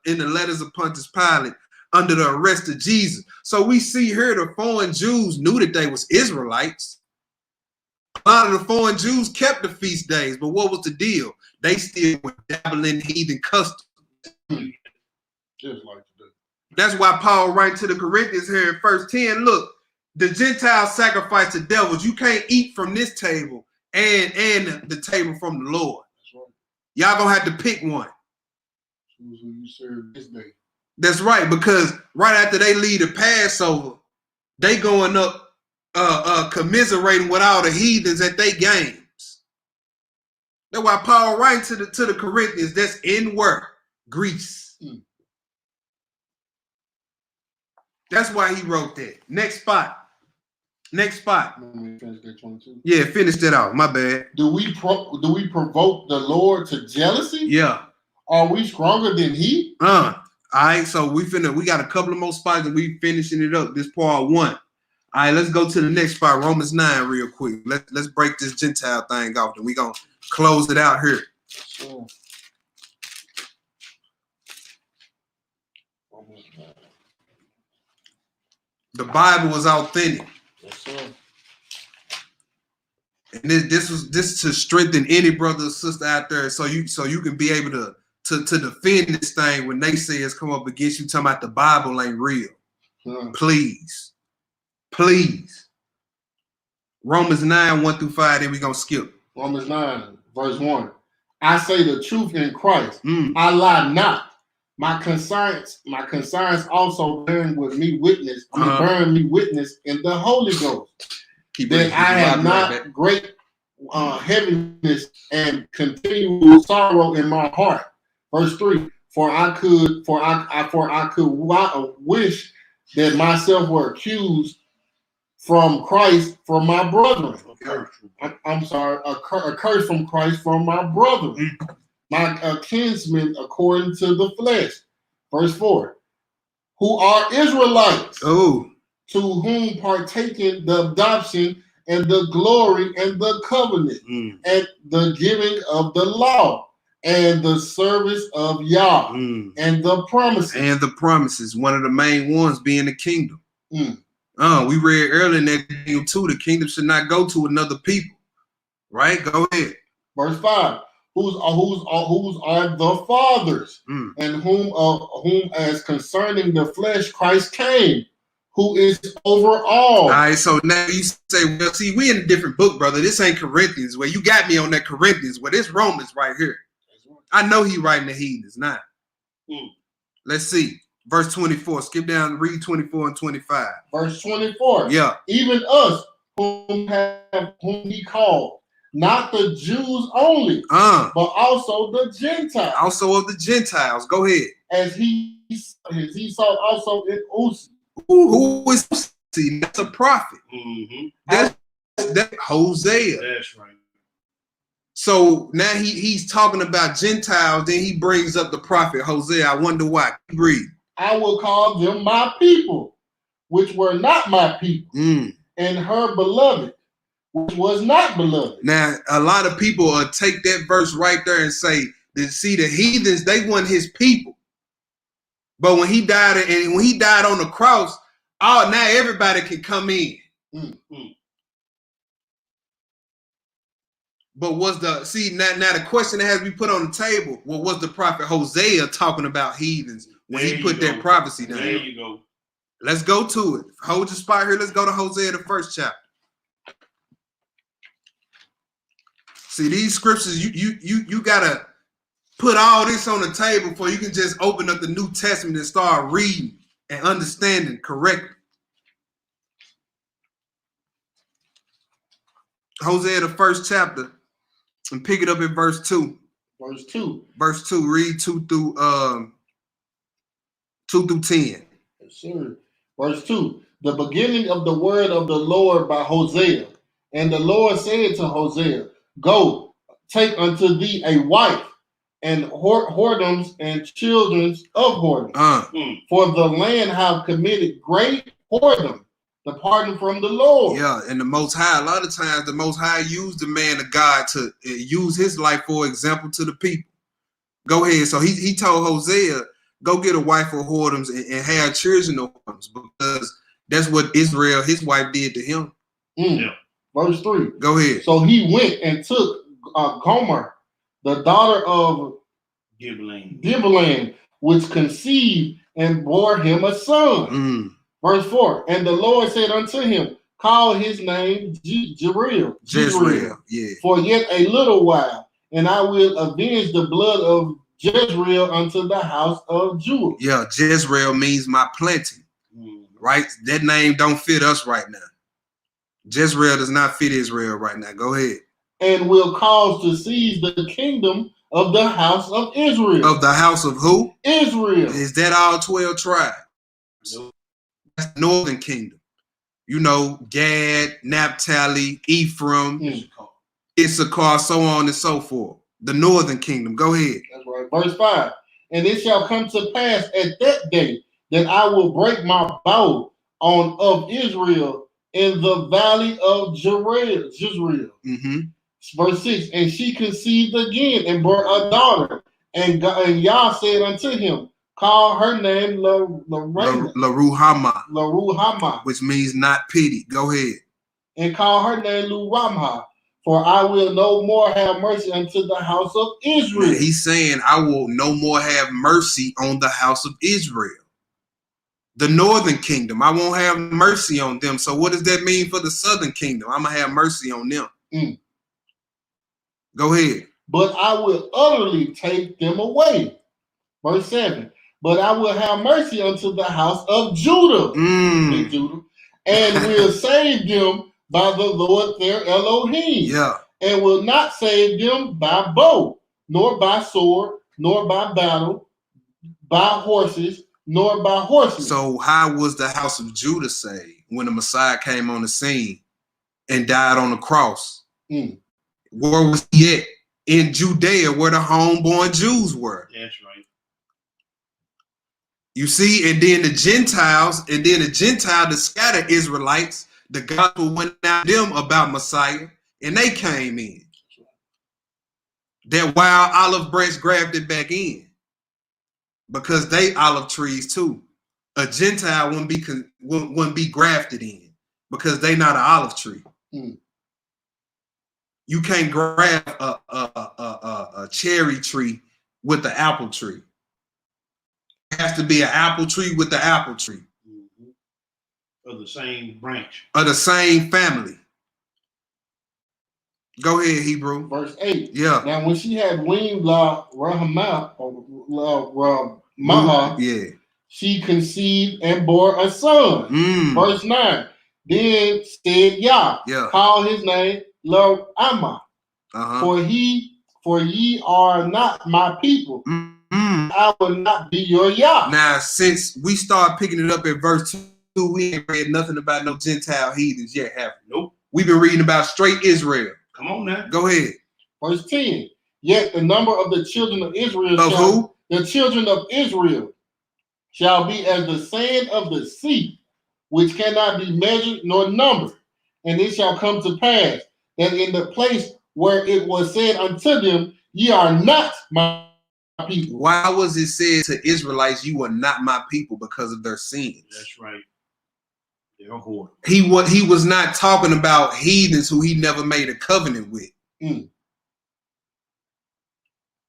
in the letters of Pontius Pilate under the arrest of Jesus. So we see here the foreign Jews knew that they was Israelites. A lot of the foreign Jews kept the feast days, but what was the deal? They still were dabbling in heathen customs. Just like today. That's why Paul writes to the Corinthians here in verse 10, look, the Gentiles sacrifice to devils. You can't eat from this table and the table from the Lord. That's right. Y'all gonna have to pick one. Who you serve this day. That's right, because right after they leave the Passover, they going up commiserating with all the heathens at their games. That's why Paul writes to the Corinthians, that's in where? Greece. That's why he wrote that. Next spot. Yeah, finish that out. My bad. Do we provoke the Lord to jealousy? Yeah. Are we stronger than he? All right, so we got a couple of more spots and we finishing it up. This part 1. All right, let's go to the next spot, Romans 9, real quick. Let's break this Gentile thing off, and we gonna close it out here. Sure. The Bible was authentic. Yes, sir. And this to strengthen any brother or sister out there, so you can be able to defend this thing when they say it's come up against you, talking about the Bible ain't real. Sure. Please. Romans 9, 1 through 5, then we're going to skip. Romans 9, verse 1. I say the truth in Christ. I lie not. My conscience also bearing me witness in the Holy Ghost. That I have not great heaviness and continual sorrow in my heart. Verse 3. For I could wish that myself were accused from Christ from my brethren. I'm sorry, a curse from Christ from my brethren, my kinsmen according to the flesh. Verse 4. Who are Israelites, to whom partaken the adoption and the glory and the covenant and the giving of the law and the service of Yah and the promises. And the promises, one of the main ones being the kingdom. We read earlier in that kingdom too, the kingdom should not go to another people. Right? Go ahead. Verse 5. Whose are the fathers, and whom as concerning the flesh Christ came, who is over all. All right, so now you say, well, see, we in a different book, brother. This ain't Corinthians. Well, you got me on that Corinthians. Well, this Romans right here. I know he writing the heathens, not. Let's see. Verse 24. Skip down and read 24 and 25. Verse 24. Yeah. Even us whom he called, not the Jews only, but also the Gentiles. Also of the Gentiles. Go ahead. As he saw also in Uzi. Who is Uzi? That's a prophet. That's Hosea. That's right. So now he's talking about Gentiles, then he brings up the prophet Hosea. I wonder why. Read. I will call them my people, which were not my people, and her beloved, which was not beloved. Now, a lot of people take that verse right there and say, see, the heathens, they weren't his people. But when he died on the cross, now everybody can come in. But now the question that has to be put on the table, well, was the prophet Hosea talking about heathens when he put that prophecy down? There you go. Let's go to it. Hold your spot here. Let's go to Hosea, the first chapter. See, these scriptures, you gotta put all this on the table before you can just open up the New Testament and start reading and understanding correctly. Hosea, the first chapter, and pick it up in verse 2. Verse 2. Verse 2. Read 2 through 10. Yes, sir. Verse 2. The beginning of the word of the Lord by Hosea. And the Lord said to Hosea, go, take unto thee a wife, and whoredoms and children of whoredom. For the land have committed great whoredom, departing from the Lord. Yeah, and the Most High, a lot of times the Most High used the man of God to use his life for example to the people. Go ahead. So he told Hosea, go get a wife of whoredoms and have children of whoredoms, because that's what Israel, his wife, did to him. Yeah. Verse 3. Go ahead. So he went and took Gomer, the daughter of Gibeon, which conceived and bore him a son. Verse 4. And the Lord said unto him, call his name Jezreel. Yeah. For yet a little while, and I will avenge the blood of Jezreel unto the house of Judah. Yeah, Jezreel means my planting. Right? That name don't fit us right now. Jezreel does not fit Israel right now. Go ahead. And will cause to seize the kingdom of the house of Israel. Of the house of who? Israel. Is that all 12 tribes? Nope. That's the northern kingdom. You know, Gad, Naphtali, Ephraim, Issachar, so on and so forth. The northern kingdom. Go ahead. That's right. Verse 5. And it shall come to pass at that day that I will break my bow of Israel in the valley of Jezreel. Verse 6. And she conceived again and bore a daughter. And Yah said unto him, call her name Laruhamah, which means not pity. Go ahead. And call her name Luramah, for I will no more have mercy unto the house of Israel. He's saying, I will no more have mercy on the house of Israel. the northern kingdom. I won't have mercy on them. So what does that mean for the southern kingdom? I'm going to have mercy on them. Go ahead. But I will utterly take them away. Verse 7. But I will have mercy unto the house of Judah, and will save them by the Lord their Elohim. Yeah. And will not save them by bow, nor by sword, nor by battle, by horses, nor by horses. So how was the house of Judah saved when the Messiah came on the scene and died on the cross? Where was he at? In Judea, where the homeborn Jews were. That's right. You see, and then the Gentiles, the scattered Israelites, the gospel went out to them about Messiah, and they came in. That wild olive branch grabbed it back in because they olive trees too. A Gentile wouldn't be grafted in because they not an olive tree. You can't grab a cherry tree with the apple tree. It has to be an apple tree with the apple tree. Of the same branch. Of the same family. Go ahead, Hebrew. Verse 8. Yeah. Now when she had weaned La Rahmah, she conceived and bore a son. Verse 9. Then said Yah, call his name Lo Amma, for ye are not my people. I will not be your Yah. Now, since we start picking it up at verse 2, we ain't read nothing about no Gentile heathens yet, have we? Nope. We've been reading about straight Israel. Come on now. Go ahead. Verse 10. Yet the number of the children of Israel the children of Israel shall be as the sand of the sea, which cannot be measured nor numbered. And it shall come to pass that in the place where it was said unto them, ye are not my people. Why was it said to Israelites, you are not my people because of their sins? That's right. They're horrible. He was not talking about heathens who he never made a covenant with.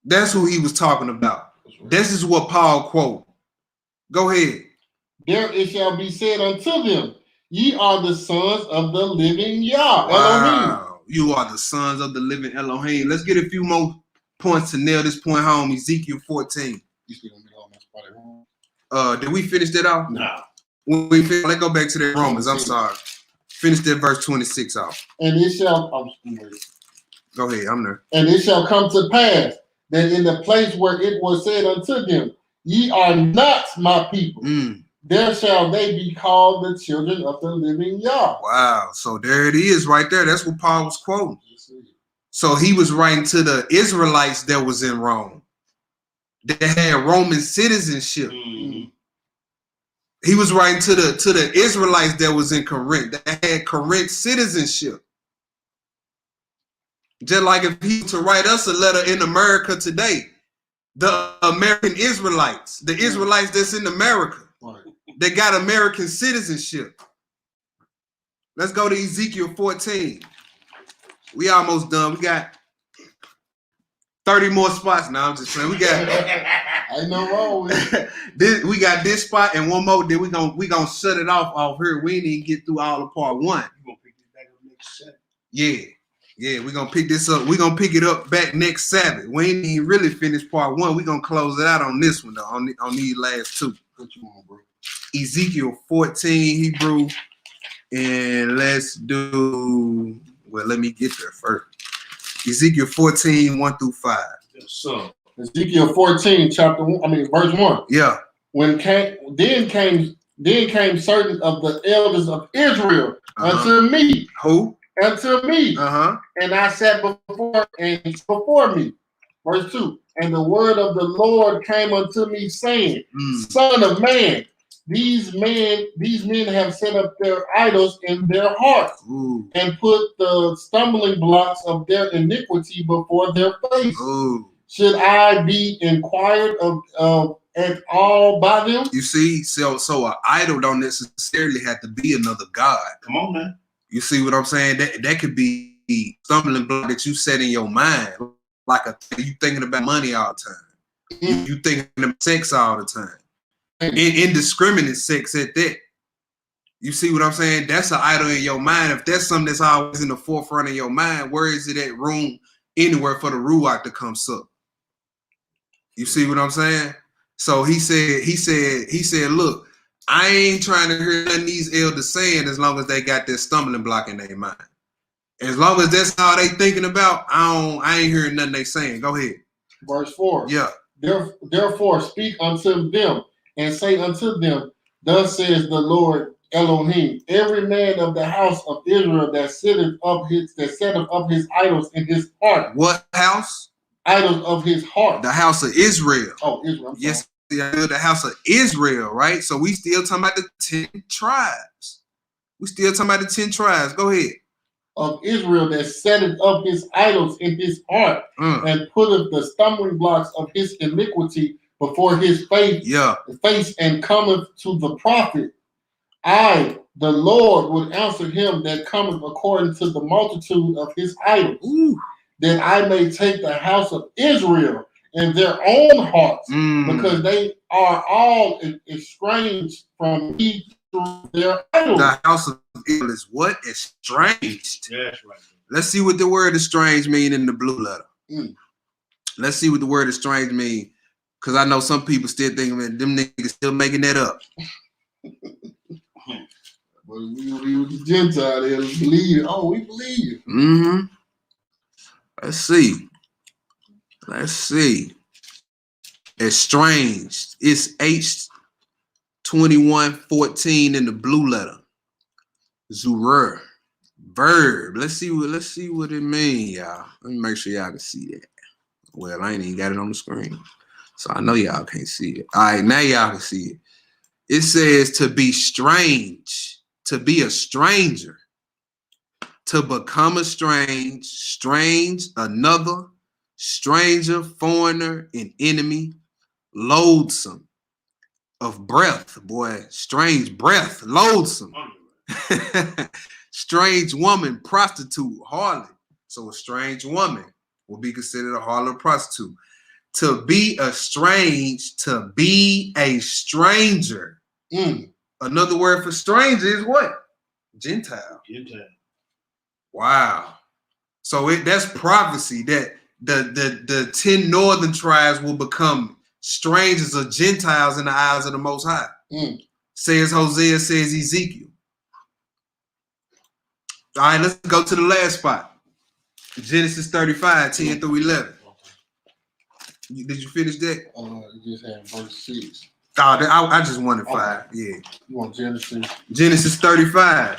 That's who he was talking about. Right. This is what Paul quote. Go ahead. There it shall be said unto them, ye are the sons of the living Yah. Wow. Elohim. You are the sons of the living Elohim. Let's get a few more points to nail this point home. Ezekiel 14. Did we finish that off? No. Let's go back to the Romans. I'm sorry. Finish that verse 26 off. And it shall go ahead, I'm there. And it shall come to pass that in the place where it was said unto them, ye are not my people, there shall they be called the children of the living Yah. Wow. So there it is right there. That's what Paul was quoting. So he was writing to the Israelites that was in Rome. They had Roman citizenship. He was writing to the Israelites that was in Corinth. That had Corinth citizenship. Just like if he were to write us a letter in America today, the American Israelites, the Israelites that's in America, they got American citizenship. Let's go to Ezekiel 14. We almost done. We got 30 more spots. Now I'm just saying we got. Ain't no wrong with it. We got this spot and one more. Then we gonna shut it off here. We didn't even get through all of part 1. You gonna pick this back up next Sabbath? Yeah. We're gonna pick this up. We're gonna pick it up back next Sabbath. We ain't even really finished part 1. We're gonna close it out on this one though. On these last 2. What you want, bro? Ezekiel 14 Hebrew, and let's do. Well, let me get there first. Ezekiel 14, 1 through 5. So Ezekiel 14, verse 1. Yeah. Then came certain of the elders of Israel unto me. Who? Unto me. And I sat before me. Verse 2. And the word of the Lord came unto me, saying, Son of man, these men have set up their idols in their hearts and put the stumbling blocks of their iniquity before their face. Should I be inquired of at all by them? You see, so an idol don't necessarily have to be another god. Come on, man. You see what I'm saying? That could be stumbling block that you set in your mind, like you thinking about money all the time. You thinking about sex all the time. indiscriminate sex at that. You see what I'm saying? That's an idol in your mind. If that's something that's always in the forefront of your mind, where is it at room anywhere for the ruach to come suck? You see what I'm saying? So he said, look, I ain't trying to hear none of these elders saying as long as they got this stumbling block in their mind. As long as that's all they thinking about, I ain't hearing nothing they saying. Go ahead. Verse 4. Yeah. Therefore speak unto them and say unto them, thus says the Lord Elohim, every man of the house of Israel that setteth up his idols in his heart. What house? Idols of his heart. The house of Israel. Oh, Israel. Yes, the house of Israel, right? So we still talking about the 10 tribes. We still talking about the 10 tribes. Go ahead. Of Israel that setteth up his idols in his heart and putteth the stumbling blocks of his iniquity before his face and cometh to the prophet. I, the Lord, would answer him that cometh according to the multitude of his idols, that I may take the house of Israel in their own hearts, because they are all estranged from me through their idols. The house of Israel is what? Estranged. Yeah, that's right. Let's see what the word estranged mean in the blue letter. Let's see what the word estranged mean, because I know some people still thinking that them niggas still making that up. But we were the Gentile, they believe it. Oh, we believe it. Let's see. Estranged. It's H2114 in the blue letter. Zurer. Verb. Let's see what it means, y'all. Let me make sure y'all can see that. Well, I ain't even got it on the screen, so I know y'all can't see it. All right, now y'all can see it. It says to be strange, to be a stranger, to become estranged, strange, another, stranger, foreigner, an enemy, loathsome, of breath, boy, strange breath, loathsome. Strange woman, prostitute, harlot. So a strange woman will be considered a harlot, prostitute. To be estranged, to be a stranger. Another word for stranger is what? Gentile. Wow. So that's prophecy that the 10 northern tribes will become strangers or Gentiles in the eyes of the Most High. Says Hosea, says Ezekiel. All right, let's go to the last spot. Genesis 35, 10 through 11. Did you finish that? You just had verse 6. I just wanted 5. Yeah. You want Genesis? Genesis 35.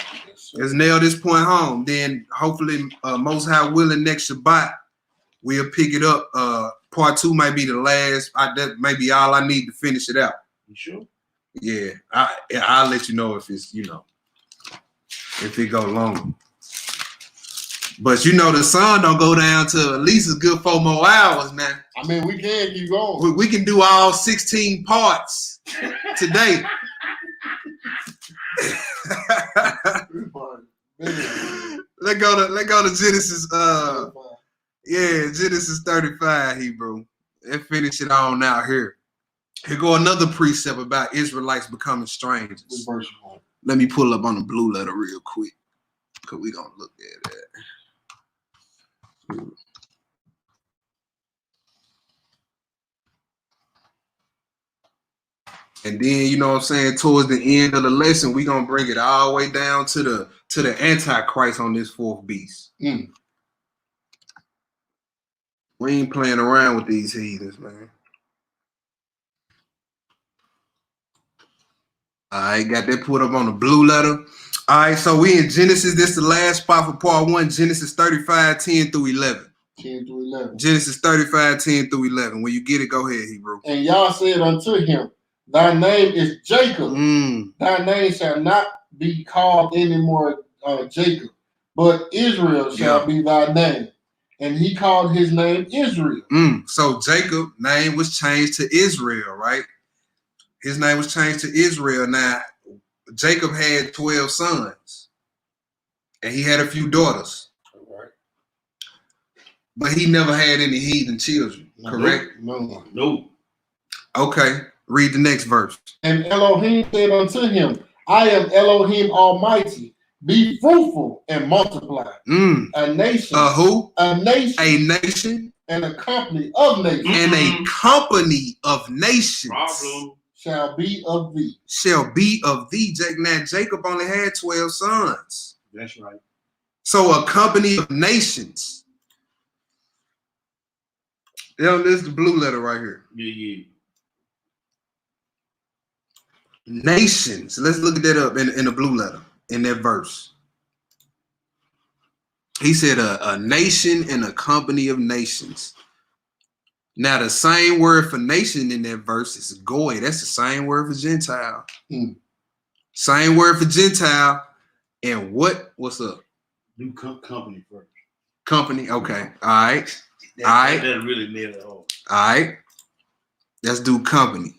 Let's nail this point home. Then hopefully, Most High willing, next Shabbat, we'll pick it up. Part 2 might be the last. That may be all I need to finish it out. You sure? Yeah. I'll let you know if it's, if it go long. But the sun don't go down to at least a good 4 more hours, man. I mean, we can keep going. We can do all 16 parts today. Let's go to Genesis. Genesis 35, Hebrew. And finish it on out here. Here go another precept about Israelites becoming strangers. Let me pull up on the blue letter real quick, because we gonna look at that. And then, towards the end of the lesson, we're gonna bring it all the way down to the Antichrist on this 4th beast. We ain't playing around with these heathens, man. I got that put up on the blue letter. All right, so we in Genesis. This is the last spot for part 1, Genesis 35, 10 through 11. 10 through 11. Genesis 35, 10 through 11. When you get it, go ahead, Hebrew. And Yah said unto him, thy name is Jacob. Thy name shall not be called anymore Jacob, but Israel shall be thy name. And he called his name Israel. So Jacob's name was changed to Israel, right? His name was changed to Israel. Now, Jacob had 12 sons, and he had a few daughters. Right. But he never had any heathen children, correct? No. Okay. Read the next verse. And Elohim said unto him, I am Elohim Almighty. Be fruitful and multiply. A nation. Who? A nation. A nation. And a company of nations. And a company of nations. Problem. Shall be of thee. Shall be of thee. Now, Jacob only had 12 sons. That's right. So a company of nations. Yeah, this is the blue letter right here. Yeah. Nations. Let's look at that up in the blue letter, in that verse. He said a nation and a company of nations. Now, the same word for nation in that verse is goy. That's the same word for Gentile. Same word for Gentile. And what's up? Do company first. Company. Okay. All right. That really nailed it all. All right. Let's do company.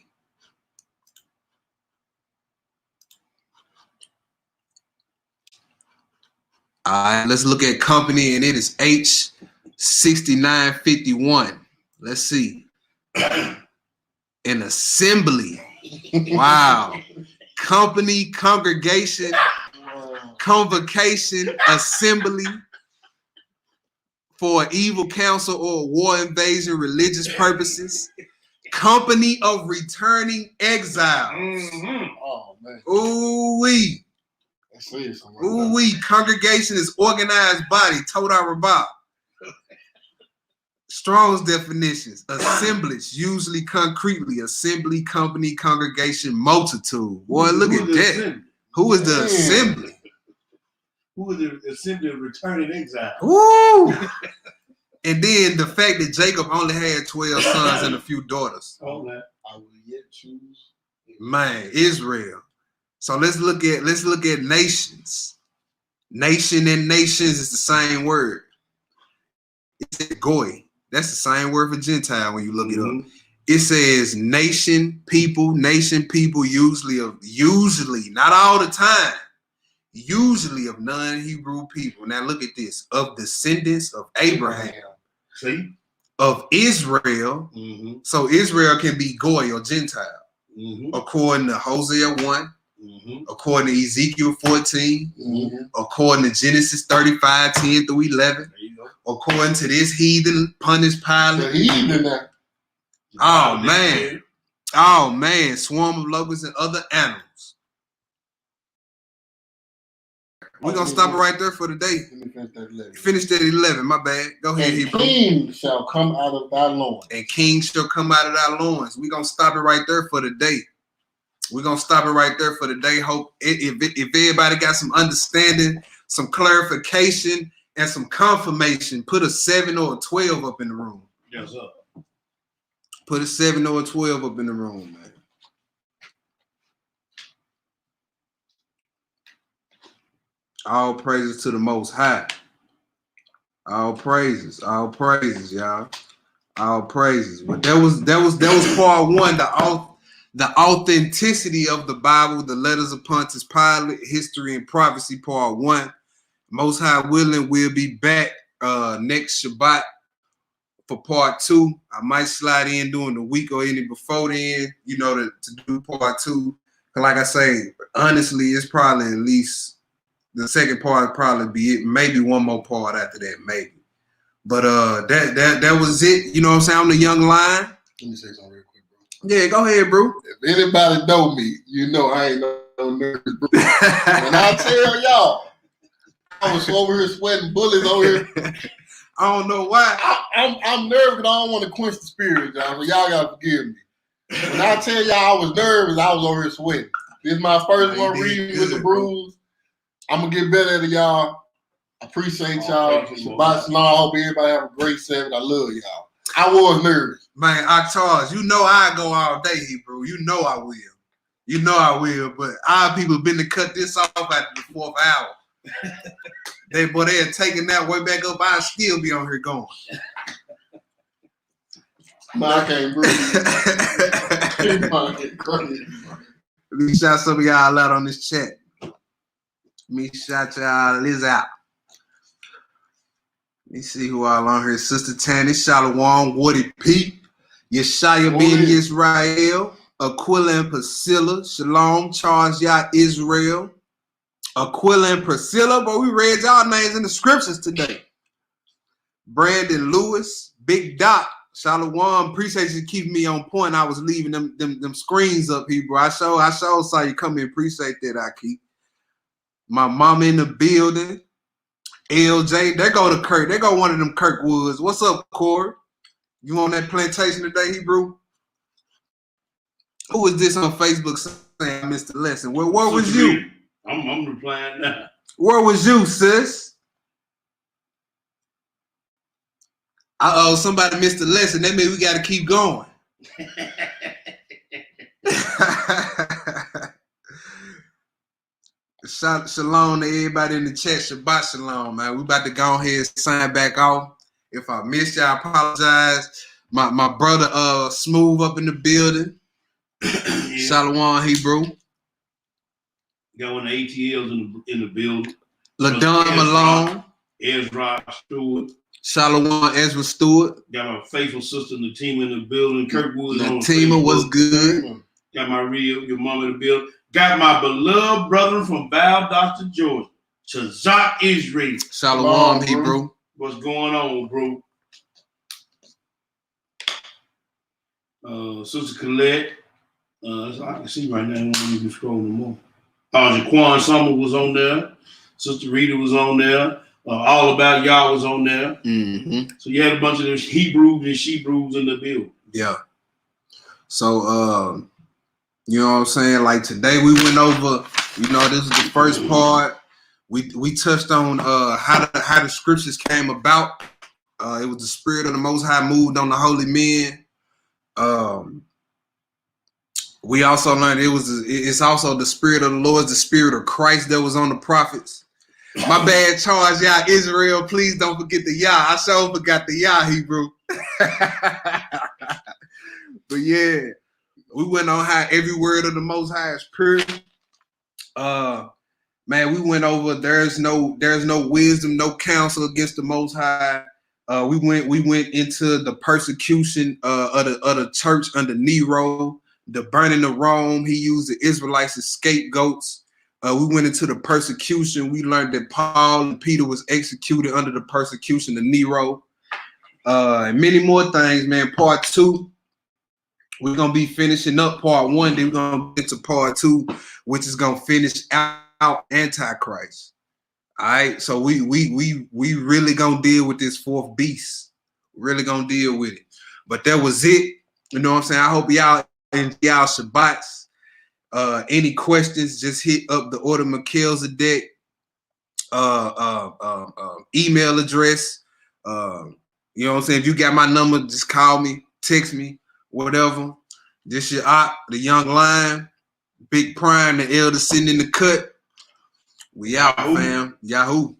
All right. Let's look at company, and it is H6951. Let's see. An assembly. Wow. Company, congregation, convocation, assembly for evil counsel or war invasion, religious purposes. Company of returning exiles. Oh, man. Ooh-wee. Ooh-wee. Congregation is organized body. Todah Rabbah. Strong's definitions. Assemblage, usually concretely. Assembly, company, congregation, multitude. Boy, look at that. Assembly? Who is the assembly? Who is the assembly of returning exile? Woo! And then the fact that Jacob only had 12 sons and a few daughters. I will yet choose. Man, Israel. So let's look at nations. Nation and nations is the same word. It's goy. That's the same word for Gentile when you look it up. It says nation, people, usually, not all the time, usually of non-Hebrew people. Now look at this. Of descendants of Abraham. See? Of Israel. So Israel can be goy or Gentile. According to Hosea 1. According to Ezekiel 14. According to Genesis 35, 10 through 11. According to this heathen Pontius Pilate. The heathen. Oh man, swarm of locusts and other animals. We're gonna stop it right there for today. Finish that 11. My bad. Go ahead, Hebrew. King shall come out of thy loins. And kings shall come out of thy loins. We're gonna stop it right there for today. Hope if everybody got some understanding, some clarification, and some confirmation, put a 7 or a 12 up in the room. Yes, sir. Put a 7 or a 12 up in the room, man. All praises to the Most High. All praises, y'all. All praises. But that was part one. The authenticity of the Bible, the letters of Pontius Pilate, history and prophecy, part one. Most High willing, we'll be back next Shabbat for part two. I might slide in during the week or any before then, to do part two. Cause like I say, honestly, it's probably at least the second part probably be it. Maybe one more part after that, maybe. But that was it. You know what I'm saying? I'm the young lion. Let me say something real quick, bro. Yeah, go ahead, bro. If anybody know me, you know I ain't no nervous, bro. When I tell y'all, I was over here sweating bullets over here. I don't know why. I'm nervous because I don't want to quench the spirit, y'all. So y'all gotta forgive me. When I tell y'all I was nervous, I was over here sweating. This is my first one reading with the bruise. I'm gonna get better at it, y'all. I appreciate y'all. Shabbat shalom. I hope everybody have a great 7. I love y'all. I was nervous. Man, Octars, I go all day, Hebrew. I will. But our people been to cut this off after the 4th hour. They had taken that way back up. I'd still be on here going. Man, I can't breathe. Let me shout some of y'all out on this chat. Let me shout y'all Liz out. Let me see who all on here. Sister Tanny, Shalom, Woody Pete, Yeshaya Ben Israel, Aquila and Priscilla. Shalom, Charles, Yah, Israel. Aquila and Priscilla, but we read y'all names in the scriptures today. Brandon Lewis, Big Doc, Shalom. Appreciate you keeping me on point. I was leaving them screens up here, bro. I saw you come in. Appreciate that, Aki. My mama in the building. LJ, there go to Kirk. There go one of them Kirkwoods. What's up, Corey? You on that plantation today, Hebrew? Who is this on Facebook saying I missed the lesson? Where was you? I'm replying now. Where was you, sis? Uh-oh, somebody missed the lesson. That means we got to keep going. Shalom to everybody in the chat. Shabbat shalom, man. We about to go ahead and sign back off. If I missed you, I apologize. My brother Smooth up in the building. Yeah. Shalom, Hebrew. Got one of the ATLs in the building. LaDon Malone. Ezra Stewart. Shalom, Ezra Stewart. Got my faithful sister Natima in the building. Kirkwood. Natima was good. Got my your mama in the building. Got my beloved brother from Valdosta, Georgia, Chazak Israel. Shalom, Hebrew. What's going on, bro? Sister Colette. I can see right now. I don't even scroll no more. Jaquan Summer was on there. Sister Rita was on there. All About Y'all was on there. Mm-hmm. So you had a bunch of those Hebrews and Shebrews in the building. Yeah. So, you know what I'm saying? Like today we went over, this is the first part. We touched on how the scriptures came about. It was the Spirit of the Most High moved on the holy men. We also learned it's also the Spirit of the Lord, the Spirit of Christ that was on the prophets. My bad, Charles, Yah, Israel. Please don't forget the Yah. I sure forgot the Yah, Hebrew. But yeah, we went on how every word of the Most High is pure. Man, we went over there's no wisdom, no counsel against the Most High. We went into the persecution of the church under Nero, the burning of Rome. He used the Israelites as scapegoats. We went into the persecution. We learned that Paul and Peter was executed under the persecution of Nero. And many more things, man. Part 2. We're gonna be finishing up part 1, then we're gonna get to part 2, which is gonna finish out Antichrist. All right, so we really gonna deal with this fourth beast. Really gonna deal with it. But that was it. You know what I'm saying? I hope y'all enjoy y'all Shabbats. Any questions? Just hit up the Order Melchizedek email address. You know what I'm saying? If you got my number, just call me, text me. Whatever. This your op, the young lion, Big Prime, the elder sitting in the cut. We out, fam. Yahoo.